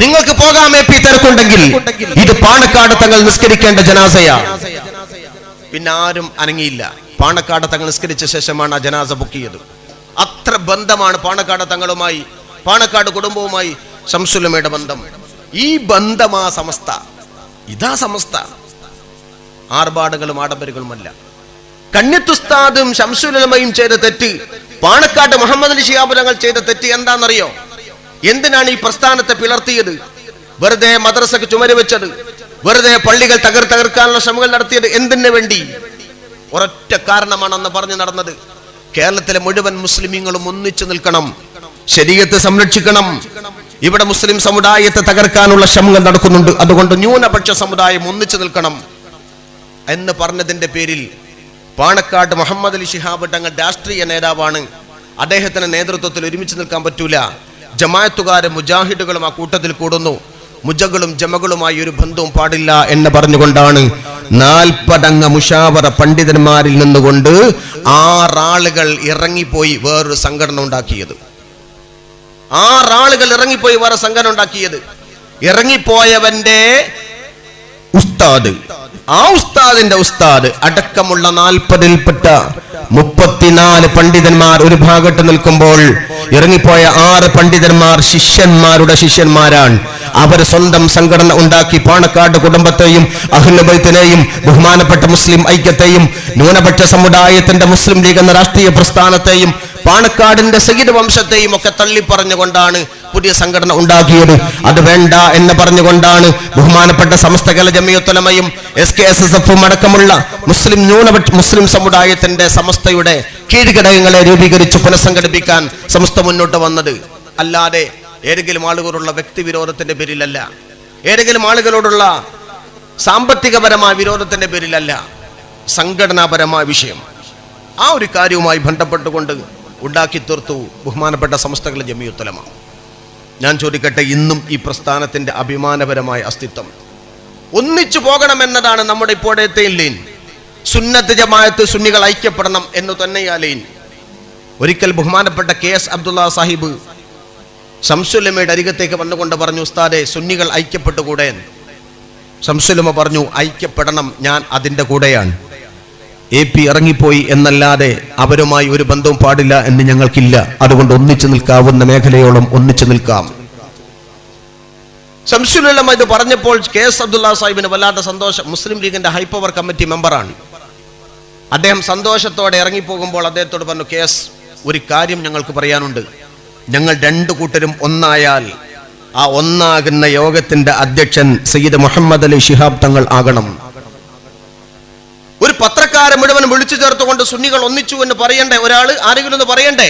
നിങ്ങൾക്ക് പോകാം AP തിരക്കുണ്ടെങ്കിൽ, ഇത് പാണക്കാട് തങ്ങൾ നിസ്കരിക്കേണ്ട ജനാസയാ. പിന്നെ ആരും അനങ്ങിയില്ല. പാണക്കാട് തങ്ങൾ നിസ്കരിച്ച ശേഷമാണ് ആ ജനാസ പൊക്കിയത്. അത്ര ബന്ധമാണ് പാണക്കാട് തങ്ങളുമായി, പാണക്കാട് കുടുംബവുമായി ശംസുലമയുടെ ബന്ധം. ഈ ബന്ധമാ സമസ്ത, ഇതാ സമസ്ത. ആർഭാടങ്ങളും ആഡംബരങ്ങളുമല്ല. കണ്യത്തുസ്താദും ശംസുലമയും ചെയ്ത തെറ്റ്, പാണക്കാട് മുഹമ്മദ് അലി ശിഹാബ് തങ്ങൾ ചെയ്ത തെറ്റ് എന്താണെന്നറിയോ? എന്തിനാണ് ഈ പ്രസ്ഥാനത്തെ പിളർത്തിയത്? വെറുതെ മദ്രസക്ക് ചുമര് വെച്ചത്, വെറുതെ പള്ളികൾ തകർക്കാനുള്ള ശ്രമങ്ങൾ നടത്തിയത് എന്തിനു വേണ്ടി? ഒരൊറ്റ കാരണമാണെന്ന് പറഞ്ഞു നടന്നത്. കേരളത്തിലെ മുഴുവൻ മുസ്ലിമീങ്ങളും ഒന്നിച്ചു നിൽക്കണം, ശരീഅത്ത് സംരക്ഷിക്കണം. ഇവിടെ മുസ്ലിം സമുദായത്തെ തകർക്കാനുള്ള ശ്രമങ്ങൾ നടക്കുന്നുണ്ട്, അതുകൊണ്ട് ന്യൂനപക്ഷ സമുദായം ഒന്നിച്ചു നിൽക്കണം എന്ന് പറഞ്ഞതിന്റെ പേരിൽ പാണക്കാട് മുഹമ്മദ് അലി ശിഹാബ് തങ്ങൾ രാഷ്ട്രീയ നേതാവാണ്. അദ്ദേഹത്തിന്റെ നേതൃത്വത്തിൽ ഒരുമിച്ച് നിൽക്കാൻ പറ്റൂല. ജമാഅത്തുകാരും മുജാഹിദുകളും ആ കൂട്ടത്തിൽ കൂടുന്നു. മുജകളും ജമകളുമായി ഒരു ബന്ധവും പാടില്ല എന്ന് പറഞ്ഞുകൊണ്ടാണ് 40 അംഗ മുഷാവറ പണ്ഡിതന്മാരിൽ നിന്നുകൊണ്ട് 6 ആളുകൾ ഇറങ്ങിപ്പോയി വേറൊരു സംഘടന ഉണ്ടാക്കിയത്. 6 ആളുകൾ ഇറങ്ങിപ്പോയി വേറെ സംഘടന ഉണ്ടാക്കിയത്. ഇറങ്ങിപ്പോയവന്റെ ഉസ്താദ്, ആ ഉസ്താദിന്റെ ഉസ്താദ് അടക്കമുള്ള 40-ൽപ്പെട്ട 34 പണ്ഡിതന്മാർ ഒരു ഭാഗത്ത് നിൽക്കുമ്പോൾ, ഇറങ്ങിപ്പോയ 6 പണ്ഡിതന്മാർ ശിഷ്യന്മാരുടെ ശിഷ്യന്മാരാണ്. അവർ സ്വന്തം സംഘടന ഉണ്ടാക്കി പാണക്കാട് കുടുംബത്തെയും അഹ്ലുൽ ബൈത്തിനെയും ബഹുമാനപ്പെട്ട മുസ്ലിം ഐക്യത്തെയും ന്യൂനപക്ഷ സമുദായത്തിന്റെ മുസ്ലിം ലീഗ് എന്ന രാഷ്ട്രീയ പ്രസ്ഥാനത്തെയും പാണക്കാടിന്റെ സയ്യിദ് വംശത്തെയും ഒക്കെ തള്ളിപ്പറഞ്ഞുകൊണ്ടാണ് പുതിയ സംഘടന ഉണ്ടാക്കിയത്. അത് വേണ്ട എന്ന് പറഞ്ഞുകൊണ്ടാണ് ബഹുമാനപ്പെട്ട സമസ്ത കേരള ജമിയത്തുൽ ഉലമയും SKSSF അടക്കമുള്ള മുസ്ലിം സമുദായത്തിന്റെ സമസ്തയുടെ കീഴ്ഘടകങ്ങളെ രൂപീകരിച്ച് പുനഃസംഘടിപ്പിക്കാൻ സമസ്ത മുന്നോട്ട് വന്നത്. അല്ലാതെ ഏതെങ്കിലും ആളുകളോടുള്ള വ്യക്തിവിരോധത്തിന്റെ പേരിലല്ല, ഏതെങ്കിലും ആളുകളോടുള്ള സാമ്പത്തികപരമായ വിരോധത്തിന്റെ പേരിലല്ല, സംഘടനാപരമായ വിഷയം. ആ ഒരു കാര്യവുമായി ബന്ധപ്പെട്ടുകൊണ്ട് ഉണ്ടാക്കി തീർത്തു ബഹുമാനപ്പെട്ട സമസ്ത കേരള ജമിയത്തുൽ ഉലമ. ഞാൻ ചോദിക്കട്ടെ, ഇന്നും ഈ പ്രസ്ഥാനത്തിന്റെ അഭിമാനപരമായ അസ്തിത്വം ഒന്നിച്ചു പോകണമെന്നതാണ് നമ്മുടെ ഇപ്പോഴത്തെ ലൈൻ. സുന്നത്ത് ജമാഅത്ത് സുന്നികൾ ഐക്യപ്പെടണം എന്ന് തന്നെയാ ലൈൻ. ഒരിക്കൽ ബഹുമാനപ്പെട്ട KS അബ്ദുള്ള സാഹിബ് ശംസുലമയുടെ അരികത്തേക്ക് വന്നുകൊണ്ട് പറഞ്ഞു, ഉസ്താദെ സുന്നികൾ ഐക്യപ്പെട്ടുകൂടെ? ശംസുലമ പറഞ്ഞു, ഐക്യപ്പെടണം, ഞാൻ അതിന്റെ കൂടെയാണ്. AP ഇറങ്ങിപ്പോയി എന്നല്ലാതെ അവരുമായി ഒരു ബന്ധവും പാടില്ല എന്ന് ഞങ്ങൾക്കില്ല. അതുകൊണ്ട് ഒന്നിച്ചു നിൽക്കാവുന്ന മേഖലയോളം ഒന്നിച്ചു നിൽക്കാം. ശംസുലമ ഇത് പറഞ്ഞപ്പോൾ KS അബ്ദുള്ള സാഹിബിന് വല്ലാത്ത സന്തോഷം. മുസ്ലിം ലീഗിന്റെ ഹൈപ്പവർ കമ്മിറ്റി മെമ്പറാണ്. അദ്ദേഹം സന്തോഷത്തോടെ ഇറങ്ങിപ്പോകുമ്പോൾ അദ്ദേഹത്തോട് പറഞ്ഞു, KS, ഒരു കാര്യം ഞങ്ങൾക്ക് പറയാനുണ്ട്. ഞങ്ങൾ 2 കൂട്ടരും ഒന്നായാൽ ആ ഒന്നാകുന്ന യോഗത്തിന്റെ അധ്യക്ഷൻ സയ്യിദ് മുഹമ്മദ് അലി ശിഹാബ് തങ്ങൾ ആകണം. ഒരു പത്രക്കാരെ മുഴുവൻ വിളിച്ചു ചേർത്തുകൊണ്ട് സുന്നികൾ ഒന്നിച്ചു എന്ന് പറയണ്ടേ? ഒരാള് ആരെങ്കിലും ഒന്ന് പറയണ്ടേ?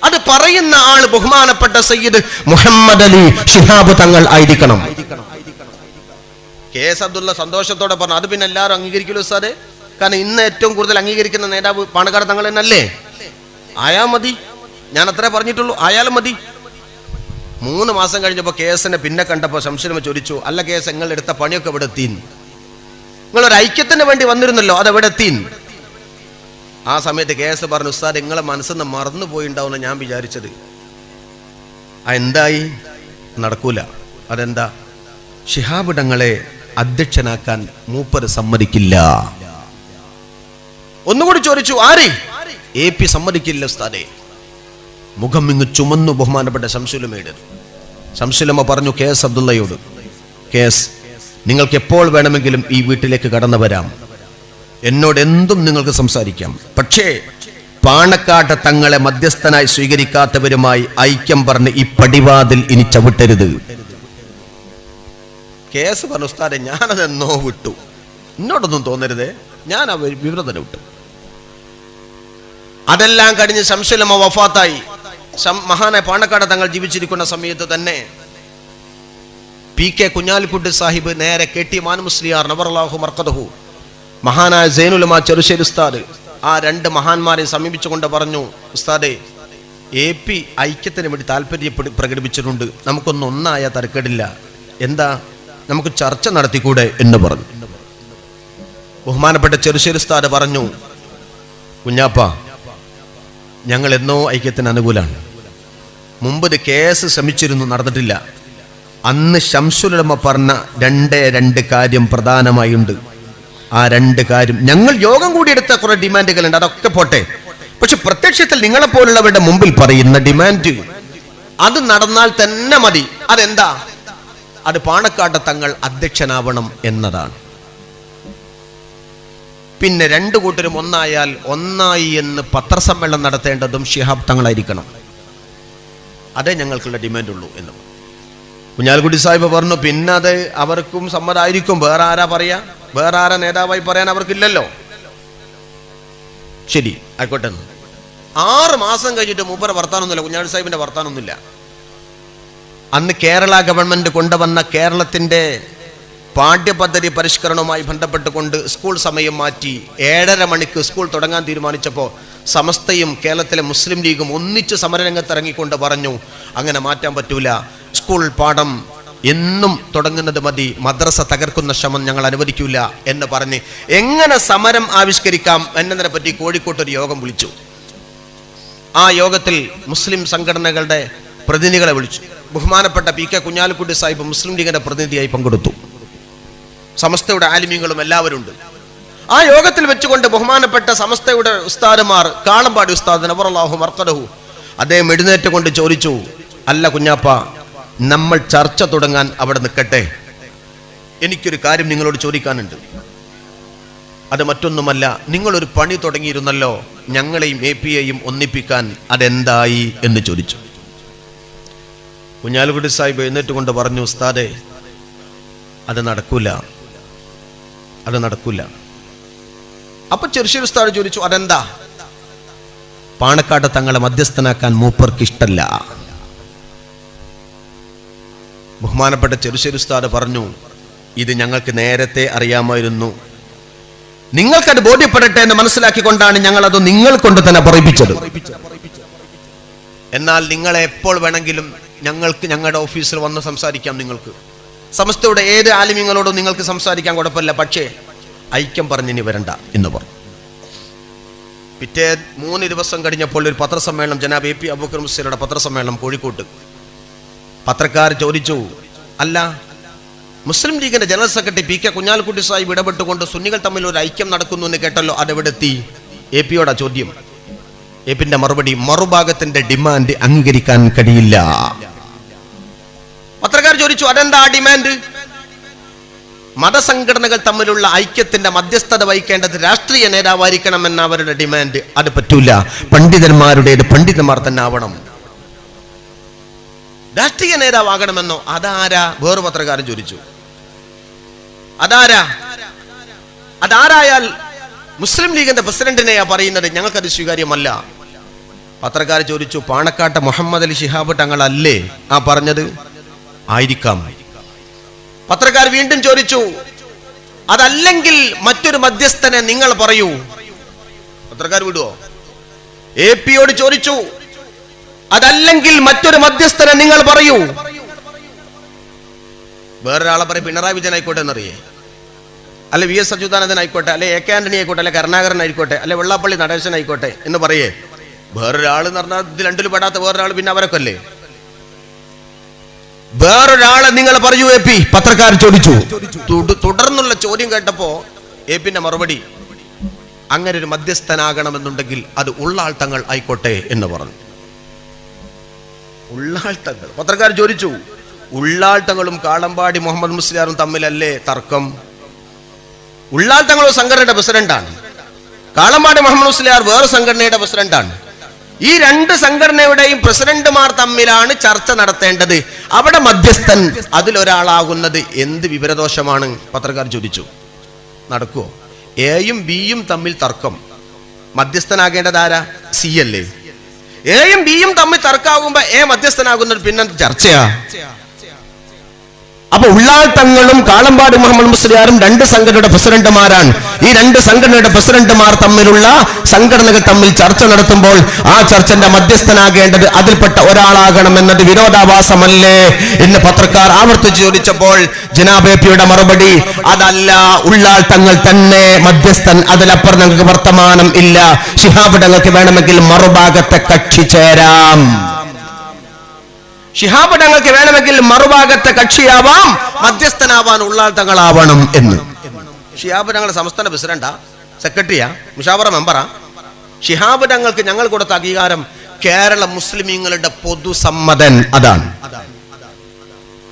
അത് പറയുന്ന ആള് ബഹുമാനപ്പെട്ട സയ്യിദ് മുഹമ്മദ് അലി ശിഹാബ് തങ്ങൾ ആയിരിക്കണം. KS അബ്ദുള്ള സന്തോഷത്തോടെ പറഞ്ഞു, അത് പിന്നെ എല്ലാവരും അംഗീകരിക്കലോ ഉസ്താദേ? കാരണം ഇന്ന് ഏറ്റവും കൂടുതൽ അംഗീകരിക്കുന്ന നേതാവ് പാണക്കാട് തങ്ങൾ എന്നല്ലേ? ആയാ മതി, ഞാൻ അത്രേ പറഞ്ഞിട്ടുള്ളൂ, ആയാലും മതി. 3 മാസം കഴിഞ്ഞപ്പോൾ KSനെ പിന്നെ കണ്ടപ്പോൾ ശംസുലമ ചോദിച്ചു, അല്ല KS, നിങ്ങൾ എടുത്ത പണിയൊക്കെ എവിടെ എത്തി? നിങ്ങളൊരു ഐക്യത്തിന് വേണ്ടി വന്നിരുന്നല്ലോ, അതെവിടെ എത്തി? ആ സമയത്ത് KS പറഞ്ഞു, ഉസ്താദ് നിങ്ങളെ മനസ്സിന്ന് മറന്നു പോയിണ്ടാവുന്ന ഞാൻ വിചാരിച്ചത്. എന്തായി? നടക്കൂല. അതെന്താ? ശിഹാബ് തങ്ങളെ അധ്യക്ഷനാക്കാൻ മൂപ്പര് സമ്മതിക്കില്ല. ഒന്നുകൂടി ചോദിച്ചു, ആര്? AP സമ്മതിക്കില്ല ഉസ്താദേ. മുഖം ഇങ്ങ് ചുമന്നു ബഹുമാനപ്പെട്ട ശംസുലമയുടെ. ശംസുലമ പറഞ്ഞു KS അബ്ദുള്ളയോട്, KS, നിങ്ങൾക്ക് എപ്പോൾ വേണമെങ്കിലും ഈ വീട്ടിലേക്ക് കടന്നു വരാം, എന്നോട് എന്തും നിങ്ങൾക്ക് സംസാരിക്കാം. പക്ഷേ പാണക്കാട് തങ്ങളെ മധ്യസ്ഥനായി സ്വീകരിക്കാത്തവരുമായി ഐക്യം പറഞ്ഞ് ഈ പടിവാതിൽ ഇനി ചവിട്ടരുത്. KS പറഞ്ഞു, ഉസ്താദേ ഞാനതെന്നോ വിട്ടു, എന്നോടൊന്നും തോന്നരുതേ, ഞാൻ ആ വിവരതന്നെ വിട്ടു. അതെല്ലാം കഴിഞ്ഞ് ശംസുലമ വഫാത്തായി. മഹാനായ പാണക്കാട് തങ്ങൾ ജീവിച്ചിരിക്കുന്ന സമയത്ത് തന്നെ PK കുഞ്ഞാലിക്കുട്ടി സാഹിബ് നേരെ KT മാൻ മുസ്ലിയാർ നവറല്ലാഹു മർഖദഹു, മഹാനായ സൈനുലമ ചെറുശ്ശേരി ഉസ്താദ്, ആ 2 മഹാന്മാരെ സമീപിച്ചുകൊണ്ട് പറഞ്ഞു, ഉസ്താദേ AP ഐക്യത്തിന് വേണ്ടി താല്പര്യം പ്രകടിപ്പിച്ചിട്ടുണ്ട്, നമുക്കൊന്നും ഒന്നായ തരക്കേടില്ല, എന്താ നമുക്ക് ചർച്ച നടത്തിക്കൂടെ എന്ന് പറഞ്ഞു. ബഹുമാനപ്പെട്ട ചെറുശ്ശേരി ഉസ്താദ് പറഞ്ഞു, കുഞ്ഞാപ്പ, ഞങ്ങൾ എന്നോ ഐക്യത്തിന് അനുകൂലമാണ്. മുമ്പ് KS ശ്രമിച്ചിരുന്നു, നടന്നിട്ടില്ല. അന്ന് ശംസുലുലമ പറഞ്ഞ രണ്ട് കാര്യം പ്രധാനമായുണ്ട്. ആ 2 കാര്യം ഞങ്ങൾ യോഗം കൂടി എടുത്ത കുറെ ഡിമാൻഡുകളുണ്ട്, അതൊക്കെ പോട്ടെ. പക്ഷെ പ്രത്യക്ഷത്തിൽ നിങ്ങളെപ്പോലുള്ളവരുടെ മുമ്പിൽ പറയുന്ന ഡിമാൻഡ് അത് നടന്നാൽ തന്നെ മതി. അതെന്താ? അത് പാണക്കാട് തങ്ങൾ അധ്യക്ഷനാവണം എന്നതാണ്. പിന്നെ 2 കൂട്ടരും ഒന്നായാൽ ഒന്നായി എന്ന് പത്രസമ്മേളനം നടത്തേണ്ടതും ശിഹാബ് തങ്ങളായിരിക്കണം. അതേ ഞങ്ങൾക്കുള്ള ഡിമാൻഡുള്ളൂ എന്ന് കുഞ്ഞാലിക്കുട്ടി സാഹിബ് പറഞ്ഞു. പിന്നെ അത് അവർക്കും സമ്മതമായിരിക്കും. വേറെ ആരാ പറയാ? വേറെ ആരാ നേതാവായി പറയാൻ അവർക്കില്ലല്ലോ. ശരി, ആയിക്കോട്ടെ. 6 മാസം കഴിഞ്ഞിട്ട് മൂപ്പര വർത്താനൊന്നുമില്ല, കുഞ്ഞാലി സാഹിബിന്റെ വർത്താനൊന്നുമില്ല. അന്ന് കേരള ഗവൺമെന്റ് കൊണ്ടുവന്ന കേരളത്തിന്റെ പാഠ്യപദ്ധതി പരിഷ്കരണവുമായി ബന്ധപ്പെട്ടുകൊണ്ട് സ്കൂൾ സമയം മാറ്റി 7:30 മണിക്ക് സ്കൂൾ തുടങ്ങാൻ തീരുമാനിച്ചപ്പോൾ സമസ്തയും കേരളത്തിലെ മുസ്ലിം ലീഗും ഒന്നിച്ച് സമരരംഗത്തിറങ്ങിക്കൊണ്ട് പറഞ്ഞു, അങ്ങനെ മാറ്റാൻ പറ്റൂല, സ്കൂൾ പാഠം എന്നും തുടങ്ങുന്നത് മതി, മദ്രസ തകർക്കുന്ന ശ്രമം ഞങ്ങൾ അനുവദിക്കൂല എന്ന് പറഞ്ഞ് എങ്ങനെ സമരം ആവിഷ്കരിക്കാം എന്നതിനെ പറ്റി കോഴിക്കോട്ട് ഒരു യോഗം വിളിച്ചു. ആ യോഗത്തിൽ മുസ്ലിം സംഘടനകളുടെ പ്രതിനിധികളെ വിളിച്ചു. ബഹുമാനപ്പെട്ട പി കെ കുഞ്ഞാലിക്കുട്ടി സാഹിബ് മുസ്ലിം ലീഗിന്റെ പ്രതിനിധിയായി പങ്കെടുത്തു. സമസ്തയുടെ ആലിമീങ്ങളും എല്ലാവരും ഉണ്ട്. ആ യോഗത്തിൽ വെച്ചുകൊണ്ട് ബഹുമാനപ്പെട്ട സമസ്തയുടെ ഉസ്താദുമാർ, കാളമ്പാടി ഉസ്താദ് നവറല്ലാഹു മർഖദഹു, അദ്ദേഹം എഴുന്നേറ്റ് കൊണ്ട് ചോദിച്ചു, അല്ല കുഞ്ഞാപ്പ, നമ്മൾ ചർച്ച തുടങ്ങാൻ അവിടെ നിൽക്കട്ടെ, എനിക്കൊരു കാര്യം നിങ്ങളോട് ചോദിക്കാനുണ്ട്. അത് മറ്റൊന്നുമല്ല, നിങ്ങളൊരു പണി തുടങ്ങിയിരുന്നല്ലോ, ഞങ്ങളെയും APAയും ഒന്നിപ്പിക്കാൻ, അതെന്തായി എന്ന് ചോദിച്ചു. കുഞ്ഞാലിക്കുട്ടി സാഹിബ് എഴുന്നേറ്റ് കൊണ്ട് പറഞ്ഞു, ഉസ്താദേ, അത് നടക്കൂല. അപ്പൊ ചെറുശ്ശേരി ഉസ്താദ് ചോദിച്ചു, അതെന്താ? പാണക്കാട് തങ്ങളെ മധ്യസ്ഥനാക്കാൻ മൂപ്പർക്ക് ഇഷ്ടല്ല. ബഹുമാനപ്പെട്ട ചെറുശ്ശേരി ഉസ്താദ് പറഞ്ഞു, ഇത് ഞങ്ങൾക്ക് നേരത്തെ അറിയാമായിരുന്നു, നിങ്ങൾക്കത് ബോധ്യപ്പെടട്ടെ എന്ന് മനസ്സിലാക്കിക്കൊണ്ടാണ് ഞങ്ങൾ അത് നിങ്ങൾ കൊണ്ട് തന്നെ പറയിപ്പിച്ചത്. എന്നാൽ നിങ്ങളെ എപ്പോൾ വേണമെങ്കിലും ഞങ്ങൾക്ക് ഞങ്ങളുടെ ഓഫീസിൽ വന്ന് സംസാരിക്കാം. നിങ്ങൾക്ക് സമസ്തയുടെ ഏത് ആലിമീങ്ങളോടും നിങ്ങൾക്ക് സംസാരിക്കാൻ കുഴപ്പമില്ല, പക്ഷേ ഐക്യം പറഞ്ഞിനി വരണ്ട എന്ന് പറഞ്ഞു. പിറ്റേ 3 ദിവസം കഴിഞ്ഞപ്പോൾ ഒരു പത്രസമ്മേളനം, ജനാബ് AP അബൂബക്കർ മുസ്ലിയുടെ പത്രസമ്മേളനം കോഴിക്കോട്ട്. പത്രക്കാർ ചോദിച്ചു, അല്ല, മുസ്ലിം ലീഗിന്റെ general secretary P K Kunhalikutty Sahib ഇടപെട്ടുകൊണ്ട് സുന്നികൾ തമ്മിൽ ഒരു ഐക്യം നടക്കുന്നു എന്ന് കേട്ടല്ലോ, അതെവിടെത്തി? APയോടാ ചോദ്യം. APന്റെ മറുപടി, മറുഭാഗത്തിന്റെ ഡിമാൻഡ് അംഗീകരിക്കാൻ കഴിയില്ല. പത്രക്കാർ ചോദിച്ചു, അതെന്താ ഡിമാൻഡ്? മതസംഘടനകൾ തമ്മിലുള്ള ഐക്യത്തിന്റെ മധ്യസ്ഥത വഹിക്കേണ്ടത് രാഷ്ട്രീയ നേതാവായിരിക്കണമെന്ന അവരുടെ ഡിമാൻഡ്. അത് പറ്റൂല, പണ്ഡിതന്മാരുടേത് പണ്ഡിതന്മാർ തന്നെ ആവണം. രാഷ്ട്രീയ നേതാവാകണമെന്നോ? അതാരാ? വേറൊരു പത്രക്കാരൻ ചോദിച്ചു, അതാരായാൽ മുസ്ലിം ലീഗിന്റെ പ്രസിഡന്റിനെയാ പറയുന്നത്, ഞങ്ങൾക്കത് സ്വീകാര്യമല്ല. പത്രക്കാർ ചോദിച്ചു, പാണക്കാട്ടെ മുഹമ്മദ് അലി ശിഹാബ് തങ്ങളല്ലേ ആ പറഞ്ഞത്? ആയിരിക്കാം. പത്രക്കാർ വീണ്ടും ചോദിച്ചു, അതല്ലെങ്കിൽ മറ്റൊരു മധ്യസ്ഥനെ നിങ്ങൾ പറയൂ. പത്രക്കാർ വിടുവോ? APയോട് ചോദിച്ചു, അതല്ലെങ്കിൽ മറ്റൊരു മധ്യസ്ഥനെ നിങ്ങൾ പറയൂ. വേറൊരാളെ പറയും, പിണറായി വിജയൻ ആയിക്കോട്ടെ എന്നറിയേ, അല്ലെ VS അച്യുതാനന്ദൻ ആയിക്കോട്ടെ, അല്ലെ AK ആന്റണി ആയിക്കോട്ടെ, അല്ലെ കരുണാകരൻ ആയിക്കോട്ടെ, അല്ലെ വെള്ളാപ്പള്ളി നടേശൻ ആയിക്കോട്ടെ എന്ന് പറയേ. വേറൊരാൾ എന്ന് പറഞ്ഞാൽ ഇത് രണ്ടിലും പെടാത്ത വേറൊരാൾ, പിന്നെ അവരൊക്കെ അല്ലേ? വേറൊരാളെ നിങ്ങൾ പറയൂ AP, പത്രക്കാർ ചോദിച്ചു. തുടർന്നുള്ള ചോദ്യം കേട്ടപ്പോ APന്റെ മറുപടി, അങ്ങനെ ഒരു മധ്യസ്ഥനാകണമെന്നുണ്ടെങ്കിൽ അത് ഉള്ളാൾ തങ്ങൾ ആയിക്കോട്ടെ എന്ന് പറഞ്ഞു. ഉള്ളാൾ തങ്ങൾ. പത്രക്കാർ ചോദിച്ചു, ഉള്ളാൾ തങ്ങളും കാളമ്പാടി മുഹമ്മദ് മുസ്ലിയാറും തമ്മിലല്ലേ തർക്കം? ഉള്ളാൾ തങ്ങൾ സംഘടനയുടെ പ്രസിഡന്റാണ്, കാളമ്പാടി മുഹമ്മദ് മുസ്ലിയാർ വേറെ സംഘടനയുടെ പ്രസിഡന്റാണ്. ഈ 2 സംഘടനയുടെയും പ്രസിഡന്റുമാർ തമ്മിലാണ് ചർച്ച നടത്തേണ്ടത്. അവിടെ മധ്യസ്ഥൻ അതിലൊരാളാകുന്നത് എന്ത് വിവരദോഷമാണ്? പത്രക്കാർ ചോദിച്ചു. നടക്കുവോ? Aയും Bയും തമ്മിൽ തർക്കം, മധ്യസ്ഥനാകേണ്ടത് ആരാ? C അല്ലേ? Aയും Bയും തമ്മിൽ തർക്കാകുമ്പോ A മധ്യസ്ഥനാകുന്നത് പിന്നെ ചർച്ചയാ. അപ്പൊ ഉള്ളാൾ തങ്ങളും കാളമ്പാടി മുഹമ്മദ് മുസ്ലിയാറും 2 സംഘടനയുടെ പ്രസിഡന്റുമാരാണ്. ഈ 2 സംഘടനയുടെ പ്രസിഡന്റുമാർ തമ്മിലുള്ള സംഘടനകൾ തമ്മിൽ ചർച്ച നടത്തുമ്പോൾ ആ ചർച്ചന്റെ മധ്യസ്ഥനാകേണ്ടത് അതിൽപ്പെട്ട ഒരാളാകണം എന്നത് വിരോധാഭാസമല്ലേ എന്ന് പത്രക്കാർ ആവർത്തിച്ച് ചോദിച്ചപ്പോൾ ജനാബ് APയുടെ മറുപടി, അതല്ല, ഉള്ളാൾ തങ്ങൾ തന്നെ മധ്യസ്ഥൻ, അതിലപ്പുറം ഞങ്ങൾക്ക് വർത്തമാനം ഇല്ല. ശിഹാബ് തങ്ങൾക്ക് വേണമെങ്കിൽ മറുഭാഗത്തെ കക്ഷി ചേരാം. ശിഹാബ് തങ്ങൾക്ക് വേണമെങ്കിൽ മറുഭാഗത്തെ കക്ഷിയാവാം, മധ്യസ്ഥനാവാൻ ഉള്ളാൾ തങ്ങളാവണം എന്ന്. ശിഹാബ് തങ്ങൾ സംസ്ഥാന പ്രസിഡന്റാ, സെക്രട്ടറിയാ, മുഷാവറ മെമ്പറാ. ശിഹാബ് തങ്ങൾക്ക് ഞങ്ങൾ കൊടുത്ത അംഗീകാരം കേരള മുസ്ലിമീങ്ങളുടെ പൊതുസമ്മതൻ അതാണ്.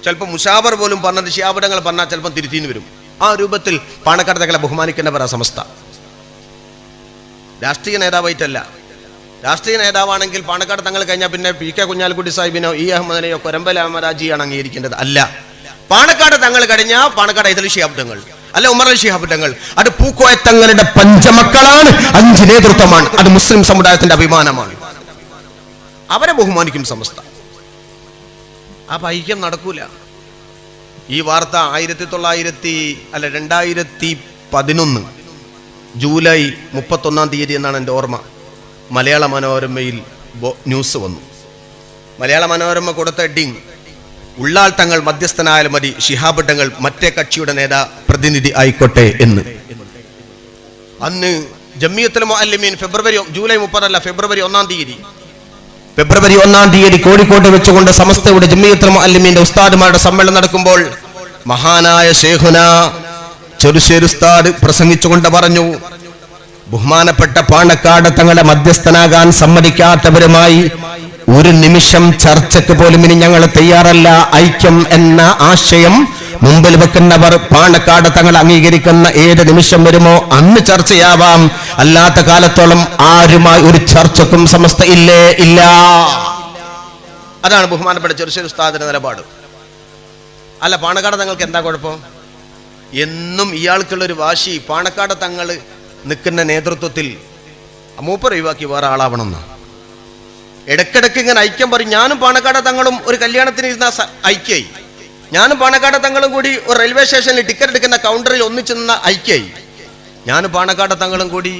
ചിലപ്പോൾ മുഷാവർ പോലും പറഞ്ഞത് ശിഹാബ് തങ്ങൾ പറഞ്ഞാൽ ചിലപ്പോൾ തിരുത്തിന്ന് വരും. ആ രൂപത്തിൽ പാണക്കാട് തങ്ങളെ ബഹുമാനിക്കുന്നവരാ സമസ്ത. രാഷ്ട്രീയ നേതാവായിട്ടല്ല. രാഷ്ട്രീയ നേതാവാണെങ്കിൽ പാണക്കാട് തങ്ങൾ കഴിഞ്ഞാൽ പിന്നെ പി കെ കുഞ്ഞാലിക്കുട്ടി സാഹിബിനോ ഇ അഹമ്മദിനെയോ കൊരമ്പല അഹമ്മദാജിയാണ് അംഗീകരിക്കേണ്ടത്. അല്ല, പാണക്കാട് തങ്ങൾ കഴിഞ്ഞാൽ പാണക്കാട് ഹൈദരലി ശിഹാബ് തങ്ങൾ, അല്ല ഉമർ അലി ശിഹാബ് തങ്ങൾ. അത് പൂക്കോയ തങ്ങളുടെ പഞ്ചമക്കളാണ്, 5 നേതൃത്വമാണ്. അത് മുസ്ലിം സമുദായത്തിന്റെ അഭിമാനമാണ്. അവരെ ബഹുമാനിക്കും സമസ്ത. ആ ഐക്യം നടക്കൂല. ഈ വാർത്ത 2011 ജൂലൈ 31 എന്നാണ് എൻ്റെ ഓർമ്മ. മലയാള മനോരമയിൽ ന്യൂസ് വന്നു. മലയാള മനോരമ കൊടുത്ത ഹെഡിങ്, ഉള്ളാൾ തങ്ങൾ മധ്യസ്ഥനായാലും മതി, ശിഹാബ് തങ്ങൾ മറ്റേ കക്ഷിയുടെ പ്രതിനിധി ആയിക്കോട്ടെ എന്ന്. അന്ന് ജമിയത്തുൽ മുഅല്ലിമീൻ ജൂലൈ 30 ഫെബ്രുവരി 1 കോഴിക്കോട്ട് വെച്ചുകൊണ്ട് സമസ്തയുടെ ജമിയത്തുൽ മുഅല്ലിമീന്റെ ഉസ്താദുമാരുടെ സമ്മേളനം നടക്കുമ്പോൾ മഹാനായ ശൈഖുന ചെറുശ്ശേരി ഉസ്താദ് പ്രസംഗിച്ചുകൊണ്ട് പറഞ്ഞു, ബഹുമാനപ്പെട്ട പാണക്കാട് തങ്ങളെ മധ്യസ്ഥനാകാൻ സമ്മതിക്കാത്തവരുമായി ഒരു നിമിഷം ചർച്ചയ്ക്ക് പോലും ഇനി ഞങ്ങൾ തയ്യാറല്ല. ഐക്യം എന്ന ആശയം മുമ്പിൽ വെക്കുന്നവർ പാണക്കാട് തങ്ങൾ അംഗീകരിക്കുന്ന ഏത് നിമിഷം വരുമോ അന്ന് ചർച്ചയാവാം. അല്ലാത്ത കാലത്തോളം ആരുമായി ഒരു ചർച്ചക്കും സമസ്ത ഇല്ലേ ഇല്ല. അതാണ് ബഹുമാനപ്പെട്ട ചെറുശ്ശേരി ഉസ്താദിന്റെ നിലപാട്. അല്ല, പാണക്കാട് തങ്ങൾക്ക് എന്താ കുഴപ്പം? എന്നും ഇയാൾക്കുള്ളൊരു വാശി, പാണക്കാട് തങ്ങൾ നിൽക്കുന്ന നേതൃത്വത്തിൽ മൂപ്പർ ഒഴിവാക്കി വേറെ ആളാവണമെന്ന്. ഇടക്കിടക്ക് ഇങ്ങനെ ഐക്യം പറയും. ഞാനും പാണക്കാട് തങ്ങളും ഒരു കല്യാണത്തിന് ഇരുന്ന ഐക്യായി, ഞാനും പാണക്കാട് തങ്ങളും കൂടി ഒരു റെയിൽവേ സ്റ്റേഷനിൽ ടിക്കറ്റ് എടുക്കുന്ന കൗണ്ടറിൽ ഒന്നിച്ചു നിന്ന ഐക്യായി, ഞാനും പാണക്കാട് തങ്ങളും കൂടി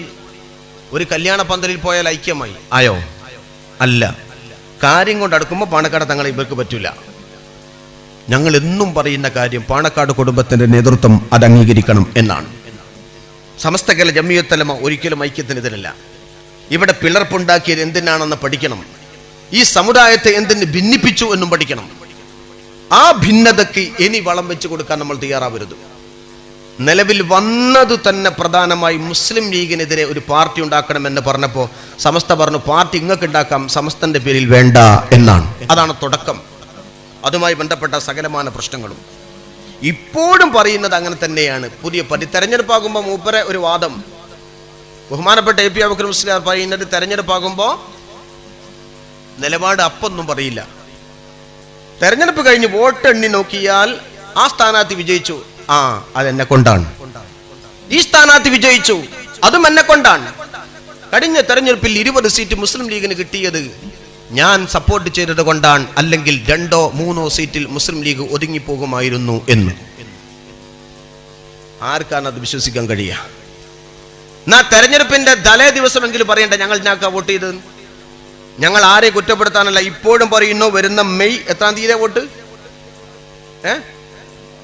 ഒരു കല്യാണ പന്തലിൽ പോയാൽ ഐക്യമായി ആയോ? അല്ല. കാര്യം കൊണ്ട് അടുക്കുമ്പോൾ പാണക്കാട് തങ്ങളെ ഇവർക്ക് പറ്റൂല. ഞങ്ങൾ എന്നും പറയുന്ന കാര്യം പാണക്കാട് കുടുംബത്തിന്റെ നേതൃത്വം അത് അംഗീകരിക്കണം എന്നാണ്. സമസ്ത കേരള ജമിയത്തുൽ ഉലമ ഒരിക്കലും ഐക്യത്തിനെതിരല്ല. ഇവിടെ പിളർപ്പുണ്ടാക്കിയത് എന്തിനാണെന്ന് പഠിക്കണം. ഈ സമുദായത്തെ എന്തിന് ഭിന്നിപ്പിച്ചു എന്നും പഠിക്കണം. ആ ഭിന്നതയ്ക്ക് ഇനി വളം വെച്ച് കൊടുക്കാൻ നമ്മൾ തയ്യാറാവരുത്. നിലവിൽ വന്നത് തന്നെ പ്രധാനമായി മുസ്ലിം ലീഗിനെതിരെ ഒരു പാർട്ടി ഉണ്ടാക്കണമെന്ന് പറഞ്ഞപ്പോൾ സമസ്ത പറഞ്ഞു, പാർട്ടി ഇങ്ങക്ക് ഉണ്ടാക്കാം, സമസ്തന്റെ പേരിൽ വേണ്ട എന്നാണ്. അതാണ് തുടക്കം. അതുമായി ബന്ധപ്പെട്ട സകലമായ പ്രശ്നങ്ങളും ഇപ്പോഴും പറയുന്നത് അങ്ങനെ തന്നെയാണ്. പുതിയ തെരഞ്ഞെടുപ്പാകുമ്പോൾ മൂപ്പരെ ഒരു വാദം, ബഹുമാനപ്പെട്ട എ പി അബൂബക്കർ മുസ്ലിയാർ പറയുന്നത്, തെരഞ്ഞെടുപ്പാകുമ്പോൾ നിലപാട് അപ്പൊന്നും പറയില്ല. തെരഞ്ഞെടുപ്പ് കഴിഞ്ഞ് വോട്ട് എണ്ണി നോക്കിയാൽ ആ സ്ഥാനാർത്ഥി വിജയിച്ചു, അതെന്നെ കൊണ്ടാണ്. ഈ സ്ഥാനാർത്ഥി വിജയിച്ചു, അതും എന്നെ കൊണ്ടാണ്. കഴിഞ്ഞ തെരഞ്ഞെടുപ്പിൽ 20 സീറ്റ് മുസ്ലിം ലീഗിന് കിട്ടിയത് ഞാൻ സപ്പോർട്ട് ചെയ്തത് കൊണ്ടാണ്, അല്ലെങ്കിൽ 2 or 3 സീറ്റിൽ മുസ്ലിം ലീഗ് ഒതുങ്ങിപ്പോകുമായിരുന്നു എന്ന്. ആർക്കാണ് അത് വിശ്വസിക്കാൻ കഴിയുക? എന്നാ തെരഞ്ഞെടുപ്പിന്റെ തലേ ദിവസമെങ്കിലും പറയണ്ട ഞങ്ങൾ ഇതിനാക്കാ വോട്ട് ചെയ്തത്. ഞങ്ങൾ ആരെ കുറ്റപ്പെടുത്താനല്ല. ഇപ്പോഴും പറയുന്നു, വരുന്ന മെയ് 8 വോട്ട്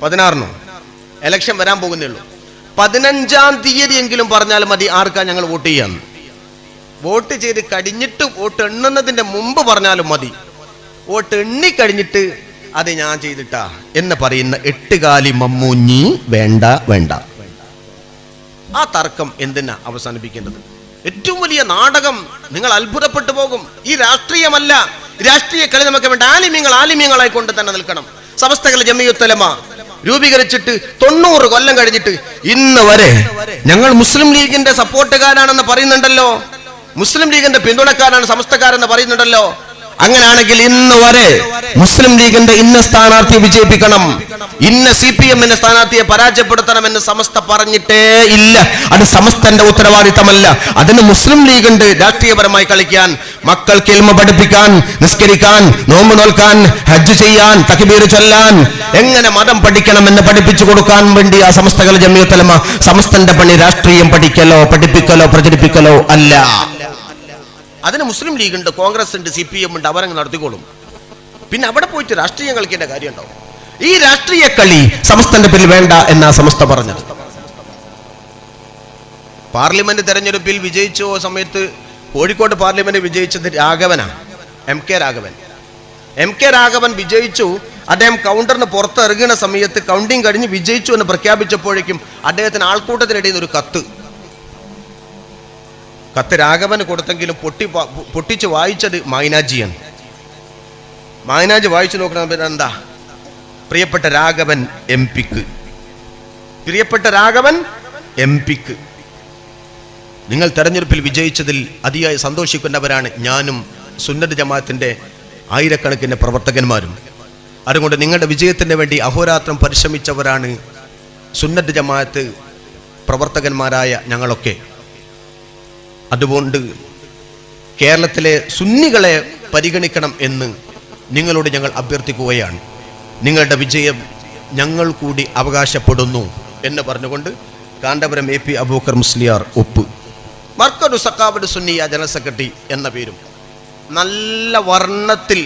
16 ഇലക്ഷൻ വരാൻ പോകുന്നേ ഉള്ളൂ. 15 എങ്കിലും പറഞ്ഞാൽ മതി ആർക്കാ ഞങ്ങൾ വോട്ട് ചെയ്യാന്ന്. വോട്ട് ചെയ്ത് കഴിഞ്ഞിട്ട് വോട്ട് എണ്ണുന്നതിന്റെ മുമ്പ് പറഞ്ഞാലും മതി. വോട്ട് എണ്ണിക്കഴിഞ്ഞിട്ട് അത് ഞാൻ ചെയ്തിട്ടാ എന്ന് പറയുന്ന 8 കാലി മമ്മൂഞ്ഞി വേണ്ട വേണ്ട. ആ തർക്കം എന്തിനാ അവസാനിപ്പിക്കേണ്ടത്? ഏറ്റവും വലിയ നാടകം. നിങ്ങൾ അത്ഭുതപ്പെട്ടു പോകും. ഈ രാഷ്ട്രീയമല്ല, രാഷ്ട്രീയ കളി നമുക്ക് വേണ്ട. ആലിമ്യങ്ങളായി കൊണ്ട് തന്നെ നിൽക്കണം. സമസ്ത കേരള ജമിയത്തുൽ ഉലമ രൂപീകരിച്ചിട്ട് 90 കൊല്ലം കഴിഞ്ഞിട്ട് ഇന്ന് വരെ ഞങ്ങൾ മുസ്ലിം ലീഗിന്റെ സപ്പോർട്ടുകാരാണെന്ന് പറയുന്നുണ്ടല്ലോ, മുസ്ലിം ലീഗിന്റെ പിന്തുണക്കാരാണ് സമസ്തക്കാരെന്ന് പറയുന്നുണ്ടല്ലോ. അങ്ങനെയാണെങ്കിൽ ഇന്ന് വരെ മുസ്ലിം ലീഗിന്റെ ഇന്ന സ്ഥാനാർത്ഥിയെ വിജയിപ്പിക്കണം, ഇന്ന CPM സ്ഥാനാർത്ഥിയെ പരാജയപ്പെടുത്തണമെന്ന് സമസ്ത പറഞ്ഞിട്ടേ ഇല്ല. അത് സമസ്തന്റെ ഉത്തരവാദിത്തമല്ല. അതിന് മുസ്ലിം ലീഗുണ്ട് രാഷ്ട്രീയപരമായി കളിക്കാൻ, മക്കൾക്ക് ഇൽമ പഠിപ്പിക്കാൻ, നിസ്കരിക്കാൻ, നോമ്പ് നോൽക്കാൻ, ഹജ്ജ് ചെയ്യാൻ, തക്ബീർ ചൊല്ലാൻ, എങ്ങനെ മതം പഠിക്കണമെന്ന് പഠിപ്പിച്ചു കൊടുക്കാൻ വേണ്ടി ആ സമസ്ത കേരള ജമിയത്തുൽ ഉലമ. സമസ്തന്റെ പണി രാഷ്ട്രീയം പഠിക്കലോ പഠിപ്പിക്കലോ പ്രചരിപ്പിക്കലോ അല്ല. അതിന് മുസ്ലിം ലീഗ് ഉണ്ട്, കോൺഗ്രസ് ഉണ്ട്, CPM ഉണ്ട്, അവരങ്ങ് നടത്തിക്കോളും. പിന്നെ അവിടെ പോയിട്ട് രാഷ്ട്രീയം കളിക്കേണ്ട കാര്യം ഉണ്ടാവും. ഈ രാഷ്ട്രീയ കളി സമസ്തന്റെ പേരിൽ വേണ്ട എന്നാ സമസ്ത പറഞ്ഞത്. പാർലമെന്റ് തെരഞ്ഞെടുപ്പിൽ വിജയിച്ച സമയത്ത് കോഴിക്കോട് പാർലമെന്റ് വിജയിച്ചത് രാഘവനാണ്, MK രാഘവൻ. MK രാഘവൻ വിജയിച്ചു. അദ്ദേഹം കൗണ്ടറിന് പുറത്തിറങ്ങുന്ന സമയത്ത് കൗണ്ടിങ് കഴിഞ്ഞ് വിജയിച്ചു എന്ന് പ്രഖ്യാപിച്ചപ്പോഴേക്കും അദ്ദേഹത്തിന് ആൾക്കൂട്ടത്തിനിടയിൽ ഒരു കത്ത് രാഘവന് കൊടുത്തെങ്കിലും പൊട്ടിച്ച് വായിച്ചത് മൈനാജിയാണ്. മൈനാജി വായിച്ചു നോക്കണം, എന്താ? പ്രിയപ്പെട്ട രാഘവൻ MP-ക്ക്, പ്രിയപ്പെട്ട രാഘവൻ MP-ക്ക്, നിങ്ങൾ തെരഞ്ഞെടുപ്പിൽ വിജയിച്ചതിൽ അതിയായി സന്തോഷിക്കുന്നവരാണ് ഞാനും സുന്നത്ത് ജമാഅത്തിന്റെ ആയിരക്കണക്കിന് പ്രവർത്തകന്മാരും. അതുകൊണ്ട് നിങ്ങളുടെ വിജയത്തിന് വേണ്ടി അഹോരാത്രം പരിശ്രമിച്ചവരാണ് സുന്നത്ത് ജമാഅത്ത് പ്രവർത്തകന്മാരായ ഞങ്ങളൊക്കെ. അതുകൊണ്ട് കേരളത്തിലെ സുന്നികളെ പരിഗണിക്കണം എന്ന് നിങ്ങളോട് ഞങ്ങൾ അഭ്യർത്ഥിക്കുകയാണ്. നിങ്ങളുടെ വിജയം ഞങ്ങൾ കൂടി അവകാശപ്പെടുന്നു എന്ന് പറഞ്ഞുകൊണ്ട് കാന്തപുരം AP അബൂബക്കർ മുസ്ലിയാർ ഒപ്പ്. മർക്കദു സഖാവത്ത് സുന്നിയ ജനറൽ സെക്രട്ടറി എന്ന പേരും നല്ല വർണ്ണത്തിൽ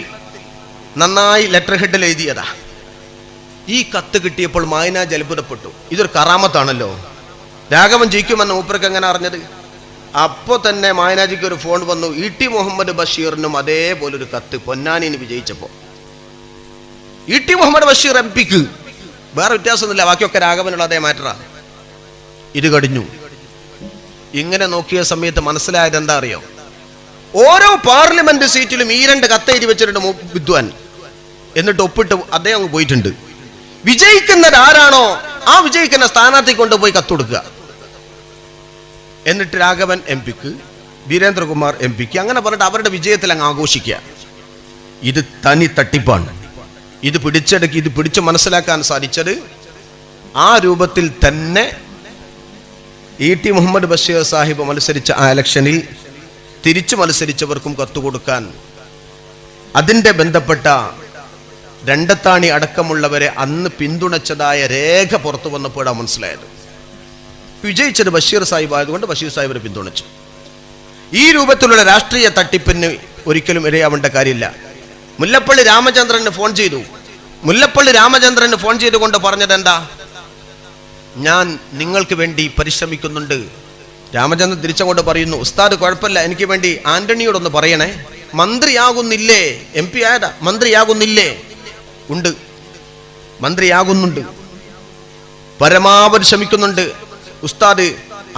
നന്നായി ലെറ്റർ ഹെഡിൽ എഴുതിയതാ. ഈ കത്ത് കിട്ടിയപ്പോൾ മൈനാജി അത്ഭുതപ്പെട്ടു. ഇതൊരു കറാമത്താണല്ലോ. രാഘവൻ ജയിക്കുമെന്ന് മൂപ്പർക്ക് എങ്ങനെ അറിഞ്ഞത്? അപ്പോൾ തന്നെ മൈനാജിക്ക് ഒരു ഫോൺ വന്നു. ET മുഹമ്മദ് ബഷീറിനും അതേപോലൊരു കത്ത് പൊന്നാനിന് വിജയിച്ചപ്പോൾ. ET മുഹമ്മദ് ബഷീർ MP-ക്ക് വേറെ വ്യത്യാസമൊന്നുമില്ല, ബാക്കിയൊക്കെ രാഘവനുള്ള അതേ മാറ്ററാ. ഇത് കഴിഞ്ഞു. ഇങ്ങനെ നോക്കിയ സമയത്ത് മനസ്സിലായത് എന്താ അറിയോ? ഓരോ പാർലമെന്റ് സീറ്റിലും ഈ 2 കത്ത് എഴുതി വെച്ചിട്ടുണ്ട് വിദ്വാൻ. എന്നിട്ട് ഒപ്പിട്ട് അദ്ദേഹം അങ്ങ് പോയിട്ടുണ്ട്. വിജയിക്കുന്നത് ആരാണോ ആ വിജയിക്കുന്ന സ്ഥാനാർത്ഥി കൊണ്ടുപോയി കത്തുകൊടുക്കുക. എന്നിട്ട് രാഘവൻ MP-ക്ക്, വീരേന്ദ്രകുമാർ MP-ക്ക്, അങ്ങനെ പറഞ്ഞിട്ട് അവരുടെ വിജയത്തിൽ അങ്ങ് ആഘോഷിക്കുക. ഇത് തനി തട്ടിപ്പാണ്. ഇത് പിടിച്ച് മനസ്സിലാക്കാൻ സാധിച്ചത് ആ രൂപത്തിൽ തന്നെ ET മുഹമ്മദ് ബഷീർ സാഹിബ് മത്സരിച്ച ആ ഇലക്ഷനിൽ തിരിച്ചു മത്സരിച്ചവർക്കും കത്തുകൊടുക്കാൻ അതിൻ്റെ ബന്ധപ്പെട്ട രണ്ടത്താണി അടക്കമുള്ളവരെ അന്ന് പിന്തുണച്ചതായ രേഖ പുറത്തു വന്നപ്പോഴാണ് മനസ്സിലായത്. വിജയിച്ചത് ബഷീർ സാഹിബ് ആയതുകൊണ്ട് ബഷീർ സാഹിബിനെ പിന്തുണച്ചു. ഈ രൂപത്തിലുള്ള രാഷ്ട്രീയ തട്ടിപ്പിന് ഒരിക്കലും ഇരയാവേണ്ട കാര്യമില്ല. മുല്ലപ്പള്ളി രാമചന്ദ്രന് ഫോൺ ചെയ്തു. മുല്ലപ്പള്ളി രാമചന്ദ്രന് ഫോൺ ചെയ്തുകൊണ്ട് പറഞ്ഞത് എന്താ? ഞാൻ നിങ്ങൾക്ക് വേണ്ടി പരിശ്രമിക്കുന്നുണ്ട്. രാമചന്ദ്രൻ തിരിച്ചങ്ങോട്ട് പറയുന്നു, ഉസ്താദ് കുഴപ്പമില്ല, എനിക്ക് വേണ്ടി ആന്റണിയോടൊന്ന് പറയണേ. മന്ത്രിയാകുന്നില്ലേ? MP ആയതാ. മന്ത്രിയാകുന്നില്ലേ? ഉണ്ട്, മന്ത്രിയാകുന്നുണ്ട്, പരമാവധി ശ്രമിക്കുന്നുണ്ട്. ഉസ്താദ്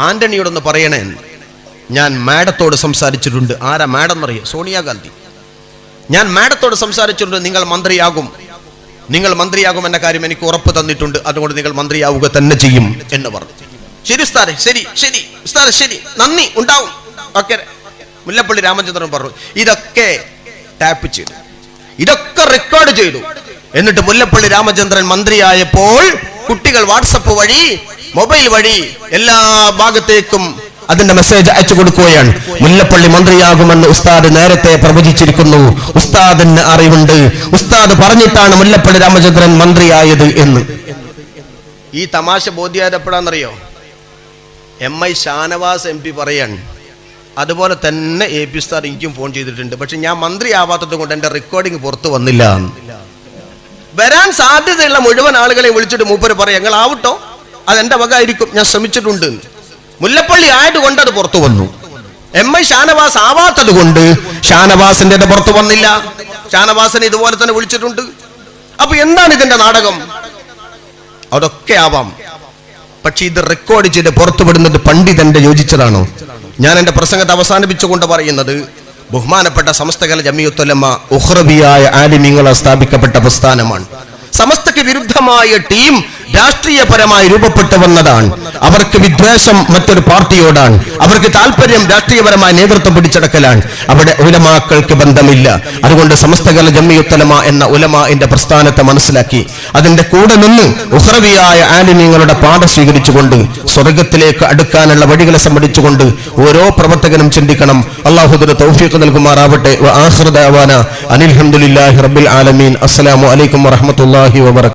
ആന്റണിയോടൊന്ന് പറയണേ. ഞാൻ മാഡത്തോട് സംസാരിച്ചിട്ടുണ്ട്. ആരാ മാഡം എന്നറിയോ? സോണിയാഗാന്ധി. ഞാൻ മാഡത്തോട് സംസാരിച്ചിട്ടുണ്ട്. നിങ്ങൾ മന്ത്രിയാകും എന്ന കാര്യം എനിക്ക് ഉറപ്പ് തന്നിട്ടുണ്ട്. അതുകൊണ്ട് നിങ്ങൾ മന്ത്രിയാവുക തന്നെ ചെയ്യും എന്ന് പറഞ്ഞു. ശരി ഉസ്താദെ, ശരി ശരി ഉസ്താദെ, ശരി, നന്ദി, ഉണ്ടാവും, ഓക്കെ. മുല്ലപ്പള്ളി രാമചന്ദ്രൻ പറഞ്ഞു. ഇതൊക്കെ ടാപ്പ് ചെയ്തു, ഇതൊക്കെ റെക്കോർഡ് ചെയ്തു. എന്നിട്ട് മുല്ലപ്പള്ളി രാമചന്ദ്രൻ മന്ത്രിയായപ്പോൾ കുട്ടികൾ വാട്സപ്പ് വഴി, മൊബൈൽ വഴി എല്ലാ ഭാഗത്തേക്കും അതിന്റെ മെസ്സേജ് അയച്ചു കൊടുക്കുകയാണ്. മുല്ലപ്പള്ളി മന്ത്രിയാകുമെന്ന് ഉസ്താദ് നേരത്തെ പ്രവചിച്ചിരിക്കുന്നു. ഉസ്താദിന് അറിവുണ്ട്. ഉസ്താദ് പറഞ്ഞിട്ടാണ് മുല്ലപ്പള്ളി രാമചന്ദ്രൻ മന്ത്രിയായത് എന്ന്. ഈ തമാശ ബോധ്യായത് എപ്പോഴാണെന്നറിയോ? MI ഷാനവാസ് MP പറയാണ്. അതുപോലെ തന്നെ AP ഉസ്താദ് എനിക്കും ഫോൺ ചെയ്തിട്ടുണ്ട്. പക്ഷെ ഞാൻ മന്ത്രിയാവാത്തത് കൊണ്ട് എന്റെ റെക്കോർഡിംഗ് പുറത്തു വന്നില്ല. വരാൻ സാധ്യതയുള്ള മുഴുവൻ ആളുകളെ വിളിച്ചിട്ട് മൂപ്പര് പറയാം, ഞങ്ങൾ ആവട്ടോ, അതെന്റെ വക ആയിരിക്കും, ഞാൻ ശ്രമിച്ചിട്ടുണ്ട്. മുല്ലപ്പള്ളി ആയതുകൊണ്ട് അത് പുറത്തു വന്നു. MI ഷാനവാസ് ആവാത്തത് കൊണ്ട് ഷാനവാസിന്റെ പുറത്തു വന്നില്ല. ഷാനവാസിനെ ഇതുപോലെ തന്നെ വിളിച്ചിട്ടുണ്ട്. അപ്പൊ എന്താണ് ഇതിന്റെ നാടകം? അതൊക്കെ ആവാം. പക്ഷെ ഇത് റെക്കോർഡ് ചെയ്ത് പുറത്തുവിടുന്നത് പണ്ഡിതന്റെ യോജിച്ചതാണോ? ഞാൻ എന്റെ പ്രസംഗത്തെ അവസാനിപ്പിച്ചുകൊണ്ട് പറയുന്നത്, ബഹുമാനപ്പെട്ട സമസ്ത കേരള ജമിയത്തുൽ ഉലമ ഉഖ്റവിയായ ആലിമീങ്ങളാൽ സ്ഥാപിക്കപ്പെട്ട പ്രസ്ഥാനമാണ്. സമസ്തക്ക് വിരുദ്ധമായ ടീം രാഷ്ട്രീയപരമായി രൂപപ്പെട്ടു വന്നതാണ്. അവർക്ക് വിദ്വേഷം മറ്റൊരു പാർട്ടിയോടാണ്. അവർക്ക് താല്പര്യം രാഷ്ട്രീയപരമായ നേതൃത്വം പിടിച്ചെടുക്കലാണ്. അവിടെ ഉലമാക്കൾക്ക് ബന്ധമില്ല. അതുകൊണ്ട് സമസ്ത കേരള ജമിയത്തുൽ ഉലമ എന്ന ഉലമാഇന്റെ പ്രസ്ഥാനത്തെ മനസ്സിലാക്കി അതിന്റെ കൂടെ നിന്ന് ഉഖ്റവിയായ ആലിമീങ്ങളുടെ പാഠ സ്വീകരിച്ചുകൊണ്ട് സ്വർഗത്തിലേക്ക് അടുക്കാനുള്ള വഴികളെ സംബന്ധിച്ചുകൊണ്ട് ഓരോ പ്രവർത്തകനും ചിന്തിക്കണം. അല്ലാഹു തൗഫീഖ് നൽകുമാറാവട്ടെ. വആഖിറു ദഅവാന അനിൽ ഹംദുലില്ലാഹി റബ്ബിൽ ആലമീൻ. അസ്സലാമു അലൈക്കും വറഹ്മത്തുള്ളാഹി വബറകാതുഹു.